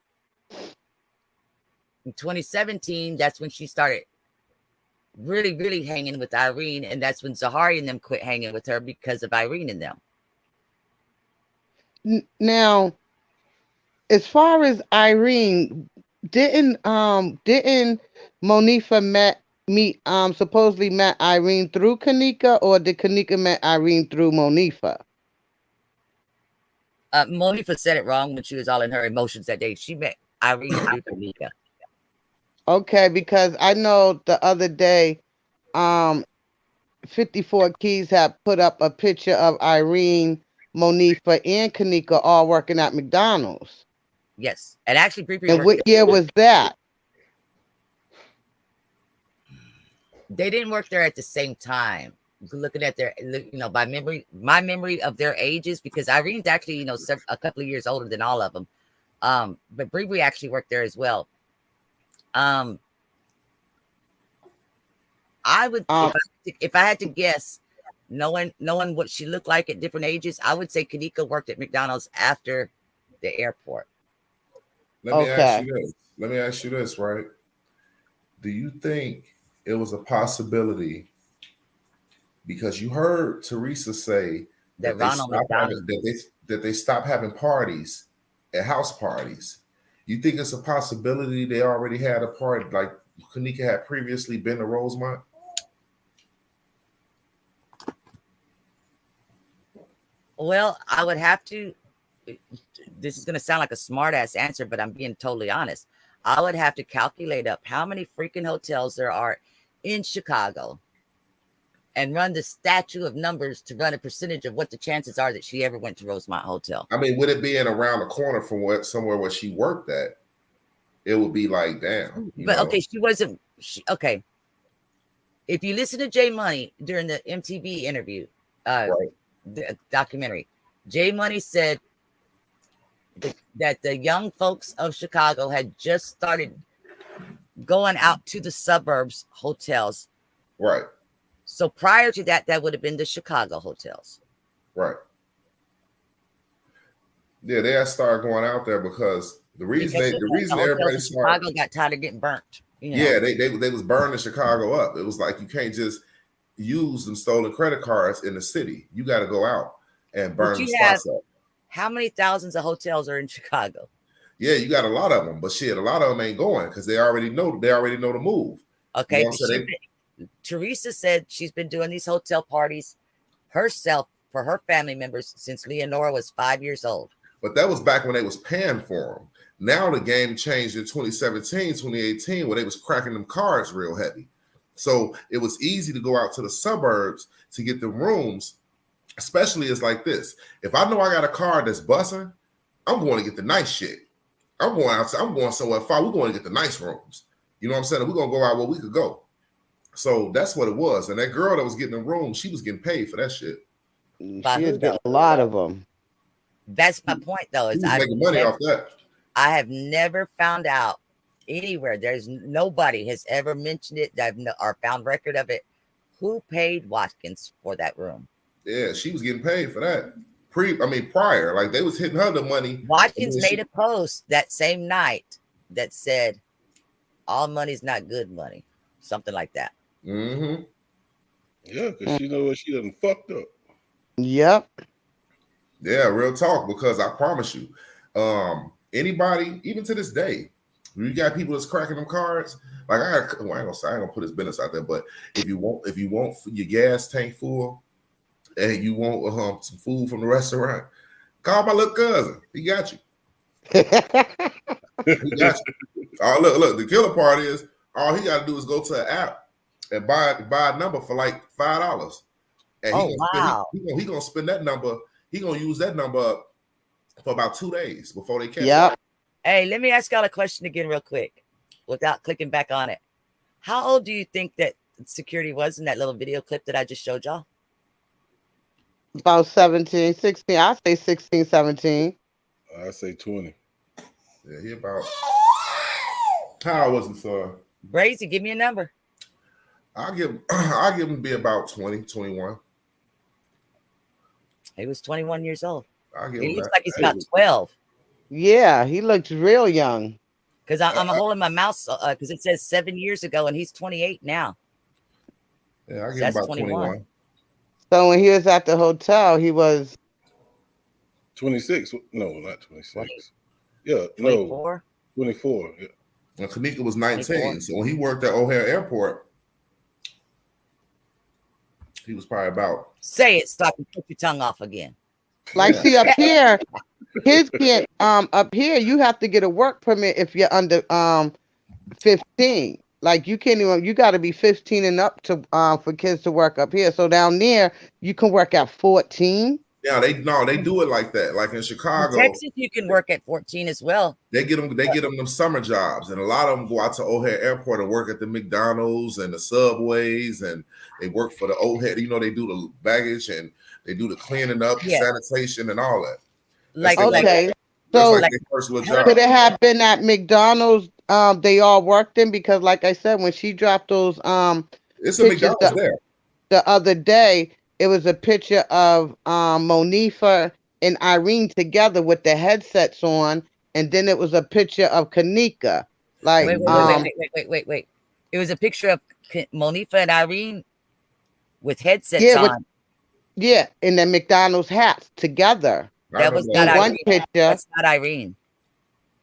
2017, that's when she started really, really hanging with Irene, and that's when Zahari and them quit hanging with her because of Irene and them. Now, as far as Irene, didn't Monifa supposedly met Irene through Kenneka, or did Kenneka met Irene through Monifa? Monifa said it wrong when she was all in her emotions that day. She met Irene through Kenneka. Okay, because I know the other day, 54 Keys had put up a picture of Irene, Monifa, and Kenneka all working at McDonald's. Yes, and actually, and what year was that? They didn't work there at the same time. Looking at their, by my memory of their ages, because Irene's actually, a couple of years older than all of them. But Bree actually worked there as well. I would, if I had to guess, knowing what she looked like at different ages, I would say Kenneka worked at McDonald's after the airport. Let me ask you this, right? Do you think it was a possibility, because you heard Teresa say that they stopped having parties at house parties? You think it's a possibility they already had a party, like Kenneka had previously been to Rosemont? Well, I would have to, this is going to sound like a smart ass answer, but I'm being totally honest. I would have to calculate up how many freaking hotels there are in Chicago and run the statue of numbers to run a percentage of what the chances are that she ever went to Rosemont Hotel. I mean, with it being around the corner from somewhere where she worked at, it would be like, damn. Okay, she wasn't. Okay. If you listen to J Money during the MTV interview, the documentary, J Money said that the young folks of Chicago had just started going out to the suburbs hotels. Right. So prior to that, that would have been the Chicago hotels. Right. Yeah, they had started going out there because the reason everybody started, Chicago got tired of getting burnt. Yeah, they was burning Chicago up. It was like you can't just use them stolen credit cards in the city. You got to go out and burn the spots up. How many thousands of hotels are in Chicago? Yeah, you got a lot of them, but shit, a lot of them ain't going because they already know the move. Okay, Teresa said she's been doing these hotel parties herself for her family members since Leonora was 5 years old. But that was back when they was paying for them. Now the game changed in 2017, 2018, where they was cracking them cards real heavy. So it was easy to go out to the suburbs to get the rooms, especially it's like this. If I know I got a card that's bussing, I'm going to get the nice shit. I'm going outside. I'm going somewhere far. We're going to get the nice rooms. You know what I'm saying? We're going to go out where we could go. So that's what it was. And that girl that was getting the room, she was getting paid for that shit. She had got a lot of them. That's my point, though. Is making money off that. I have never found out anywhere. There's nobody has ever mentioned it or found record of it. Who paid Watkins for that room? Yeah, she was getting paid for that. Prior, like they was hitting her the money. Watkins made a post that same night that said, all money's not good money, something like that. Mm-hmm. Yeah, because she know what she done fucked up. Yep. Yeah, real talk. Because I promise you, anybody, even to this day, you got people that's cracking them cards. Like I ain't gonna put his business out there, but if you want your gas tank full and you want some food from the restaurant, call my little cousin. He got you. He got you. Oh, look. The killer part is all he got to do is go to an app and buy a number for like $5, and he gonna spend that number. He gonna use that number up for about 2 days before they catch Yep. up. Hey, let me ask y'all a question again real quick without clicking back on it. How old do you think that security was in that little video clip that I just showed y'all? About 17, 16. I say 16, 17. I say 20. Yeah, he about. How old was he, son? Brazy, give me a number. I'll give him be about 20, 21. He was 21 years old. He looks like he's about 12. Yeah, he looks real young. Because I'm holding my mouse because it says 7 years ago and he's 28 now. Yeah, I give him about 21. So when he was at the hotel, he was 26. No, not 26. 20, yeah, 24? No, 24. Yeah. And Kenneka was 19. 24. So when he worked at O'Hare Airport, he was probably about. Say it so I can put your tongue off again. like, see up here, his kid, up here, you have to get a work permit if you're under 15. Like you can't even, you got to be 15 and up to for kids to work up here. So down there, you can work at 14. Yeah, they do it like that. Like in Chicago, In Texas, you can work at 14 as well. They get them summer jobs, and a lot of them go out to O'Hare Airport and work at the McDonald's and the Subways, and they work for the O'Hare. You know, they do the baggage and they do the cleaning up, sanitation, and all that. Okay, so could it have been at McDonald's? They all worked in because, like I said, when she dropped those it's a McDonald's there the other day. It was a picture of Monifa and Irene together with the headsets on, and then it was a picture of Kenneka. Like, wait. It was a picture of Monifa and Irene with headsets on. In the McDonald's hats together. That was not one Irene. picture. That's not Irene.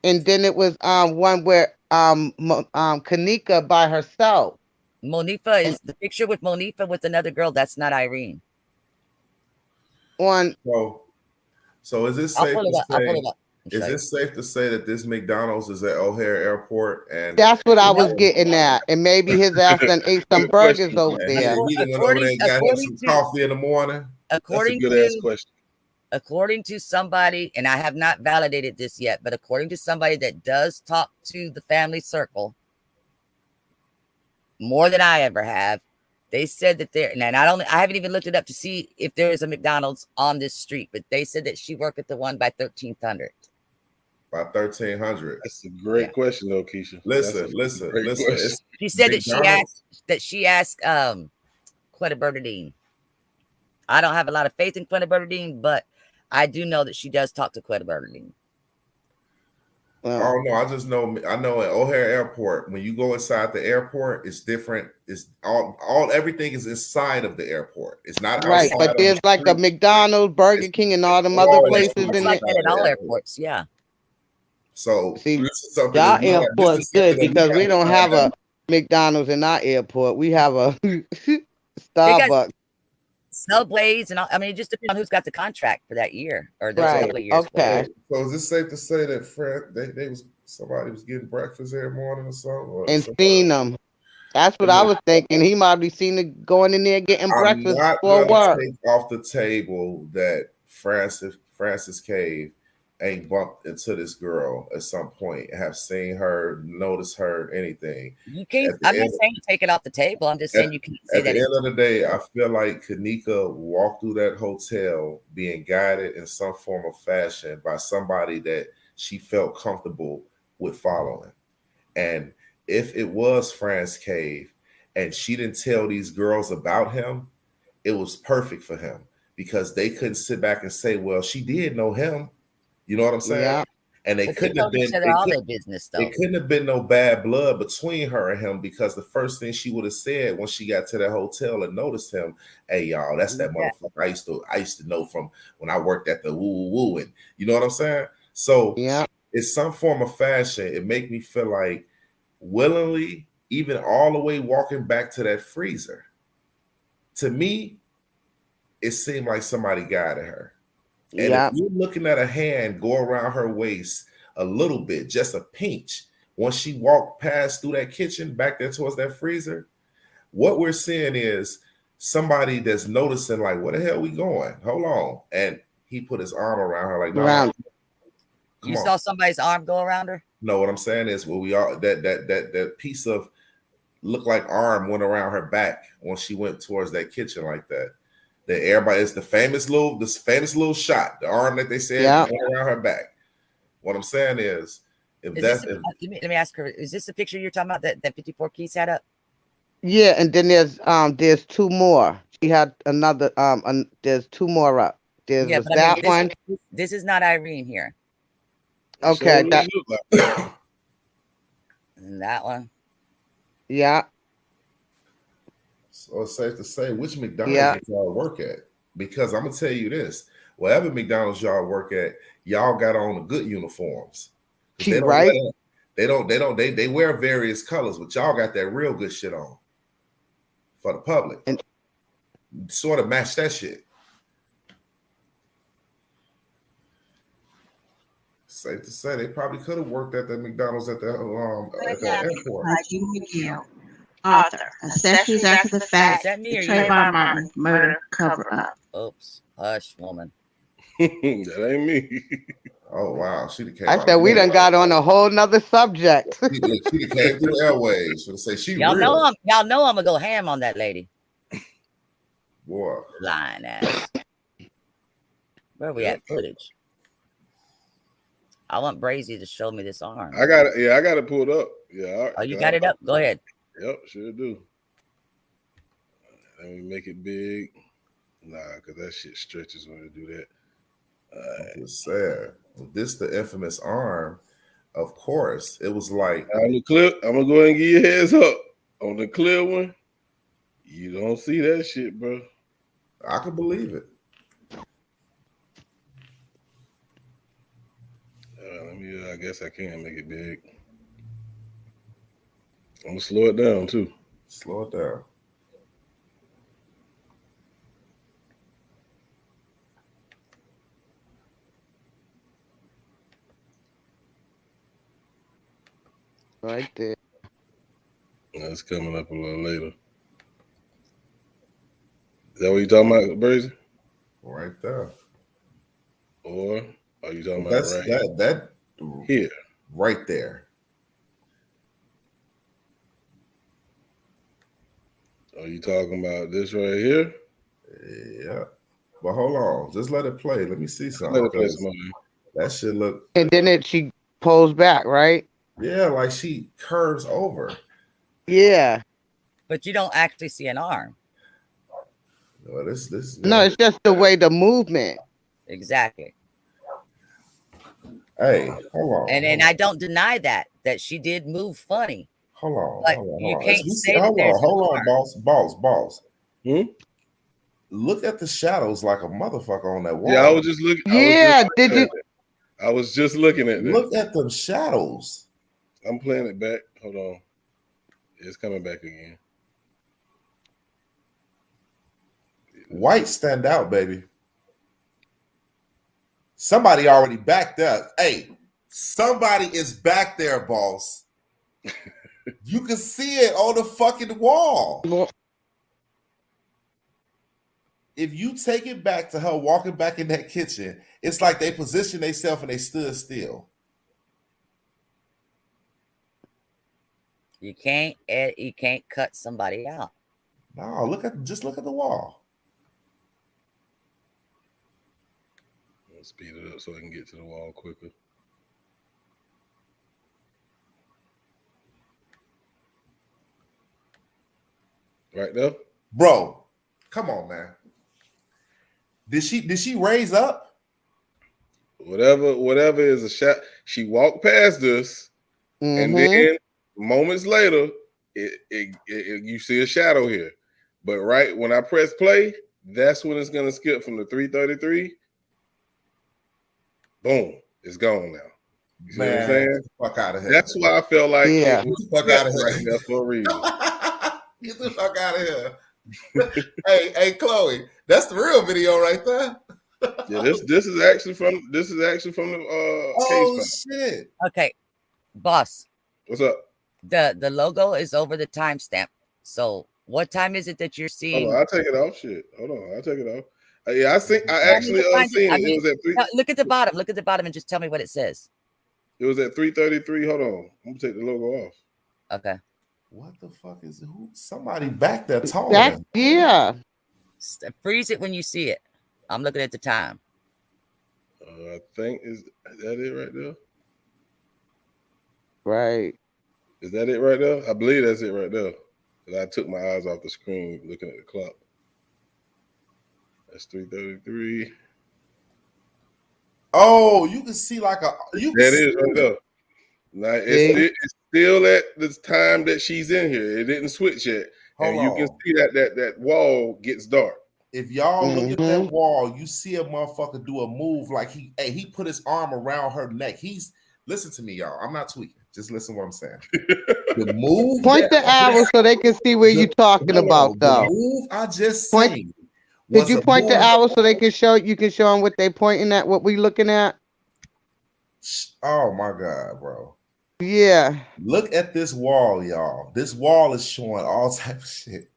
And then it was one where Kenneka by herself. Monifa is the picture with Monifa with another girl. That's not Irene. So is it safe to say? Is it safe to say that this McDonald's is at O'Hare Airport? And that's what I was getting at. And maybe his ass done ate some burgers over there. He went over there and got him some coffee in the morning. According That's a good ass question. According to somebody, and I have not validated this yet, but according to somebody that does talk to the family circle more than I ever have, they said that there, and I haven't even looked it up to see if there is a McDonald's on this street, but they said that she worked at the one by 1300. By 1300. That's a great question, though, Keisha. Listen. She said that she asked Quetta Bernadine. I don't have a lot of faith in Quetta Bernadine, but I do know that she does talk to Quetta Bernadine. Oh no, I know at O'Hare Airport, when you go inside the airport, it's different. It's everything is inside of the airport. It's not right, but there's like a McDonald's, Burger King, and all them other places in like there. that at all airports, yeah. So see, y'all airport's good because we don't have a McDonald's in our airport. We have a Starbucks. Subways and all, I mean, it just depends on who's got the contract for that year or those couple of years. Okay. So is it safe to say that somebody was getting breakfast every morning or something? And seen them. That's what I was thinking. He might be seen it going in there getting breakfast for work. Take off the table that Francis Cave ain't bumped into this girl at some point, have seen her, noticed her, anything. You can't. I'm not saying take it off the table. I'm just saying you can't say that. At the end of the day, I feel like Kenneka walked through that hotel being guided in some form of fashion by somebody that she felt comfortable with following. And if it was Francis Cave and she didn't tell these girls about him, it was perfect for him because they couldn't sit back and say, well, she did know him. You know what I'm saying? Yeah. And they But they couldn't have told been. each other all their business, though. It couldn't have been no bad blood between her and him, because the first thing she would have said when she got to that hotel and noticed him, "Hey y'all, that's that motherfucker I used to know from when I worked at the woo woo woo," and you know what I'm saying. So Yeah. it's some form of fashion. It make me feel like willingly, even all the way walking back to that freezer. To me, it seemed like somebody guided her. And if you're looking at a hand go around her waist a little bit, just a pinch, once she walked past through that kitchen back there towards that freezer, what we're seeing is somebody that's noticing, like, where the hell we going? Hold on. And he put his arm around her, like, no. You saw somebody's arm go around her? No, what I'm saying is, well, we all that piece of looked like arm went around her back when she went towards that kitchen like that. That everybody, it's the famous little shot, the arm that they said went around her back. What I'm saying is, if that's let me ask her, is this the picture you're talking about that 54 Keys had up? Yeah, and then there's two more. She had another there's two more up. There's Yeah, was but that one. This is not Irene here. Okay, and that one. Yeah. So it's safe to say, which McDonald's did y'all work at? Because I'm gonna tell you this: whatever McDonald's y'all work at, y'all got on the good uniforms. They wear various colors, but y'all got that real good shit on for the public. And sort of match that shit. Safe to say, they probably could have worked at the McDonald's at the airport. Author, accessories after the fact, the Trayvon Martin murder cover-up. Oops, hush, woman. That ain't me. Oh wow, she came. I said we done got on a whole nother subject. She came through the airways to say she y'all real. Y'all know I'm gonna go ham on that lady. Boy, lying ass. Where we at? Footage. I want Brazy to show me this arm. I got it. Yeah, I got it pulled up. Yeah. Oh, you got it up? Go ahead. Yep, sure do. Let me make it big. Nah, because that shit stretches when I do that. It's sad. This the infamous arm. Of course, it was like on the clip. I'm gonna go ahead and give you a heads up. On the clear one, you don't see that shit, bro. I can believe it. I guess I can make it big. I'm gonna slow it down too. Slow it down. Right there. That's coming up a little later. Is that what you talking about, Brazy? Right there. Or are you talking about that here? Right there. Are you talking about this right here? Yeah. But hold on. Just let it play. Let me see something. Let it play some more. That shit look. And then she pulls back, right? Yeah, like she curves over. Yeah. But you don't actually see an arm. No, this. No, it's just the way the movement. Exactly. Hey, hold on. And I don't deny that she did move funny. Hold on. But hold on, you hold on. can't say that there's hold on, boss. Hmm? Look at the shadows like a motherfucker on that wall. Yeah, I was just looking. I was just looking at that. Look at them shadows. I'm playing it back. Hold on. It's coming back again. White stand out, baby. Somebody already backed up. Hey, somebody is back there, boss. You can see it on the fucking wall. If you take it back to her walking back in that kitchen, it's like they positioned themselves and they stood still. You can't cut somebody out. No, just look at the wall. Let's speed it up so I can get to the wall quicker. Right there? Bro, come on, man. Did she raise up? Whatever is a shot. She walked past us, and then moments later, you see a shadow here. But right when I press play, that's when it's gonna skip from the 333. Boom, it's gone now. You see what I'm saying? Fuck out of here. That's why I felt like it was fuck out of here right there for a reason. Get the fuck out of here. hey, Chloe, that's the real video right there. Yeah, this is actually from the case file. Shit. Okay, boss. What's up? The logo is over the timestamp. So what time is it that you're seeing? Hold on, I'll take it off. Shit. Hold on, I'll take it off. Yeah, I actually seen it. It was at 3. Look at the bottom. Look at the bottom and just tell me what it says. It was at 3:33. Hold on. I'm gonna take the logo off. Okay. What the fuck is it? Somebody back there talking. Yeah. Freeze it when you see it. I'm looking at the time. I think is that it right there? Right. Is that it right there? I believe that's it right there. Because I took my eyes off the screen looking at the clock. That's 3:33. Oh, you can see like a. That is right there. Now it's still at the time that she's in here. It didn't switch yet, and you can see that wall gets dark. If y'all look at that wall, you see a motherfucker do a move like he put his arm around her neck. Listen to me, y'all. I'm not tweaking. Just listen to what I'm saying. The move. Point the arrow so they can see where you're talking about, though. The move I just seen. Did you point the arrow so they can show? You can show them what they pointing at, what we looking at. Oh my god, bro. Yeah. Look at this wall, y'all. This wall is showing all type of shit.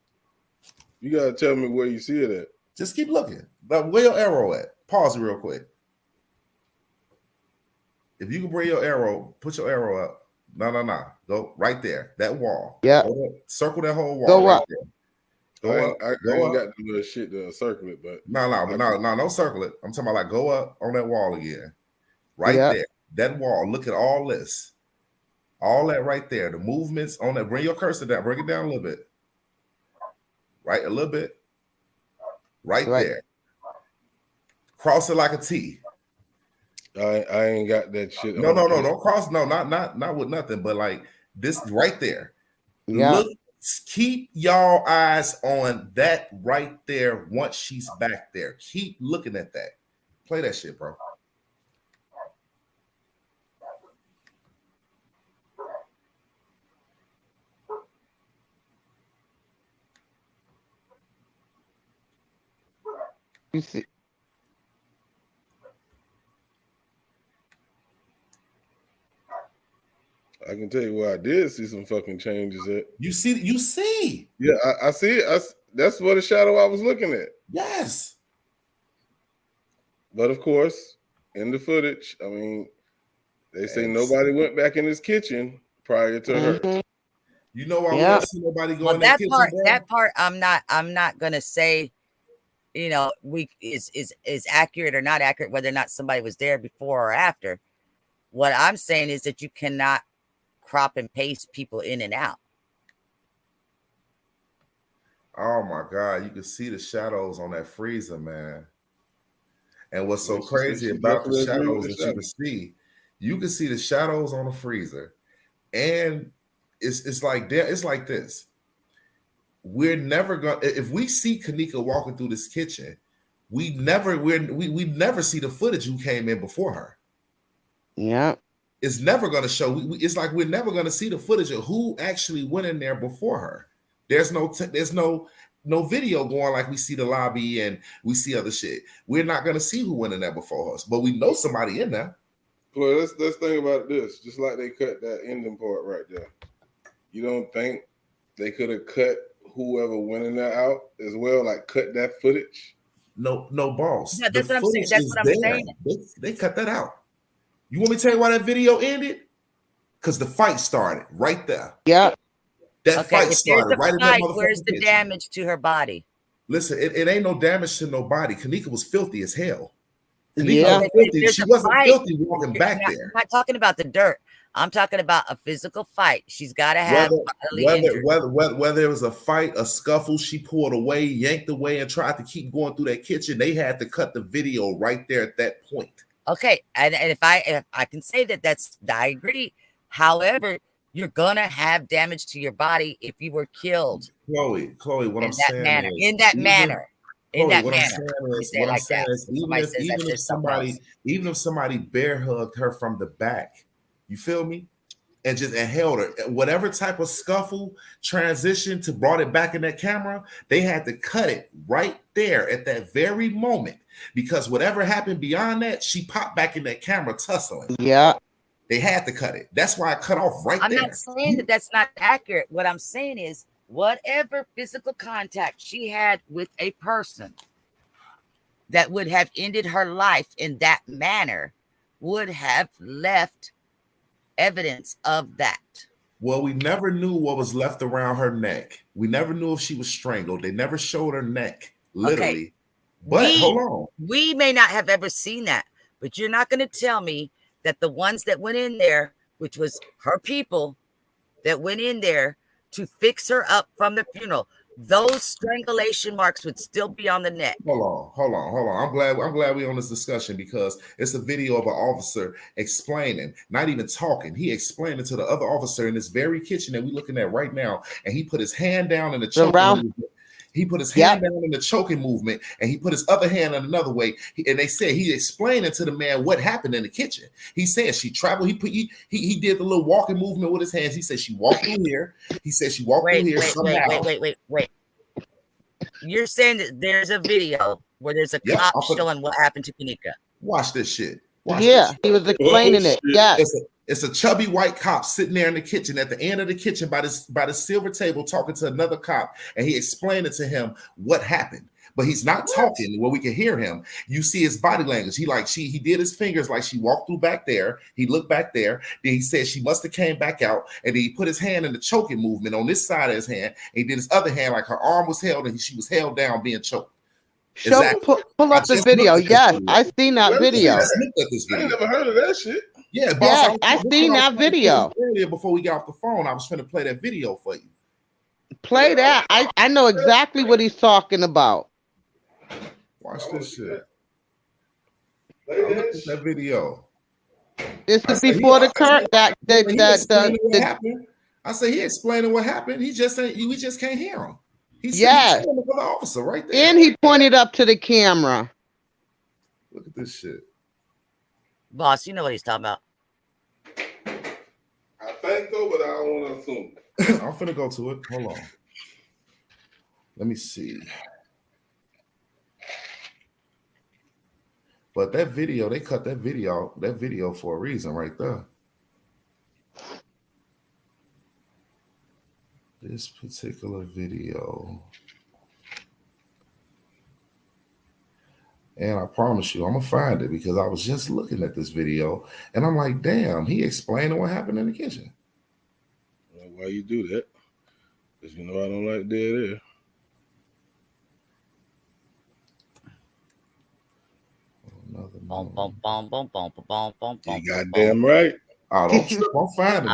You gotta tell me where you see it at. Just keep looking. But where your arrow at? Pause it real quick. If you can bring your arrow, put your arrow up. No. Go right there. That wall. Yeah. Circle that whole wall. Go right up. There. I ain't got the little shit to circle it, but no, don't circle it. I'm talking about like go up on that wall again. Right there. That wall. Look at all this. All that right there. The movements on that. Bring your cursor down. Bring it down a little bit. Right, a little bit. Right there. Cross it like a T. I ain't got that shit. No, don't cross. No, not with nothing, but like this right there. Yeah. Look, keep y'all eyes on that right there once she's back there. Keep looking at that. Play that shit, bro. You see. I can tell you where I did see some fucking changes at. You see. Yeah, I see it. That's what the shadow I was looking at. Yes. But of course, in the footage, I mean, they say nobody went back in his kitchen prior to her. You know why we don't see nobody go in that kitchen, bro? That part I'm not gonna say, you know, is accurate or not accurate, whether or not somebody was there before or after. What I'm saying is that you cannot crop and paste people in and out. Oh my God, you can see the shadows on that freezer, man. And what's so crazy about the shadows that you can see the shadows on the freezer. And it's like this. We're never gonna, if we see Kenneka walking through this kitchen, we never see the footage who came in before her. Yeah. It's never going to show. It's like we're never going to see the footage of who actually went in there before her. There's no video going like we see the lobby and we see other shit. We're not going to see who went in there before us, but we know somebody in there. Well, let's think about this. Just like they cut that ending part right there. You don't think they could have cut whoever went in there out as well? Like cut that footage? No, boss. Yeah, that's what I'm saying. That's what I'm saying. They cut that out. You want me to tell you why that video ended? Because the fight started right there. Yeah. That fight started right in that motherfucking Where's the damage to her body? Listen, it ain't no damage to nobody. Kenneka was filthy as hell. Yeah. She wasn't filthy walking back there. I'm not talking about the dirt. I'm talking about a physical fight. She's got to have whether it was a fight, a scuffle, she pulled away, yanked away, and tried to keep going through that kitchen. They had to cut the video right there at that point. Okay, and if I can say that, I agree. However, you're gonna have damage to your body if you were killed. Chloe, what I'm saying is, in that manner. What I'm saying is, even if somebody bear hugged her from the back, you feel me? And held her, whatever type of scuffle transition to brought it back in that camera, they had to cut it right there at that very moment, because whatever happened beyond that, she popped back in that camera tussling. Yeah. They had to cut it. That's why I cut off there. I'm not saying that that's not accurate. What I'm saying is whatever physical contact she had with a person that would have ended her life in that manner would have left evidence of that. Well, we never knew what was left around her neck. We never knew if she was strangled. They never showed her neck, literally. Okay. But hold on. We may not have ever seen that, but you're not going to tell me that the ones that went in there, which was her people that went in there to fix her up from the funeral, those strangulation marks would still be on the neck. Hold on. I'm glad we're on this discussion, because it's a video of an officer explaining, not even talking. He explained it to the other officer in this very kitchen that we're looking at right now, and he put his hand down in the choking movement. He put his hand down in the choking movement, and he put his other hand in another way. And they said he explained to the man what happened in the kitchen. He said she traveled. He did the little walking movement with his hands. He said she walked through here. He said she walked through here. Wait. You're saying that there's a video where there's a cop showing what happened to Kenneka. Watch this shit. He was explaining it. Yeah. It's a chubby white cop sitting there in the kitchen at the end of the kitchen by the silver table talking to another cop, and he explained it to him what happened. But he's not talking where we can hear him. You see his body language. He did his fingers like she walked through back there. He looked back there. Then he said she must have came back out. And then he put his hand in the choking movement on this side of his hand. And he did his other hand like her arm was held and she was held down being choked. Exactly. Pull up the video. Yes, I seen that video. I never heard of that shit. Yeah, boss, I seen that video. Earlier before we got off the phone, I was finna play that video for you. Play that. I know exactly what he's talking about. Watch this shit. Look at that video. This is before the current I say he explaining what happened. We just can't hear him. He's the officer right there. And he pointed up to the camera. Look at this shit. Boss, you know what he's talking about. I think so, but I don't want to assume. I'm finna go to it. Hold on. Let me see. But that video, they cut that video for a reason right there. This particular video. And I promise you, I'm going to find it, because I was just looking at this video and I'm like, damn, he explaining what happened in the kitchen. Well, why you do that? Because you know I don't like dead air. You goddamn right. Oh, don't find it.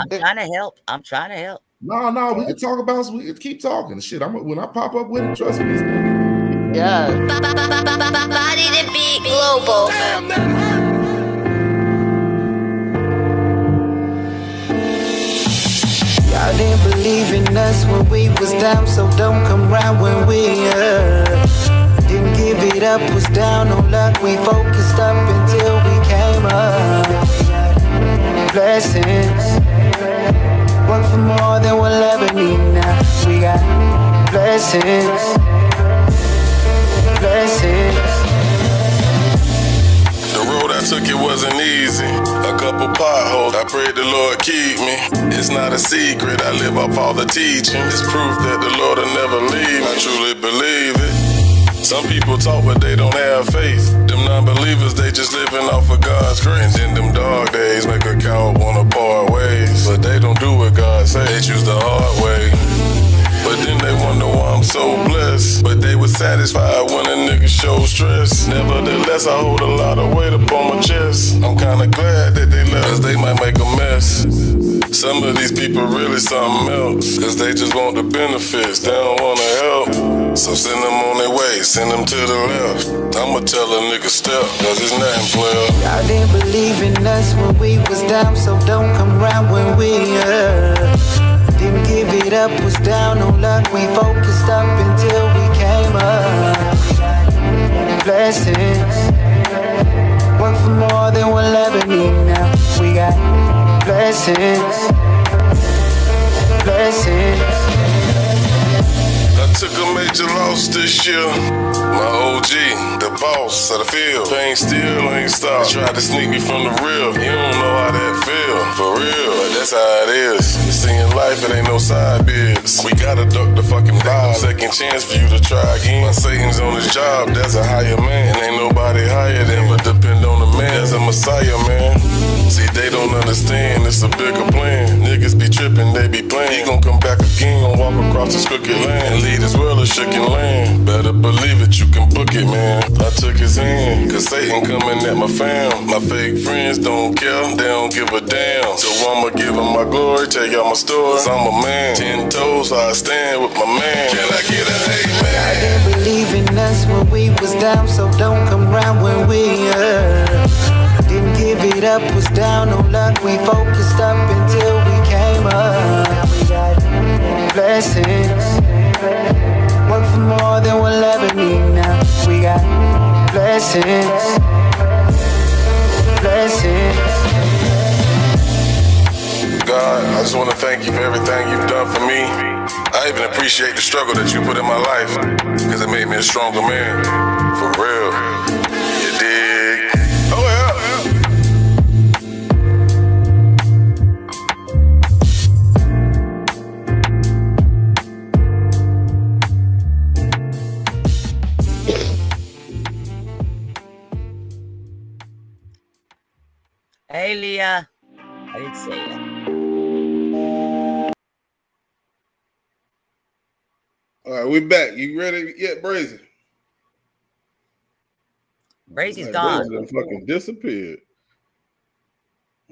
I'm trying to help. No, we can talk about. We can keep talking. Shit, when I pop up with it, trust me. Yeah. Body to be global. Damn, that hurt. Y'all didn't believe in us when we was down, so don't come round when we didn't give it up, was down on luck. We focused up until we came up. Blessings, work for more than we'll ever need now. We got blessings. The road I took, it wasn't easy. A couple potholes, I prayed the Lord keep me. It's not a secret, I live up all the teaching. It's proof that the Lord will never leave me. I truly believe it. Some people talk but they don't have faith. Them non-believers, they just living off of God's grace. In them dark days, make a coward wanna part ways. But they don't do what God says, they choose the hard way. But then they wonder why I'm so blessed. But they were satisfied when a nigga showed stress. Nevertheless, I hold a lot of weight up on my chest. I'm kinda glad that they left, cause they might make a mess. Some of these people really something else, cause they just want the benefits, they don't wanna help. So send them on their way, send them to the left. I'ma tell a nigga step, cause it's nothing, player. Y'all didn't believe in us when we was down, so don't come round when we didn't give it up, was down on luck. We focused up until we came up. Blessings, work for more than we'll ever need now. We got blessings, blessings. I took a major loss this year. My OG, the boss of the field. Pain still ain't stopped. Tried to sneak me from the real. You don't know how that feel, for real. But that's how it is. You see in life, it ain't no side biz. We gotta duck the fucking vibe. Second chance for you to try again. My Satan's on his job, that's a higher man. Ain't nobody higher than, but depend on the man. There's a messiah, man. See, they don't understand, it's a bigger plan. Niggas be tripping, they be playing. He gon' come back again, gon' walk across this crooked land. Lead as well as shaking land. Better believe it, you can book it, man. I took his hand, cause Satan coming at my fam. My fake friends don't care, they don't give a damn. So I'ma give him my glory, tell y'all my story. Cause I'm a man, 10 toes, I stand with my man. Can I get an amen? I didn't believe in us when we was down, so don't come round when we didn't give it up, was down on luck. We focused up until we came up. We got blessings, work for more than we'll ever need now. We got blessings, blessings. God, I just want to thank you for everything you've done for me. I even appreciate the struggle that you put in my life, because it made me a stronger man. For real. You dig? Oh yeah. Hey, Leah. I didn't say that. All right, we back. You ready yet, Brazy? Brazy's Like, gone. Brazy done fucking disappeared.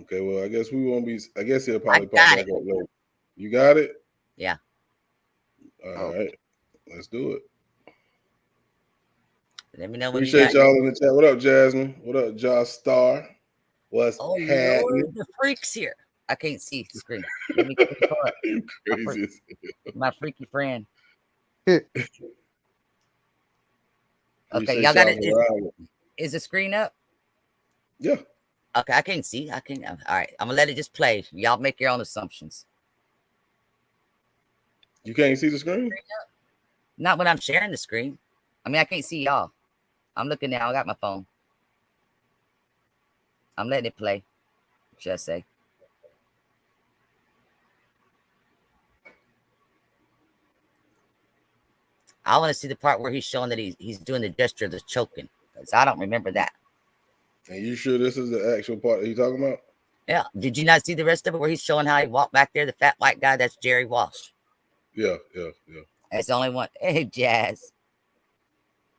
Okay, well, I guess we won't be. I guess he'll probably pop back up later. You got it? Yeah. All right, let's do it. Let me know when Appreciate you got y'all in the chat. What up, Jasmine? What up, Josh Star? What's happening? Lord, the freak's here. I can't see the screen. Let me pull up. You crazy as hell. My freaky friend. Appreciate Okay, y'all got it. around. Is the screen up? Yeah. Okay, I can't see. I can't. All right, I'm gonna let it just play. Y'all make your own assumptions. You can't see the screen? Not when I'm sharing the screen. I mean, I can't see y'all. I'm looking now. I got my phone. I'm letting it play. What should I say? I want to see the part where he's showing that he's doing the gesture of the choking, because I don't remember that. And you sure this is the actual part that you're talking about? Yeah. Did you not see the rest of it where he's showing how he walked back there? The fat white guy, that's Jerry Walsh. Yeah. That's the only one. Hey, Jazz.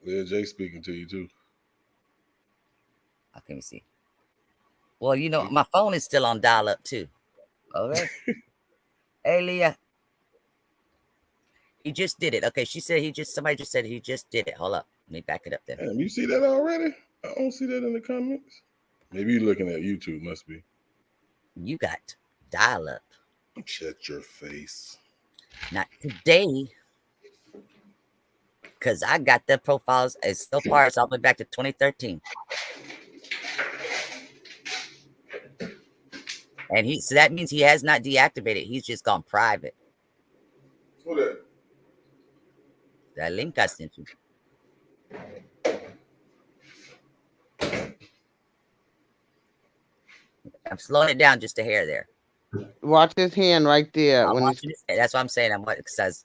Yeah, Jay speaking to you too. I can't see. Well, you know, my phone is still on dial-up too. Okay. Hey, Leah. He just did it. Okay, somebody just said he just did it. Hold up. Let me back it up then. Damn, you see that already? I don't see that in the comments. Maybe you're looking at YouTube, must be. You got dial-up. Shut your face. Not today. Because I got the profiles as so far as all the way back to 2013. And so that means he has not deactivated. He's just gone private. Who that? That link I sent you. I'm slowing it down just a hair there. Watch his hand right there. I'm watching this. That's what I'm saying. I'm what it says.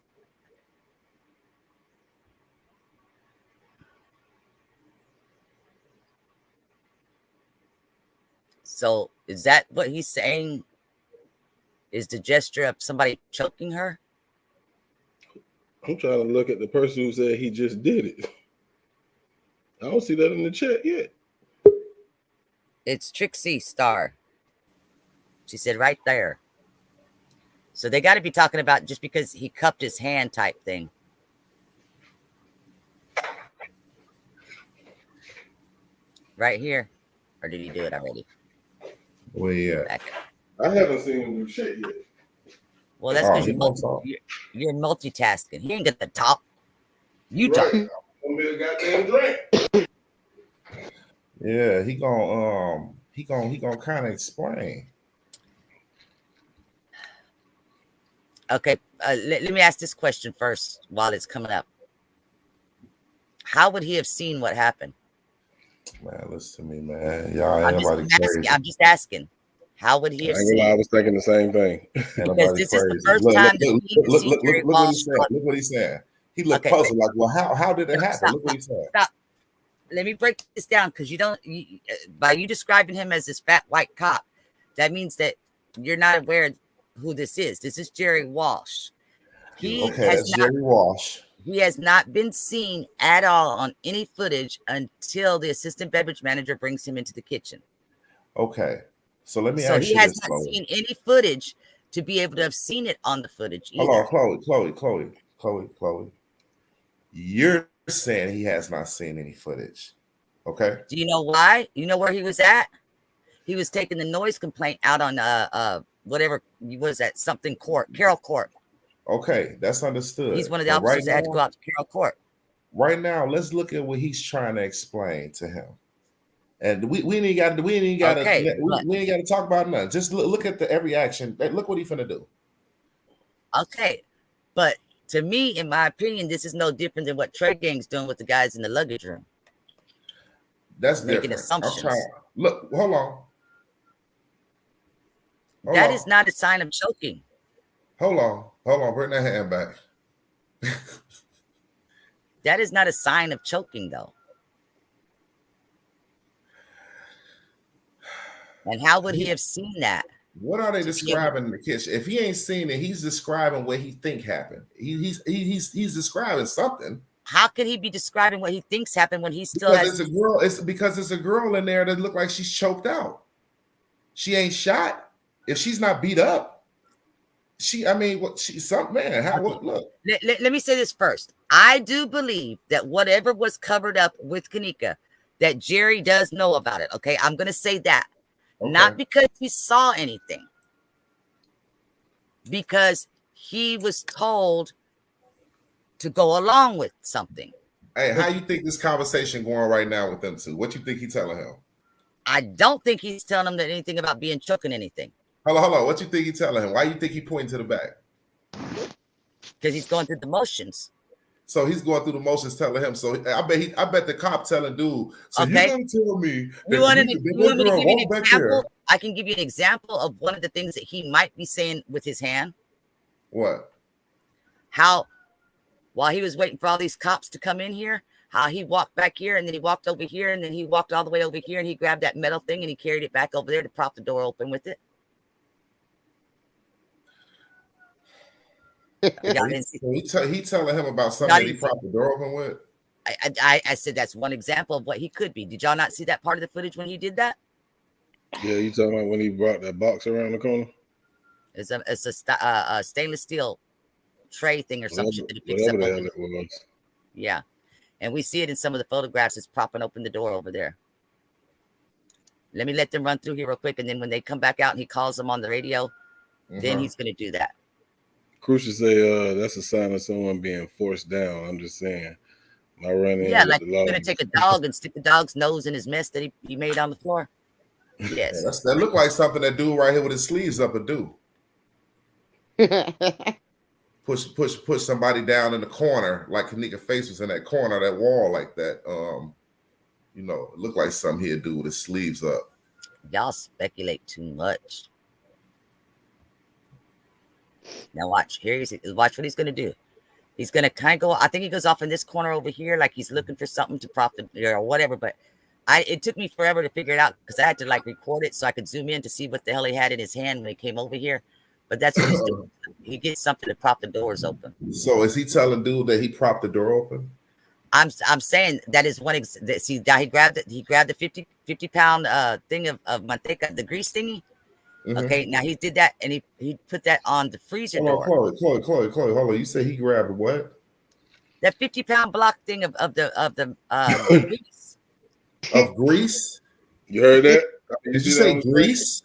So is that what he's saying? Is the gesture of somebody choking her? I'm trying to look at the person who said he just did it. I don't see that in the chat yet. It's Trixie Star. She said right there. So they got to be talking about just because he cupped his hand type thing. Right here. Or did he do it already? Where he at? Back. I haven't seen him do shit yet. Well, that's because he gonna talk. you're multitasking. He ain't got the top. You Right. talk. I'm gonna be a goddamn drink. Yeah, he gonna kind of explain. Okay, let me ask this question first while it's coming up. How would he have seen what happened? Man, listen to me, man. Y'all ain't I'm nobody crazy. just asking. How would he have seen? I was thinking the same thing. Because this is the first time that Look what he's saying. Look what he's saying. He looked puzzled, like, well, how did it happen? Stop, Look what he's saying. Stop. Let me break this down, because by you describing him as this fat white cop, that means that you're not aware who this is. This is Jerry Walsh. That's Jerry Walsh. He has not been seen at all on any footage until the assistant beverage manager brings him into the kitchen. Okay. So let me So ask he you has this, not Chloe. seen any footage to be able to have seen it on the footage either. Hold on, Chloe. You're saying he has not seen any footage. Okay. Do you know why? You know where he was at? He was taking the noise complaint out on whatever was that, something court, Carroll Court. Okay, that's understood. He's one of the officers that had to go out to Carroll Court. Right now, let's look at what he's trying to explain to him. And we ain't got to talk about nothing. Just look at every action. Look what he's finna do. Okay, but to me, in my opinion, this is no different than what Trey Gang's doing with the guys in the luggage room. That's making different. assumptions. Look, hold on. That is not a sign of choking. Hold on. Bring that hand back. That is not a sign of choking, though. And how would he have seen that? What are they describing in the kitchen? If he ain't seen it, he's describing what he think happened. He's describing something. How could he be describing what he thinks happened when he still has a girl? It's because there's a girl in there that look like she's choked out. She ain't shot. If she's not beat up, she's something, man. Look. Let me say this first. I do believe that whatever was covered up with Kenneka, that Jerry does know about it. Okay, I'm gonna say that. Okay. Not because he saw anything, because he was told to go along with something. Hey, how you think this conversation going right now with them two? What you think he telling him? I don't think he's telling him that anything about being choking anything. Hold on. What you think he telling him? Why you think he pointing to the back? Because he's going through the motions. So he's going through the motions telling him. So I bet the cop telling dude. So okay. You're gonna tell me that you want me to give you an example? I can give you an example of one of the things that he might be saying with his hand. What? How, while he was waiting for all these cops to come in here, how he walked back here and then he walked over here and then he walked all the way over here and he grabbed that metal thing and he carried it back over there to prop the door open with it. He telling him about something that he propped the door open with. I said that's one example of what he could be. Did y'all not see that part of the footage when he did that? Yeah, you talking about when he brought that box around the corner? It's a stainless steel tray thing or something that it picks up. Whatever the hell it was. Yeah, and we see it in some of the photographs. It's propping open the door over there. Let me let them run through here real quick, and then when they come back out and he calls them on the radio, then he's going to do that. Crucial say that's a sign of someone being forced down. I'm just saying. My running. Yeah, like you're gonna take a dog and stick the dog's nose in his mess that he made on the floor. Yes. Yeah, that look like something that dude right here with his sleeves up would do. push somebody down in the corner, like Kenneka face was in that corner, that wall like that. It looked like something he'd do with his sleeves up. Y'all speculate too much. Now watch here. Watch what he's gonna do. He's gonna kind of go. I think he goes off in this corner over here, like he's looking for something to prop the or whatever. But it took me forever to figure it out because I had to like record it so I could zoom in to see what the hell he had in his hand when he came over here. But that's what he's doing. He gets something to prop the doors open. So is he telling dude that he propped the door open? I'm saying that is one. See, he grabbed it. He grabbed the 50 pound thing of manteca, the grease thingy. Okay, now he did that, and he put that on the freezer Hold door. on, Chloe, hold on. You say he grabbed what? That 50-pound block thing of the grease. Of grease? You heard that? Did you say grease?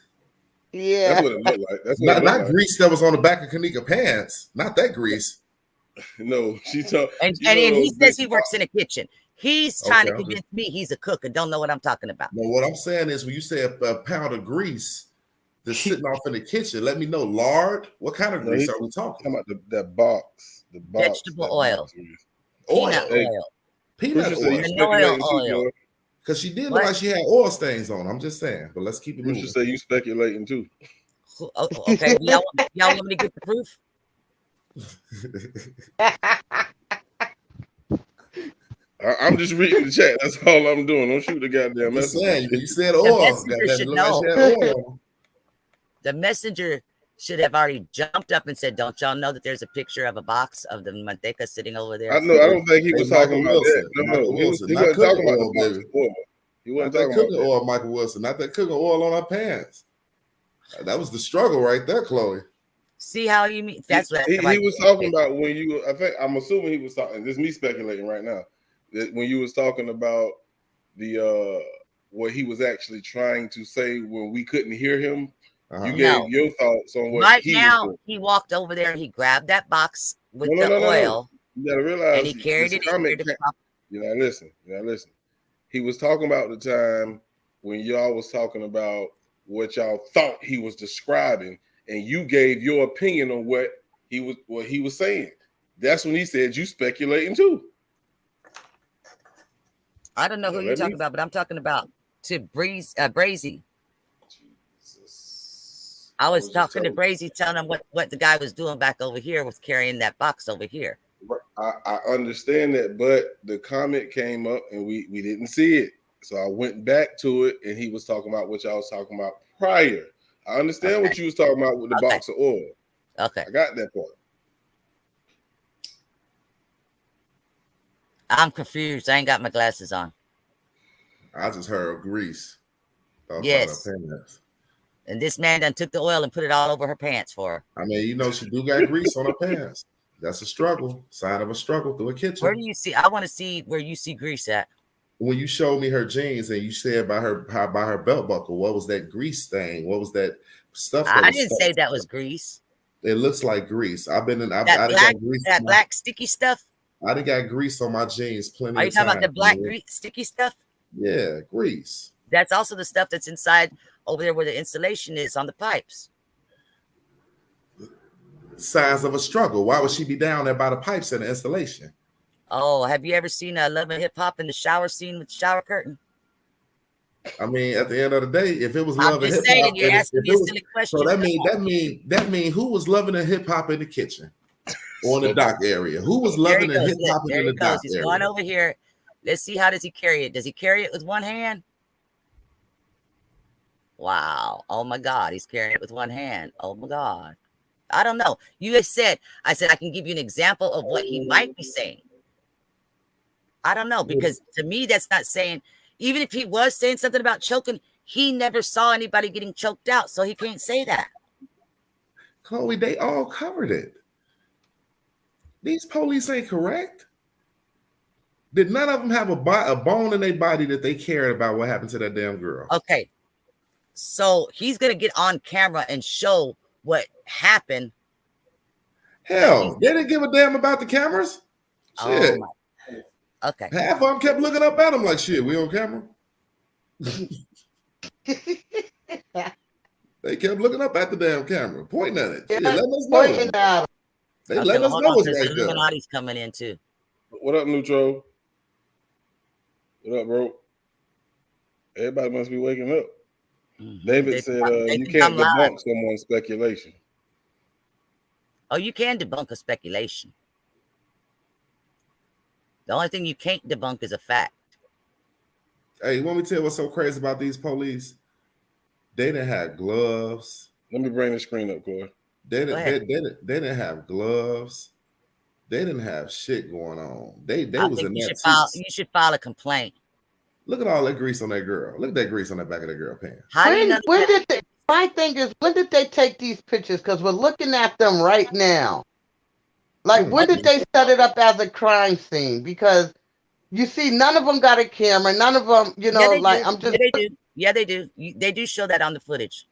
Yeah. That's what it looked like. That's what Not grease that was on the back of Kenneka pants. Not that grease. No, she told. And he says he works in a kitchen. He's trying to convince me he's a cook and don't know what I'm talking about. No, what I'm saying is when you say a pound of grease that's sitting off in the kitchen, let me know. Lard? What kind of grease are we talking about? That box. The box. Vegetable oil. Oil. Peanut oil. Because she did look like she had oil stains on. I'm just saying. But let's keep it moving. You say you speculating too. Okay, y'all want me to get the proof? I'm just reading the chat. That's all I'm doing. Don't shoot the goddamn message. You said oil. The messenger should know. The messenger should have already jumped up and said, "Don't y'all know that there's a picture of a box of the manteca sitting over there?" I know. I don't think he was talking about that. No, he wasn't talking about the box of oil. He wasn't talking about cooking oil, Michael Wilson. Not that cooking oil on our pants. That was the struggle right there, Chloe. See how you mean? That's what he was talking about when you. I think I'm assuming he was talking. This is me speculating right now. That when you was talking about the what he was actually trying to say when we couldn't hear him, you gave your thoughts on what he was doing. He walked over there and he grabbed that box with the oil. You gotta realize, and he carried it in here to pop. Listen. He was talking about the time when y'all was talking about what y'all thought he was describing, and you gave your opinion on what he was saying. That's when he said you speculating too. I don't know who you're talking about, but I'm talking about to Brazy. I was talking to Brazy, telling him what the guy was doing back over here was carrying that box over here. I understand that, but the comment came up and we didn't see it. So I went back to it and he was talking about what y'all was talking about prior. I understand what you was talking about with the box of oil. Okay. I got that part. I'm confused. I ain't got my glasses on. I just heard grease. Yes. And this man done took the oil and put it all over her pants for her. I mean, she do got grease on her pants. That's a struggle. Sign of a struggle through a kitchen. Where do you see? I want to see where you see grease at. When you showed me her jeans and you said by her belt buckle, what was that grease thing? What was that stuff? I didn't say that was grease. It looks like grease. I've been in that black sticky stuff. I done got grease on my jeans plenty. Are you talking about the black sticky stuff? Yeah, grease. That's also the stuff that's inside over there where the installation is on the pipes. Signs of a struggle. Why would she be down there by the pipes in the installation? Oh, have you ever seen Love and Hip Hop in the shower scene with the shower curtain? I mean, at the end of the day, if it was Love and Hip Hop, you're asking me a silly question. So that mean who was loving the hip hop in the kitchen or in the dock area? Who was loving the hip hop in the dock He's area? going over here. Let's see, how does he carry it? Does he carry it with one hand? Wow. Oh my God. He's carrying it with one hand. Oh my God. I don't know. You said, I said, I can give you an example of what he might be saying. I don't know, because to me, that's not saying, even if he was saying something about choking, he never saw anybody getting choked out. So he can't say that. Chloe, they all covered it. These police ain't correct. Did none of them have a bone in their body that they cared about what happened to that damn girl? Okay. So he's going to get on camera and show what happened. Hell, they didn't give a damn about the cameras. Shit. Oh, okay. Half of them kept looking up at him like, shit, we on camera? They kept looking up at the damn camera, pointing at it. Shit, letting us know. They letting us know what's right there. Illuminati's coming in too. What up, Neutro? What up, bro? Everybody must be waking up. David said you can't debunk someone's speculation. Oh, you can debunk a speculation. The only thing you can't debunk is a fact. Hey, you want me to tell you what's so crazy about these police? They didn't have gloves. Let me bring the screen up, Corey. They didn't have gloves. They didn't have shit going on. They was in that. You should file a complaint. Look at all that grease on that girl. Look at that grease on the back of that girl pants. When did my thing is, when did they take these pictures? Because we're looking at them right now. Like, when did they set it up as a crime scene? Because you see, none of them got a camera. None of them, you know, I'm just. Yeah, they do. Yeah, they do. They do show that on the footage.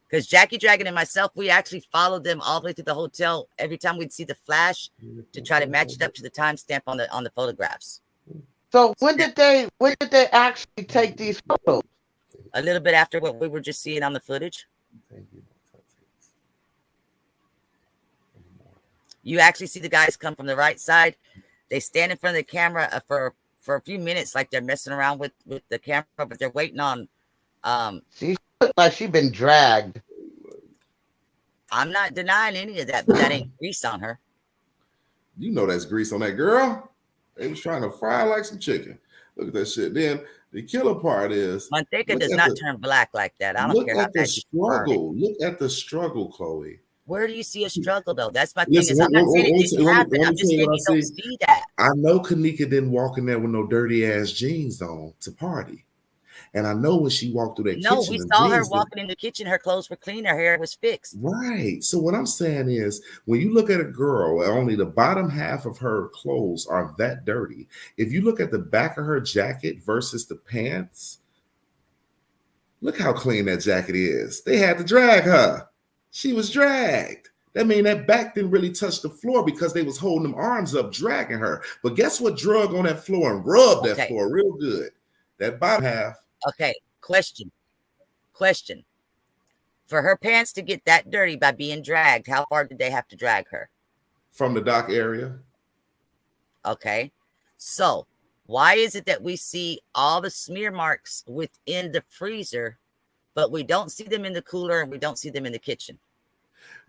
Because Jackie Dragon and myself, we actually followed them all the way to the hotel. Every time we'd see the flash to try to match it up to the timestamp on the photographs. So when did they actually take these photos? A little bit after what we were just seeing on the footage. You actually see the guys come from the right side. They stand in front of the camera for a few minutes, like they're messing around with the camera, but they're waiting on. She looked like she been dragged. I'm not denying any of that, but that ain't grease on her. You know that's grease on that girl. They was trying to fry like some chicken. Look at that shit. Then the killer part is Manteca does not turn black like that. I don't care how bad you struggle. Look at the struggle, Chloe. Where do you see a struggle though? That's my Listen, thing. I'm not saying it didn't happen. I'm just saying you don't see that. I know Kenneka didn't walk in there with no dirty ass jeans on to party. And I know when she walked through that kitchen. No, we saw her walking in the kitchen. Her clothes were clean. Her hair was fixed. Right. So what I'm saying is, when you look at a girl, only the bottom half of her clothes are that dirty. If you look at the back of her jacket versus the pants, look how clean that jacket is. They had to drag her. She was dragged. That means that back didn't really touch the floor because they was holding them arms up, dragging her. But guess what drug on that floor and rubbed that floor real good? That bottom half. Okay, question. For her pants to get that dirty by being dragged, how far did they have to drag her? From the dock area. Okay, so why is it that we see all the smear marks within the freezer, but we don't see them in the cooler and we don't see them in the kitchen?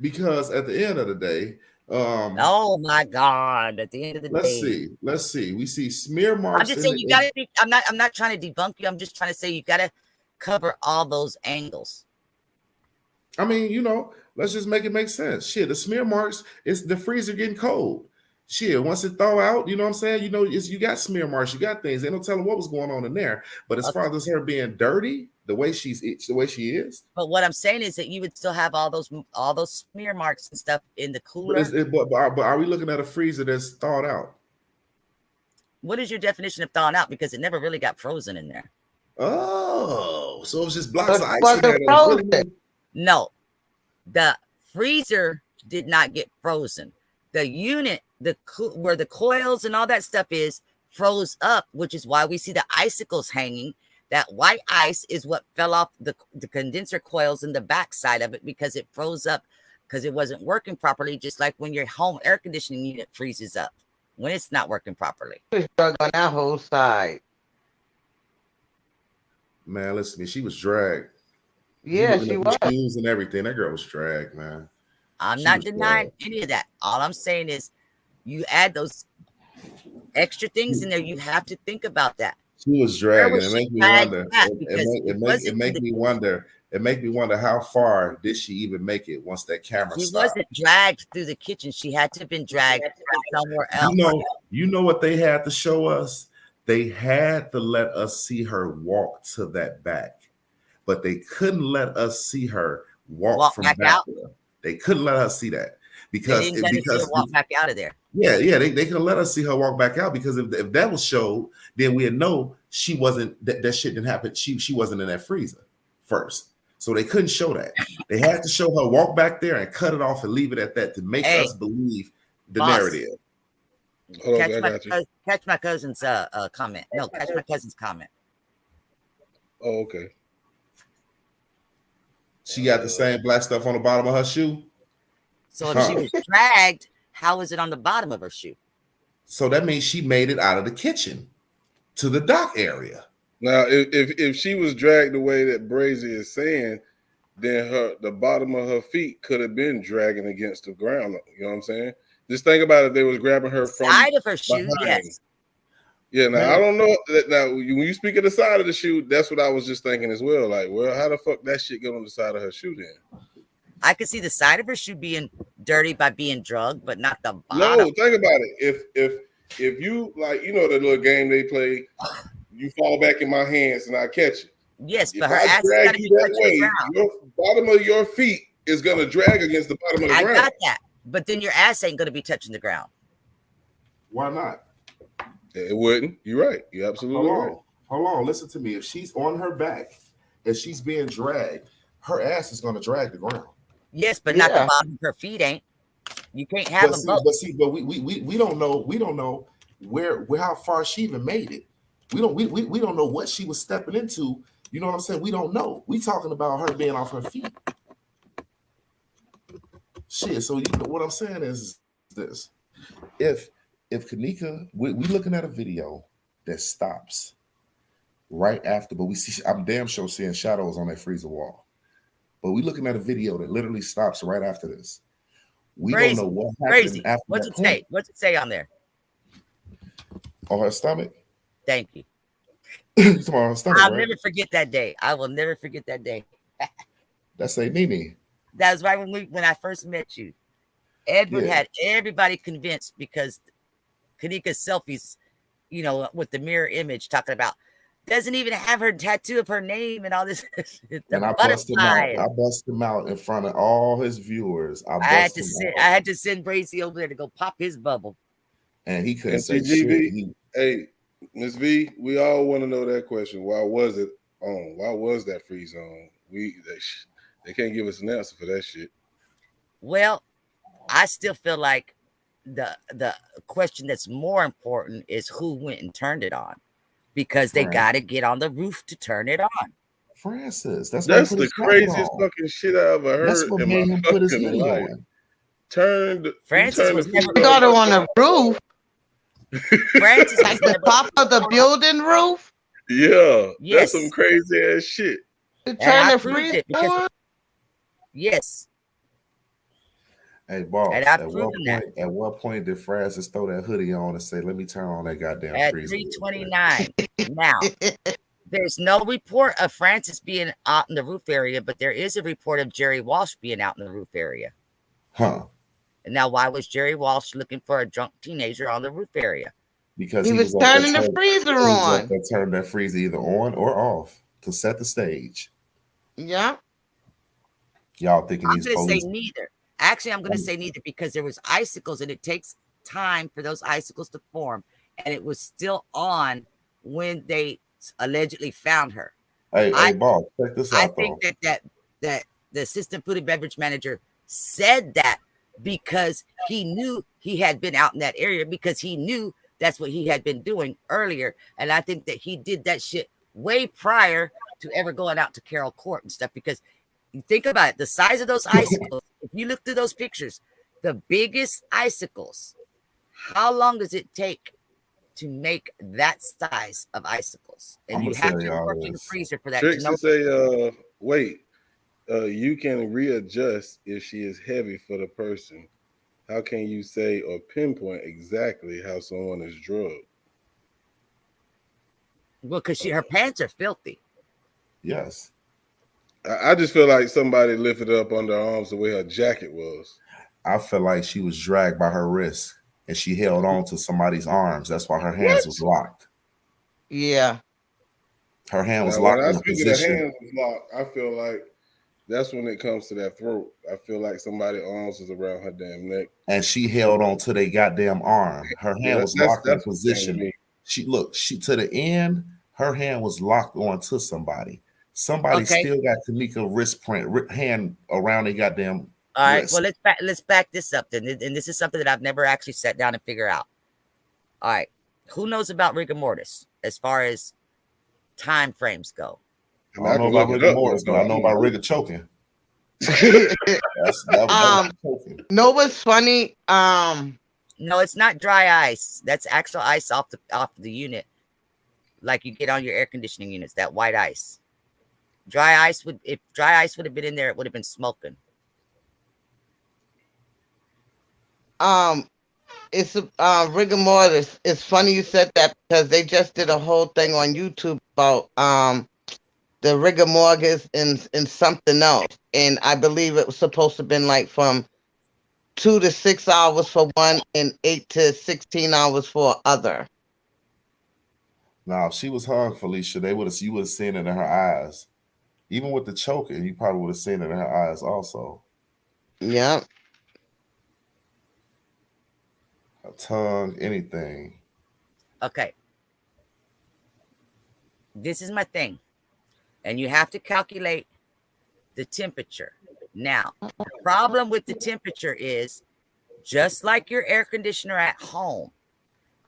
Because at the end of the day, oh my God! At the end of the day, let's see. We see smear marks. I'm just saying you gotta be. I'm not trying to debunk you. I'm just trying to say you gotta cover all those angles. I mean, you know, let's just make it make sense. Shit, the smear marks is the freezer getting cold. Shit, once it thaw out, you know what I'm saying? You know, you got smear marks, you got things. They don't tell them what was going on in there. But as far as her being dirty, the way she is. But what I'm saying is that you would still have all those smear marks and stuff in the cooler. But are we looking at a freezer that's thawed out? What is your definition of thawing out? Because it never really got frozen in there. Oh, so it was just blocks of ice in there. No, the freezer did not get frozen. The unit, where the coils and all that stuff is, froze up, which is why we see the icicles hanging. That white ice is what fell off the condenser coils in the back side of it because it froze up because it wasn't working properly, just like when your home air conditioning unit freezes up when it's not working properly. On that whole side. Man, listen to me. She was dragged. Yeah, she was. Shoes and everything. That girl was dragged, man. I'm not denying any of that. All I'm saying is you add those extra things in there. You have to think about that. She was dragging. It makes me wonder. It make me wonder how far did she even make it once that camera she stopped. Wasn't dragged through the kitchen. She had to have been dragged somewhere else. You know what they had to show us? They had to let us see her walk to that back, but they couldn't let us see her walk from back out there. They couldn't let us see that because they didn't walk back out of there. Yeah, they could let us see her walk back out because if that was showed, then we'd know she wasn't that shit didn't happen. She wasn't in that freezer first, so they couldn't show that. They had to show her walk back there and cut it off and leave it at that to make us believe the narrative. Catch my cousin's comment. No, catch my cousin's comment. Oh, okay. She got the same black stuff on the bottom of her shoe. So if she was dragged, how is it on the bottom of her shoe? So that means she made it out of the kitchen to the dock area. Now, if she was dragged the way that Brazy is saying, then the bottom of her feet could have been dragging against the ground. You know what I'm saying? Just think about it. They was grabbing her from the side of her shoe. Yes. Yeah. Now I don't know that. Now when you speak of the side of the shoe, that's what I was just thinking as well. Like, well, how the fuck that shit get on the side of her shoe then? I could see the side of her shoe being dirty by being drugged, but not the bottom. No, think about it. If you like, you know, the little game they play, you fall back in my hands and I catch it. Yes, If but her I ass has drag got to you be that touching the way, ground. your bottom of your feet is gonna drag against the bottom of the I ground. got that, but then your ass ain't going to be touching the ground. Why not? It wouldn't. You're right. You're absolutely right. Hold on. Listen to me. If she's on her back and she's being dragged, her ass is going to drag the ground. Yes, but not the bottom of her feet ain't. You can't have them both. But we don't know. We don't know where how far she even made it. We don't know what she was stepping into. You know what I'm saying? We don't know. We talking about her being off her feet. Shit. So you know what I'm saying is this: if Kenneka, we looking at a video that stops right after, but we see, I'm damn sure seeing shadows on that freezer wall. But we looking at a video that literally stops right after this. We don't know what happened after What's that it point. say? What's it say on there? On her stomach. Thank you. You talking about her stomach, I'll right? never forget that day. I will never forget that day. That's a Nene. That was right when I first met you. Edward had everybody convinced because Kenneka's selfies, you know, with the mirror image talking about doesn't even have her tattoo of her name and all this. And I bust him out. I bust him out in front of all his viewers. I had to send Bracy over there to go pop his bubble. And he couldn't say GV, shit. hey, Miss V, we all want to know that question. Why was it on? Why was that freeze on? They can't give us an answer for that shit. Well, I still feel like the question that's more important is who went and turned it on, because they got to get on the roof to turn it on. Francis, that's the craziest fucking shit I ever heard. That's what in made my him put his fucking hoodie life. on. Francis was never got her on the roof. Francis like the top of the building roof. Yeah, yes, that's some crazy ass shit. To turn the freezer on. Yes. Hey, boss. And at what point did Francis throw that hoodie on and say, "Let me turn on that goddamn at freezer"? 3:29. Now, there's no report of Francis being out in the roof area, but there is a report of Jerry Walsh being out in the roof area. Huh? And now, why was Jerry Walsh looking for a drunk teenager on the roof area? Because he was turning the freezer on. Turn that freezer either on or off to set the stage. Yeah. Y'all thinking I'm these going to police? say neither. Actually, I'm going to say neither because there was icicles and it takes time for those icicles to form. And it was still on when they allegedly found her. Hey, boss, check this out. I think that the assistant food and beverage manager said that because he knew he had been out in that area, because he knew that's what he had been doing earlier. And I think that he did that shit way prior to ever going out to Carroll Court and stuff, because you think about it, the size of those icicles, if you look through those pictures, the biggest icicles, how long does it take to make that size of icicles? And you have to work in the freezer for that. Trixie say, wait, you can readjust if she is heavy for the person. How can you say or pinpoint exactly how someone is drugged? Well, because her pants are filthy. Yes. I just feel like somebody lifted up under her arms the way her jacket was. I feel like she was dragged by her wrist and she held on to somebody's arms. That's why her hands was locked. Yeah. Her hand was now, locked when in I a speak position. of hands was locked, I feel like that's when it comes to that throat. I feel like somebody's arms was around her damn neck. And she held on to their goddamn arm. Her hand was locked in position. She to the end, her hand was locked onto somebody. Somebody still got Kenneka wrist print, hand around their goddamn All right, wrist. well, let's back this up then. And this is something that I've never actually sat down and figure out. All right, who knows about rigor mortis as far as time frames go? I don't know about rigor mortis, but I know about rigor choking. No, what's funny? No, it's not dry ice. That's actual ice off the unit, like you get on your air conditioning units. That white ice. If dry ice would have been in there, it would have been smoking. It's rigor mortis. It's funny you said that because they just did a whole thing on YouTube about the rigor mortis and something else, and I believe it was supposed to have been like from 2 to 6 hours for one and 8 to 16 hours for other. Now, if she was hung, Felicia, you would have seen it in her eyes. Even with the choking, you probably would have seen it in her eyes also. Yeah. Her tongue, anything. Okay. This is my thing. And you have to calculate the temperature. Now, the problem with the temperature is just like your air conditioner at home,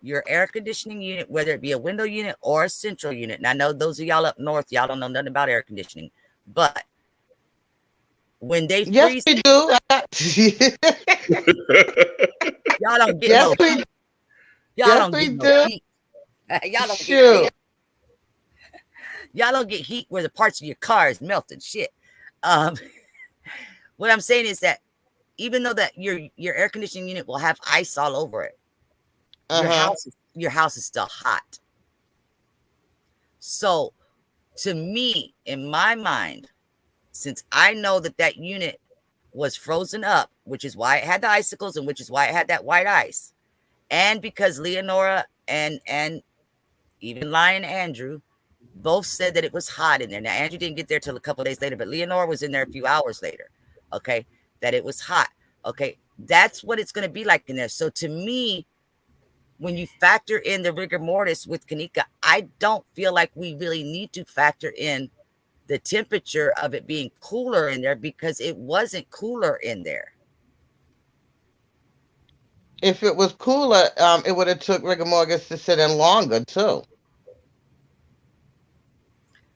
your air conditioning unit, whether it be a window unit or a central unit. And I know those of y'all up north, y'all don't know nothing about air conditioning, but when they freeze, we do. y'all don't get no heat. Y'all don't get no heat. Y'all don't get heat. Y'all don't get heat where the parts of your car is melted. Shit. What I'm saying is that even though that your air conditioning unit will have ice all over it, your house is still hot. So to me, in my mind, since I know that unit was frozen up, which is why it had the icicles and which is why it had that white ice, and because Leonora and even Lion Andrew both said that it was hot in there. Now, Andrew didn't get there till a couple of days later, but Leonora was in there a few hours later, okay, that it was hot. Okay, that's what it's going to be like in there. So to me, when you factor in the rigor mortis with Kenneka, I don't feel like we really need to factor in the temperature of it being cooler in there because it wasn't cooler in there. If it was cooler, it would have took rigor mortis to sit in longer too.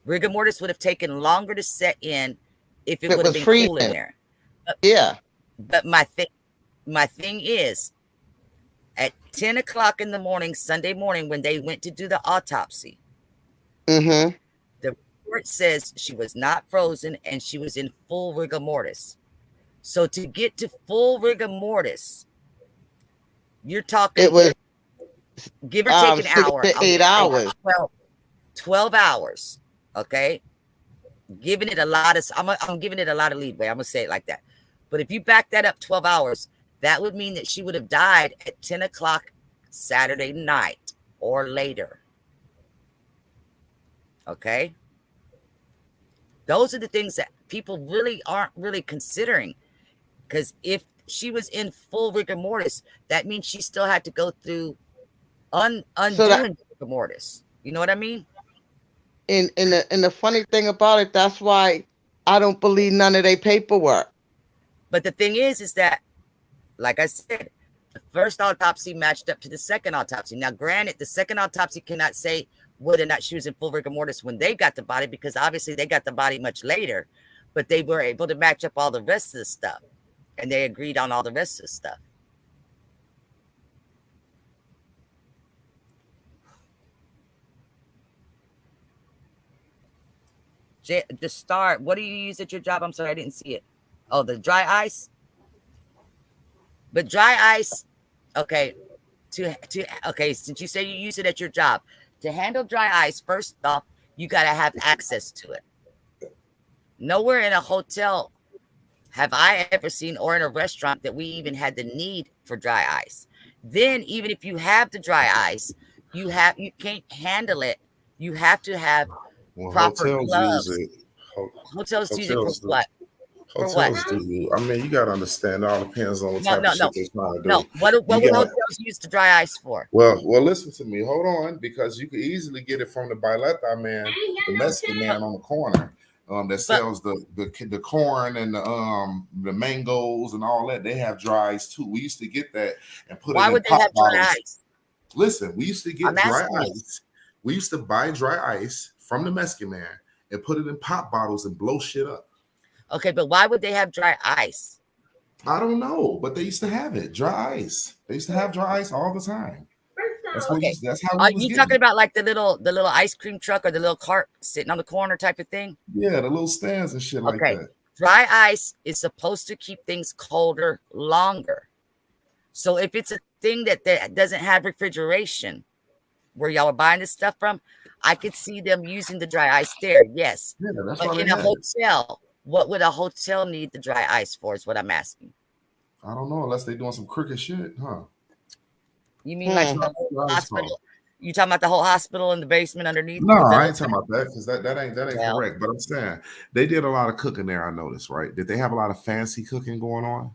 Rigor mortis would have taken longer to set in if it would have been cool in there. But my thing is, at 10 o'clock in the morning, Sunday morning, when they went to do the autopsy, the report says she was not frozen and she was in full rigor mortis. So to get to full rigor mortis, you're talking, it was give or take an hour, 8 hours, 12 hours. Okay, giving it a lot of, I'm giving it a lot of leeway. I'm gonna say it like that. But if you back that up 12 hours, that would mean that she would have died at 10 o'clock Saturday night or later. Okay, those are the things that people really aren't really considering, because if she was in full rigor mortis, that means she still had to go through undoing rigor mortis. You know what I mean? And the funny thing about it, that's why I don't believe none of their paperwork. But the thing is that, like I said, the first autopsy matched up to the second autopsy. Now, granted, the second autopsy cannot say whether or not she was in full rigor mortis when they got the body, because obviously they got the body much later, but they were able to match up all the rest of the stuff, and they agreed on all the rest of the stuff. The star, what do you use at your job? I'm sorry, I didn't see it. Oh, the dry ice. But dry ice, okay, okay, since you say you use it at your job, to handle dry ice, first off, you got to have access to it. Nowhere in a hotel have I ever seen, or in a restaurant, that we even had the need for dry ice. Then, even if you have the dry ice, you can't handle it. You have to have proper gloves. Hotels use it for what? Hotels do. I mean, you got to understand. It all depends on what type of shit they're trying to do. No, what would hotels use the dry ice for? Well, listen to me. Hold on, because you could easily get it from the Baileta man, the Mexican man on the corner, that sells the corn and the mangoes and all that. They have dry ice too. We used to get that and put it in pop bottles. Why would they have dry ice? Listen, we used to get dry ice. We used to buy dry ice from the Mexican man and put it in pop bottles and blow shit up. Okay, but why would they have dry ice? I don't know, but they used to have it, dry ice. They used to have dry ice all the time. That's how we was talking about, like the little ice cream truck or the little cart sitting on the corner type of thing? Yeah, the little stands and shit like that. Dry ice is supposed to keep things colder longer. So if it's a thing that doesn't have refrigeration, where y'all are buying this stuff from, I could see them using the dry ice there. Yes, yeah, that's but in a hotel, what would a hotel need the dry ice for? Is what I'm asking. I don't know, unless they're doing some crooked shit, huh? You mean like a hospital? You talking about the whole hospital in the basement underneath? No, I ain't talking about that because that ain't Well, correct. But I'm saying they did a lot of cooking there. I noticed, right? Did they have a lot of fancy cooking going on?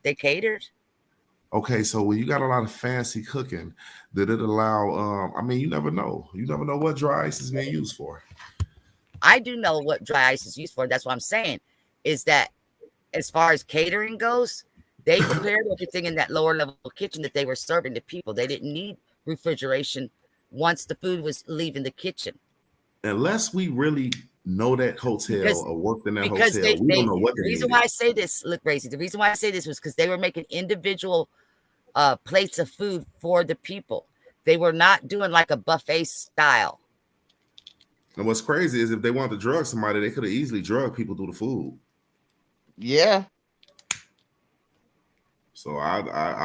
They catered. Okay, so when you got a lot of fancy cooking, did it allow? I mean, you never know. You never know what dry ice is being used for. I do know what dry ice is used for. That's what I'm saying. Is that as far as catering goes, they prepared everything in that lower level kitchen that they were serving to people. They didn't need refrigeration once the food was leaving the kitchen. Unless we really know that hotel or worked in that hotel, they, we don't know what the they reason needed. why I say this, look, Gracie, the reason why I say this was because they were making individual plates of food for the people. They were not doing like a buffet style. And what's crazy is if they wanted to drug somebody, they could have easily drugged people through the food. Yeah. So I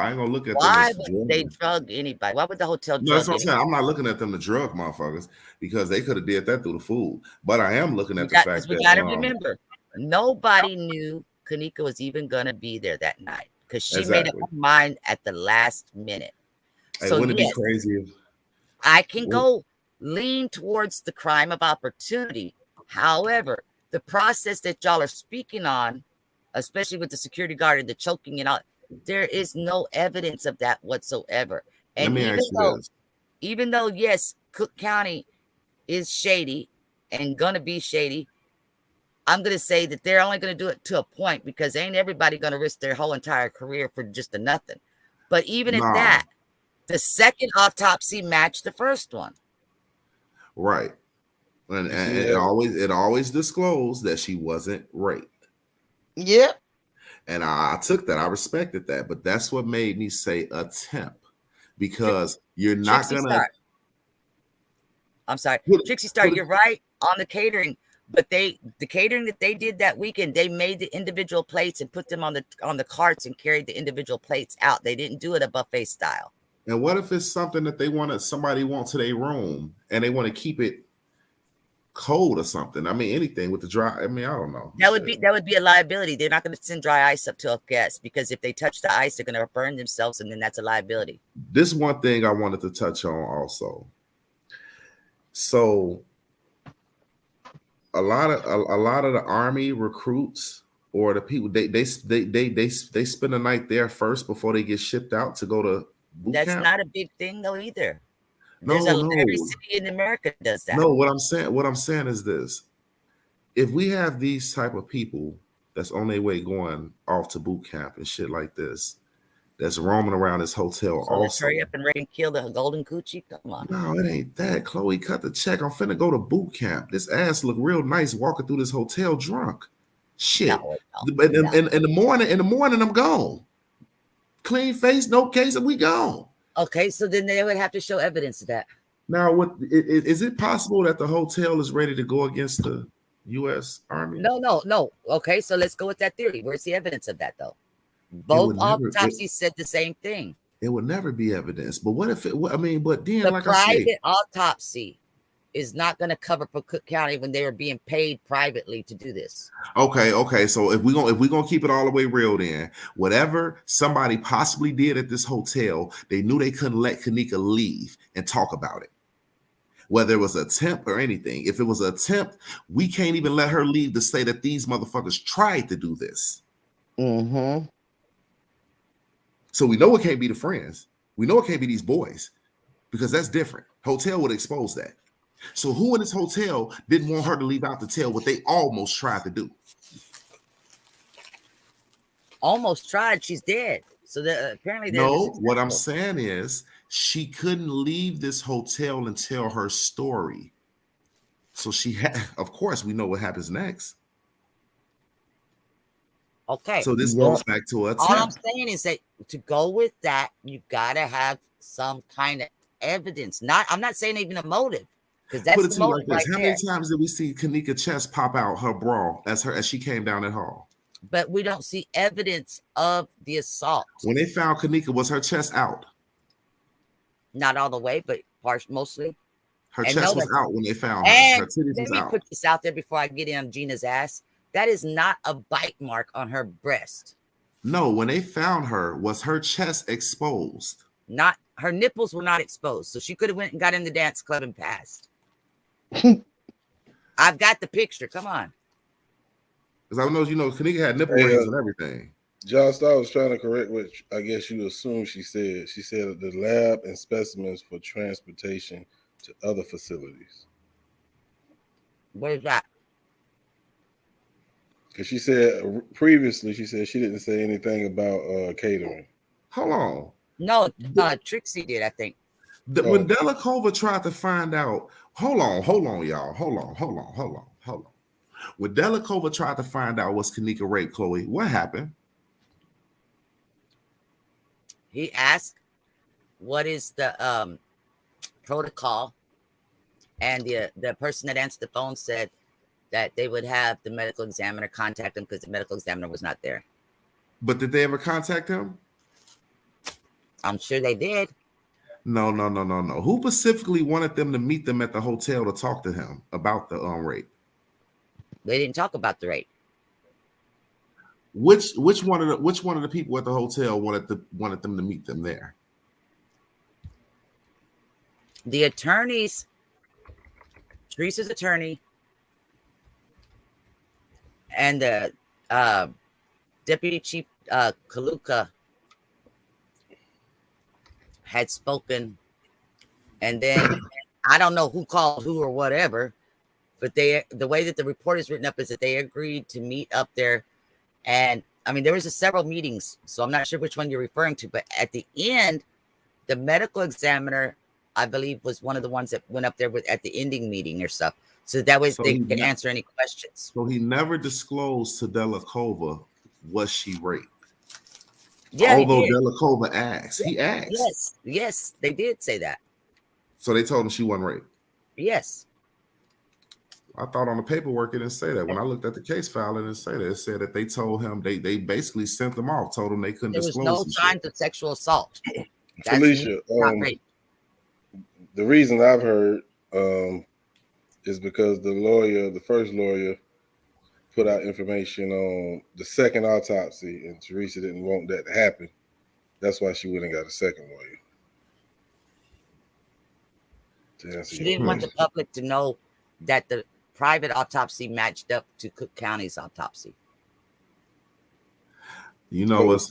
ain't gonna look at Why them as would they drug anybody? Why would the hotel No, that's drug what I'm saying. I'm not looking at them to drug motherfuckers because they could have did that through the food. But I am looking at the fact we that got to remember, nobody knew Kenneka was even gonna be there that night because she made up her mind at the last minute. Hey, So wouldn't it be crazy if I can go lean towards the crime of opportunity. However, the process that y'all are speaking on, especially with the security guard and the choking and all, there is no evidence of that whatsoever. And even though, yes, Cook County is shady and gonna be shady, I'm gonna say that they're only gonna do it to a point because ain't everybody gonna risk their whole entire career for just a nothing. But even at that, the second autopsy matched the first one. Right. And it always disclosed that she wasn't raped. Yeah. And I took that. I respected that. But that's what made me say attempt. Because you're not gonna I'm sorry. Trixie Star, you're right on the catering. But the catering that they did that weekend, they made the individual plates and put them on the carts and carried the individual plates out. They didn't do it a buffet style. And what if it's something that somebody wants to their room and they want to keep it cold or something? I mean, anything with the dry. I mean, I don't know. That would be a liability. They're not going to send dry ice up to a guest because if they touch the ice, they're going to burn themselves, and then that's a liability. This one thing I wanted to touch on also. So, a lot of the Army recruits or the people they spend the night there first before they get shipped out to go to boot That's camp. not a big thing though either. No. Every city in America does that. No, what I'm saying is this: if we have these type of people that's on their way going off to boot camp and shit like this, that's roaming around this hotel, so let's hurry up and ready and kill the golden coochie. Come on. No, it ain't that. Chloe, cut the check. I'm finna go to boot camp. This ass look real nice walking through this hotel drunk. Shit. No. In the morning, I'm gone. Clean face, no case, and we gone. Okay, so then they would have to show evidence of that. Now, is it possible that the hotel is ready to go against the U.S. Army? No. Okay, so let's go with that theory. Where's the evidence of that, though? Both autopsies said the same thing. It would never be evidence. But what if it? I mean, but then, the like private I say, autopsy is not going to cover for Cook County when they are being paid privately to do this. Okay. So if we're gonna keep it all the way real, then whatever somebody possibly did at this hotel, they knew they couldn't let Kenneka leave and talk about it. Whether it was an attempt or anything, if it was an attempt, we can't even let her leave to say that these motherfuckers tried to do this. Mm-hmm. So we know it can't be the friends. We know it can't be these boys because that's different. Hotel would expose that. So who in this hotel didn't want her to leave out to tell what they almost tried to do? Almost tried. She's dead. So apparently, no. What I'm saying is she couldn't leave this hotel and tell her story. So she had. Of course, we know what happens next. Okay. So this goes back to a. All I'm saying is that to go with that, you gotta have some kind of evidence. I'm not saying even a motive. Because that's the motive like this. How many times did we see Kenneka's chest pop out her bra as she came down that hall? But we don't see evidence of the assault. When they found Kenneka, was her chest out? Not all the way, but mostly. Her chest was out when they found her. Her titties was out. Let me put this out there before I get in on Gina's ass. That is not a bite mark on her breast. No, when they found her, was her chest exposed? Not her nipples were not exposed, so she could have went and got in the dance club and passed. I've got the picture. Come on. Because I know, Kenneka had nipple rings and everything. Josh, I was trying to correct what I guess you assumed she said. She said the lab and specimens for transportation to other facilities. What is that? Because she said previously, she said she didn't say anything about catering. Hold on. No, Trixie did, I think. When Delacova tried to find out, hold on, y'all. Hold on. When Delacova tried to find out was Kenneka raped Chloe, what happened? He asked, what is the protocol? And the person that answered the phone said that they would have the medical examiner contact him because the medical examiner was not there. But did they ever contact him? I'm sure they did. No. Who specifically wanted them to meet them at the hotel to talk to him about the rape? They didn't talk about the rape. Which one of the people at the hotel wanted them to meet them there? The attorneys, Teresa's attorney, and the deputy chief Kaluka had spoken, and then I don't know who called who or whatever, but the way that the report is written up is that they agreed to meet up there. And I mean, there was several meetings, so I'm not sure which one you're referring to, but at the end, the medical examiner, I believe, was one of the ones that went up there at the ending meeting or stuff. So that way they could answer any questions. So he never disclosed to Delacova, was she raped? Yeah, although Delacova asked. He asked. Yes, they did say that. So they told him she wasn't raped? Yes. I thought on the paperwork it didn't say that. When I looked at the case file, it didn't say that. It said that they told him, they basically sent them off, told them they couldn't disclose. There was no signs of sexual assault. Felicia, the reason I've heard is because the first lawyer, put out information on the second autopsy, and Teresa didn't want that to happen. That's why she went and got a second lawyer. She didn't want the public to know that the private autopsy matched up to Cook County's autopsy. You know, it's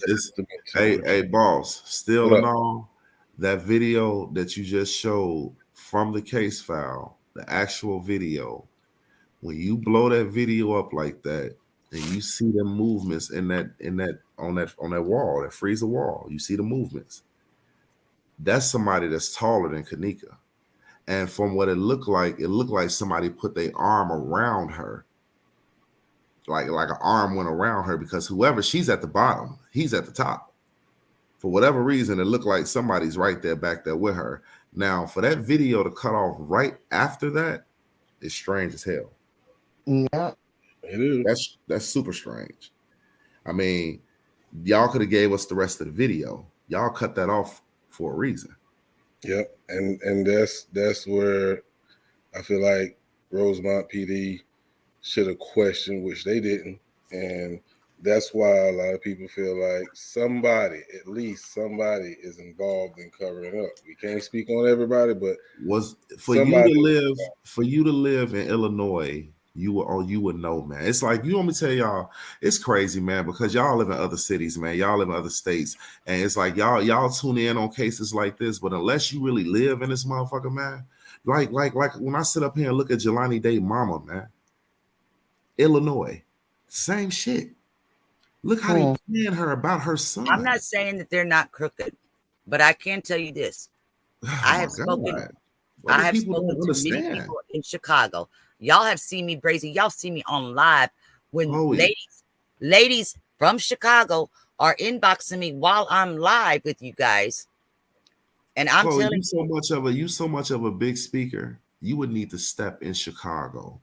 hey boss, still in all, that video that you just showed from the case file, the actual video, when you blow that video up like that and you see the movements on that wall, that freezer wall, you see the movements. That's somebody that's taller than Kenneka. And from what it looked like somebody put their arm around her. Like an arm went around her, because whoever, she's at the bottom, he's at the top. For whatever reason, it looked like somebody's right there, back there with her. Now, for that video to cut off right after that, it's strange as hell. Yeah, it is. That's super strange. I mean, y'all could have gave us the rest of the video. Y'all cut that off for a reason. Yep, and that's where I feel like Rosemont PD should have questioned, which they didn't, and that's why a lot of people feel like at least somebody is involved in covering up. We can't speak on everybody, but for you to live in Illinois, you would know, man. It's like, you want me to tell y'all, it's crazy, man, because y'all live in other cities, man. Y'all live in other states, and it's like y'all tune in on cases like this, but unless you really live in this motherfucker, man, like when I sit up here and look at Jelani Day mama, man, Illinois, same shit. Look how they playing her about her son. I'm not saying that they're not crooked, but I can tell you this. I have spoken to many people in Chicago. Y'all have seen me, Brazy. Y'all see me on live when ladies from Chicago are inboxing me while I'm live with you guys. And I'm Chloe, telling you so much of a big speaker, you would need to step in Chicago.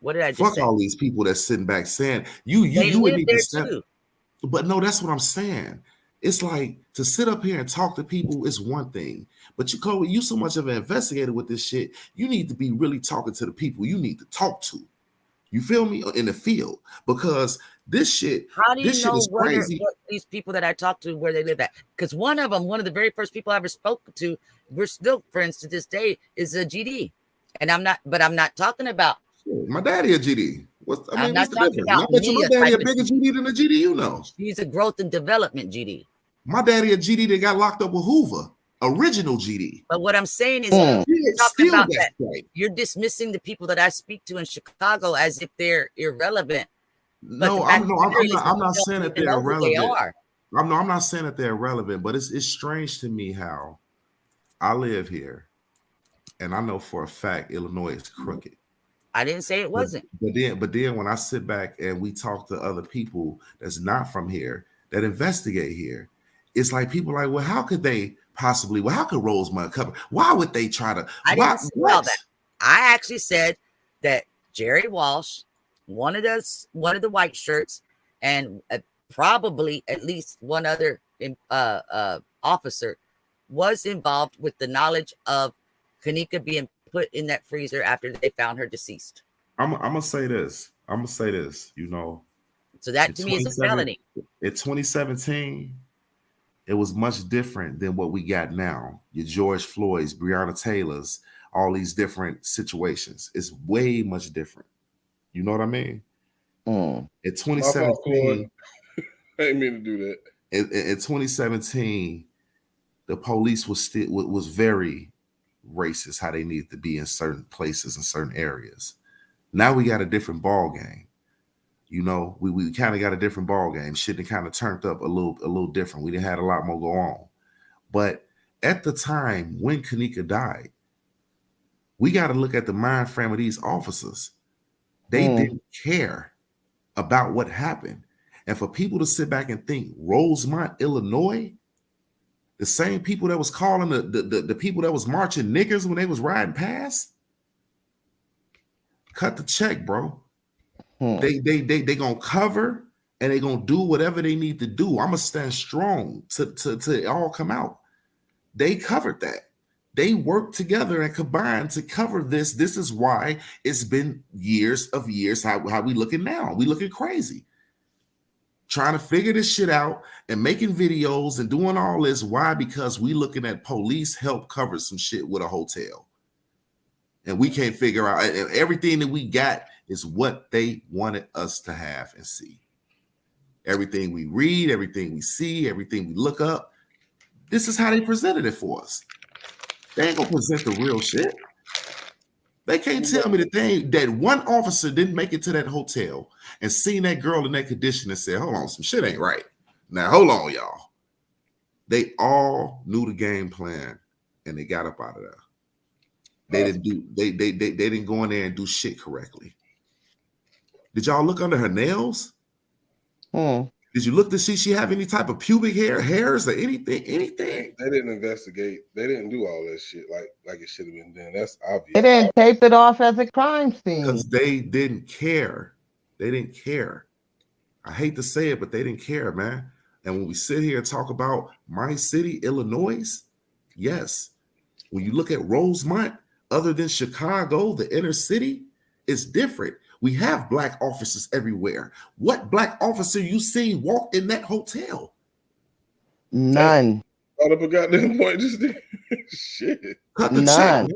What did I just Fuck say? all these people that's sitting back saying you would need to step. Too. But no, that's what I'm saying. It's like, to sit up here and talk to people is one thing, but you so much of an investigator with this shit, you need to be really talking to the people you need to talk to. You feel me? In the field, because This shit. How do you This shit know is crazy. what these people that I talked to, where they live at? Because one of the very first people I ever spoke to, we're still friends to this day, is a GD. And I'm not talking about. My daddy a GD. What's the difference? About I bet you my daddy a bigger GD. GD than the GD you know. She's a growth and development GD. My daddy a GD that got locked up with Hoover. Original GD. But what I'm saying is, you're talking about that. You're dismissing the people that I speak to in Chicago as if they're irrelevant. No, I'm not saying that they're irrelevant. I'm not saying that they're irrelevant, but it's strange to me how I live here, and I know for a fact Illinois is crooked. I didn't say it wasn't. But then when I sit back and we talk to other people that's not from here that investigate here, it's like people like, well, how could they possibly? Well, how could Rosemont cover? Why would they try to? I didn't say all that. I actually said that Jerry Walsh, one of the white shirts, and probably at least one other officer was involved with the knowledge of Kenneka being put in that freezer after they found her deceased. I'm gonna say this. You know. So that to me is a felony. In 2017, it was much different than what we got now. Your George Floyd's, Breonna Taylor's, all these different situations. It's way much different. You know what I mean? In 2017, I didn't mean to do that. In 2017, the police was very racist how they needed to be in certain places in certain areas. Now we got a different ball game. You know, we kind of got a different ball game. Shit kind of turned up a little different. We didn't have a lot more go on. But at the time when Kenneka died, we got to look at the mind frame of these officers. They didn't care about what happened. And for people to sit back and think Rosemont, Illinois, the same people that was calling the people that was marching niggers when they was riding past, cut the check, bro. They gonna cover and they gonna do whatever they need to do. I'm gonna stand strong to it all come out. They covered that. They worked together and combined to cover this. This is why it's been years of years. How we looking now? We looking crazy. Trying to figure this shit out and making videos and doing all this. Why? Because we looking at police help cover some shit with a hotel. And we can't figure out, and everything that we got is what they wanted us to have and see. Everything we read, everything we see, everything we look up. This is how they presented it for us. They ain't gonna present the real shit. They can't tell me that one officer didn't make it to that hotel and seen that girl in that condition and said, hold on, some shit ain't right. Now, hold on, y'all. They all knew the game plan and they got up out of there. They didn't go in there and do shit correctly. Did y'all look under her nails? Did you look to see she have any type of pubic hairs or anything? They didn't investigate. They didn't do all that shit like it should have been done. That's obvious. They didn't tape it off as a crime scene. Because they didn't care. They didn't care. I hate to say it, but they didn't care, man. And when we sit here and talk about my city, Illinois, yes. When you look at Rosemont, other than Chicago, the inner city, it's different. We have black officers everywhere. What black officer you seen walk in that hotel? None. Thought up a goddamn point just there. Shit. Cut the check.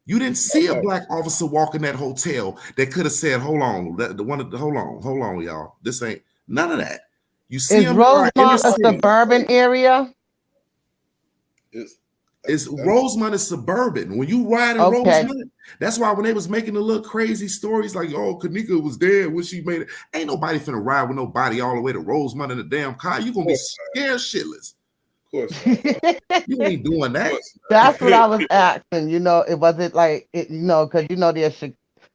You didn't see a black officer walk in that hotel that could have said, hold on, hold on, y'all. This ain't none of that. You see, is Rosemont a suburban area? It's Rosemont is suburban. When you ride in Rosemont, that's why when they was making the little crazy stories like, oh, Kenneka was dead when she made it. Ain't nobody finna ride with nobody all the way to Rosemont in a damn car. You gonna be scared shitless. Of course. You ain't doing that. That's what I was asking. You know, it wasn't like it, you know, because you know there's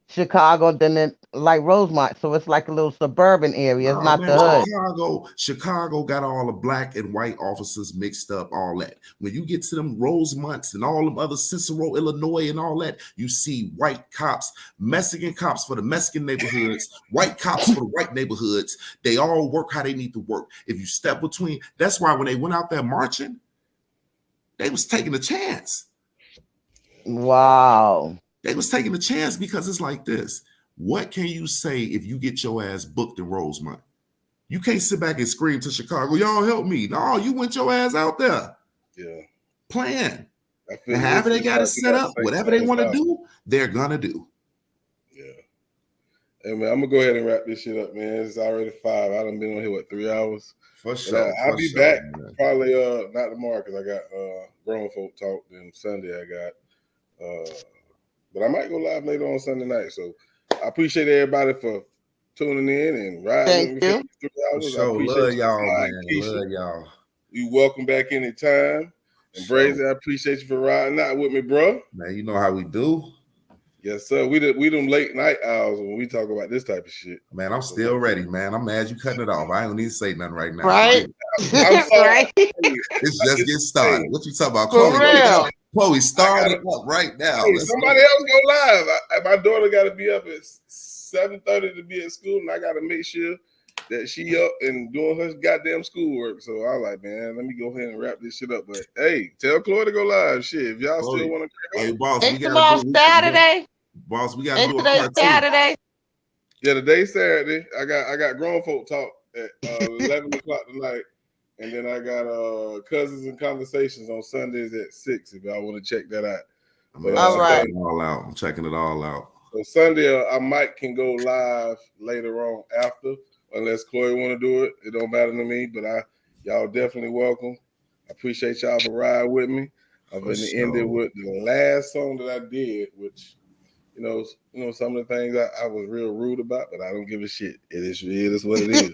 Chicago, then it, like Rosemont, so it's like a little suburban area. It's not the hood. Chicago got all the black and white officers mixed up, all that. When you get to them Rosemonts and all them other Cicero, Illinois, and all that, you see white cops, Mexican cops for the Mexican neighborhoods, white cops for the white neighborhoods. They all work how they need to work. If you step between, that's why when they went out there marching, they was taking a chance. Wow. They was taking a chance because it's like this. What can you say if you get your ass booked in Rosemont? You can't sit back and scream to Chicago, y'all help me. No, you went your ass out there. Yeah. Plan. And however they got it set up, whatever they want to do, they're gonna do. Yeah. Hey man, I'm gonna go ahead and wrap this shit up, man. It's already 5. I done been on here 3 hours. For sure. I'll be back probably not tomorrow because I got grown folk talk. Then Sunday I got but I might go live later on Sunday night. So I appreciate everybody for tuning in and riding with me for 3 hours. For sure. I appreciate Love y'all, man. Keisha. Love y'all. You welcome back anytime. And Brazy, I appreciate you for riding out with me, bro. Man, you know how we do. Yes, sir. We them late night hours when we talk about this type of shit. Man, I'm still ready, man. I'm mad you cutting it off. I don't need to say nothing right now. Right? I'm sorry. Right? It's just getting started. What you talking about, For Chloe? real. Chloe, start it up right now. Hey, somebody else go live. My daughter got to be up at 7:30 to be at school, and I got to make sure that she up and doing her goddamn schoolwork. So I was like, man, let me go ahead and wrap this shit up. But hey, tell Chloe to go live. Shit, if y'all still want to. Hey, boss, Ain't tomorrow Saturday? Boss, we got to do a today part 2. Saturday? Yeah, today's Saturday. I got grown folk talk at 11 o'clock tonight. And then I got Cousins and Conversations on Sundays at 6 if y'all want to check that out. All right. I'm checking it all out. So Sunday, I might can go live later on after, unless Chloe want to do it. It don't matter to me, but y'all definitely welcome. I appreciate y'all for riding with me. I'm going to end it with the last song that I did, which, you know, some of the things I was real rude about, but I don't give a shit. It is what it is.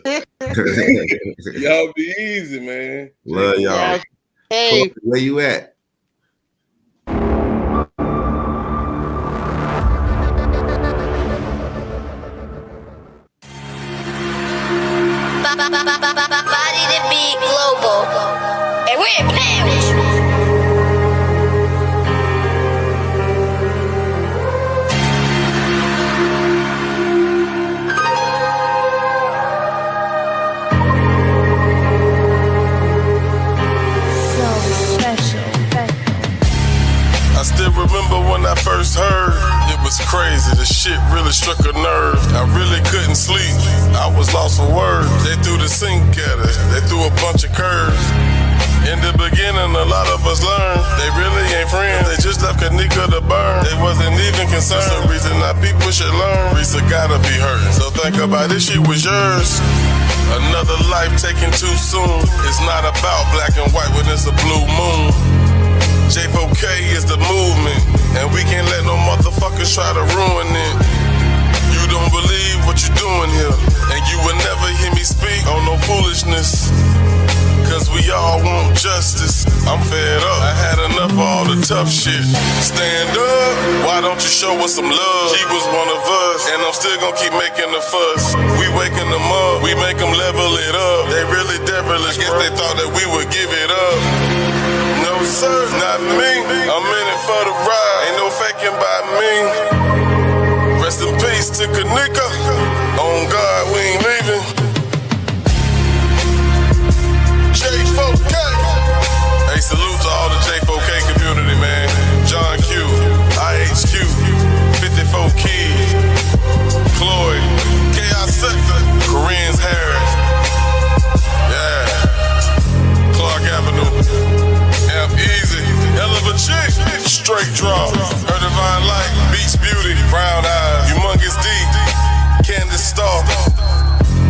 Y'all be easy, man. Love y'all. Hey, where you at? Body to be global. And we ain't playing with you. I still remember when I first heard. It was crazy, the shit really struck a nerve. I really couldn't sleep, I was lost for words. They threw the sink at us, they threw a bunch of curves. In the beginning, a lot of us learned they really ain't friends. They just left Kenneka to burn. They wasn't even concerned. That's the reason our people should learn. Risa gotta be hurt. So think about it, she was yours. Another life taken too soon. It's not about black and white when it's a blue moon. J4K is the movement, and we can't let no motherfuckers try to ruin it. You don't believe what you're doing here, and you will never hear me speak on no foolishness. Cause we all want justice. I'm fed up, I had enough of all the tough shit. Stand up, why don't you show us some love? She was one of us, and I'm still gonna keep making the fuss. We waking them up, we make them level it up. They really devilish, guess they thought that we would give it up. No sir, not me, I'm in it for the ride. Ain't no faking by me. Rest in peace to Kenneka. On God, we ain't leaving. J4K. Hey, salute to all the J4K community, man. John Q, IHQ, 54 Keys, Chloe, Chaos Sector, Koreans Harris. Yeah. Clark Avenue. Amp Easy. Hell of a chick. Straight draw. Her divine light. Beach Beauty. Brown eyes. Humongous D. Candace Starr.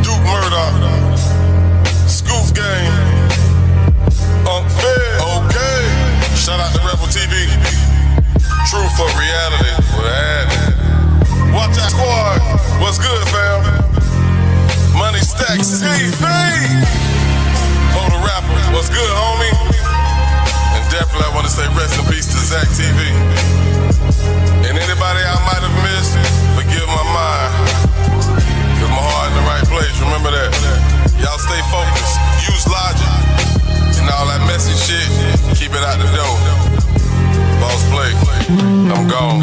Duke Murdoch. Scoops Game. Unfair. Okay. Shout out to Rebel TV. Truth for reality. What happened? Watch out, squad. What's good, fam? Money Stacks TV. Oh, the rapper. What's good, homie? And definitely I want to say rest in peace to Zach TV. And anybody I might have missed, forgive my mind. Cause my heart in the right place. Remember that. Y'all stay focused. Use logic. And all that messy shit, keep it out the door. Boss Blake, I'm gone.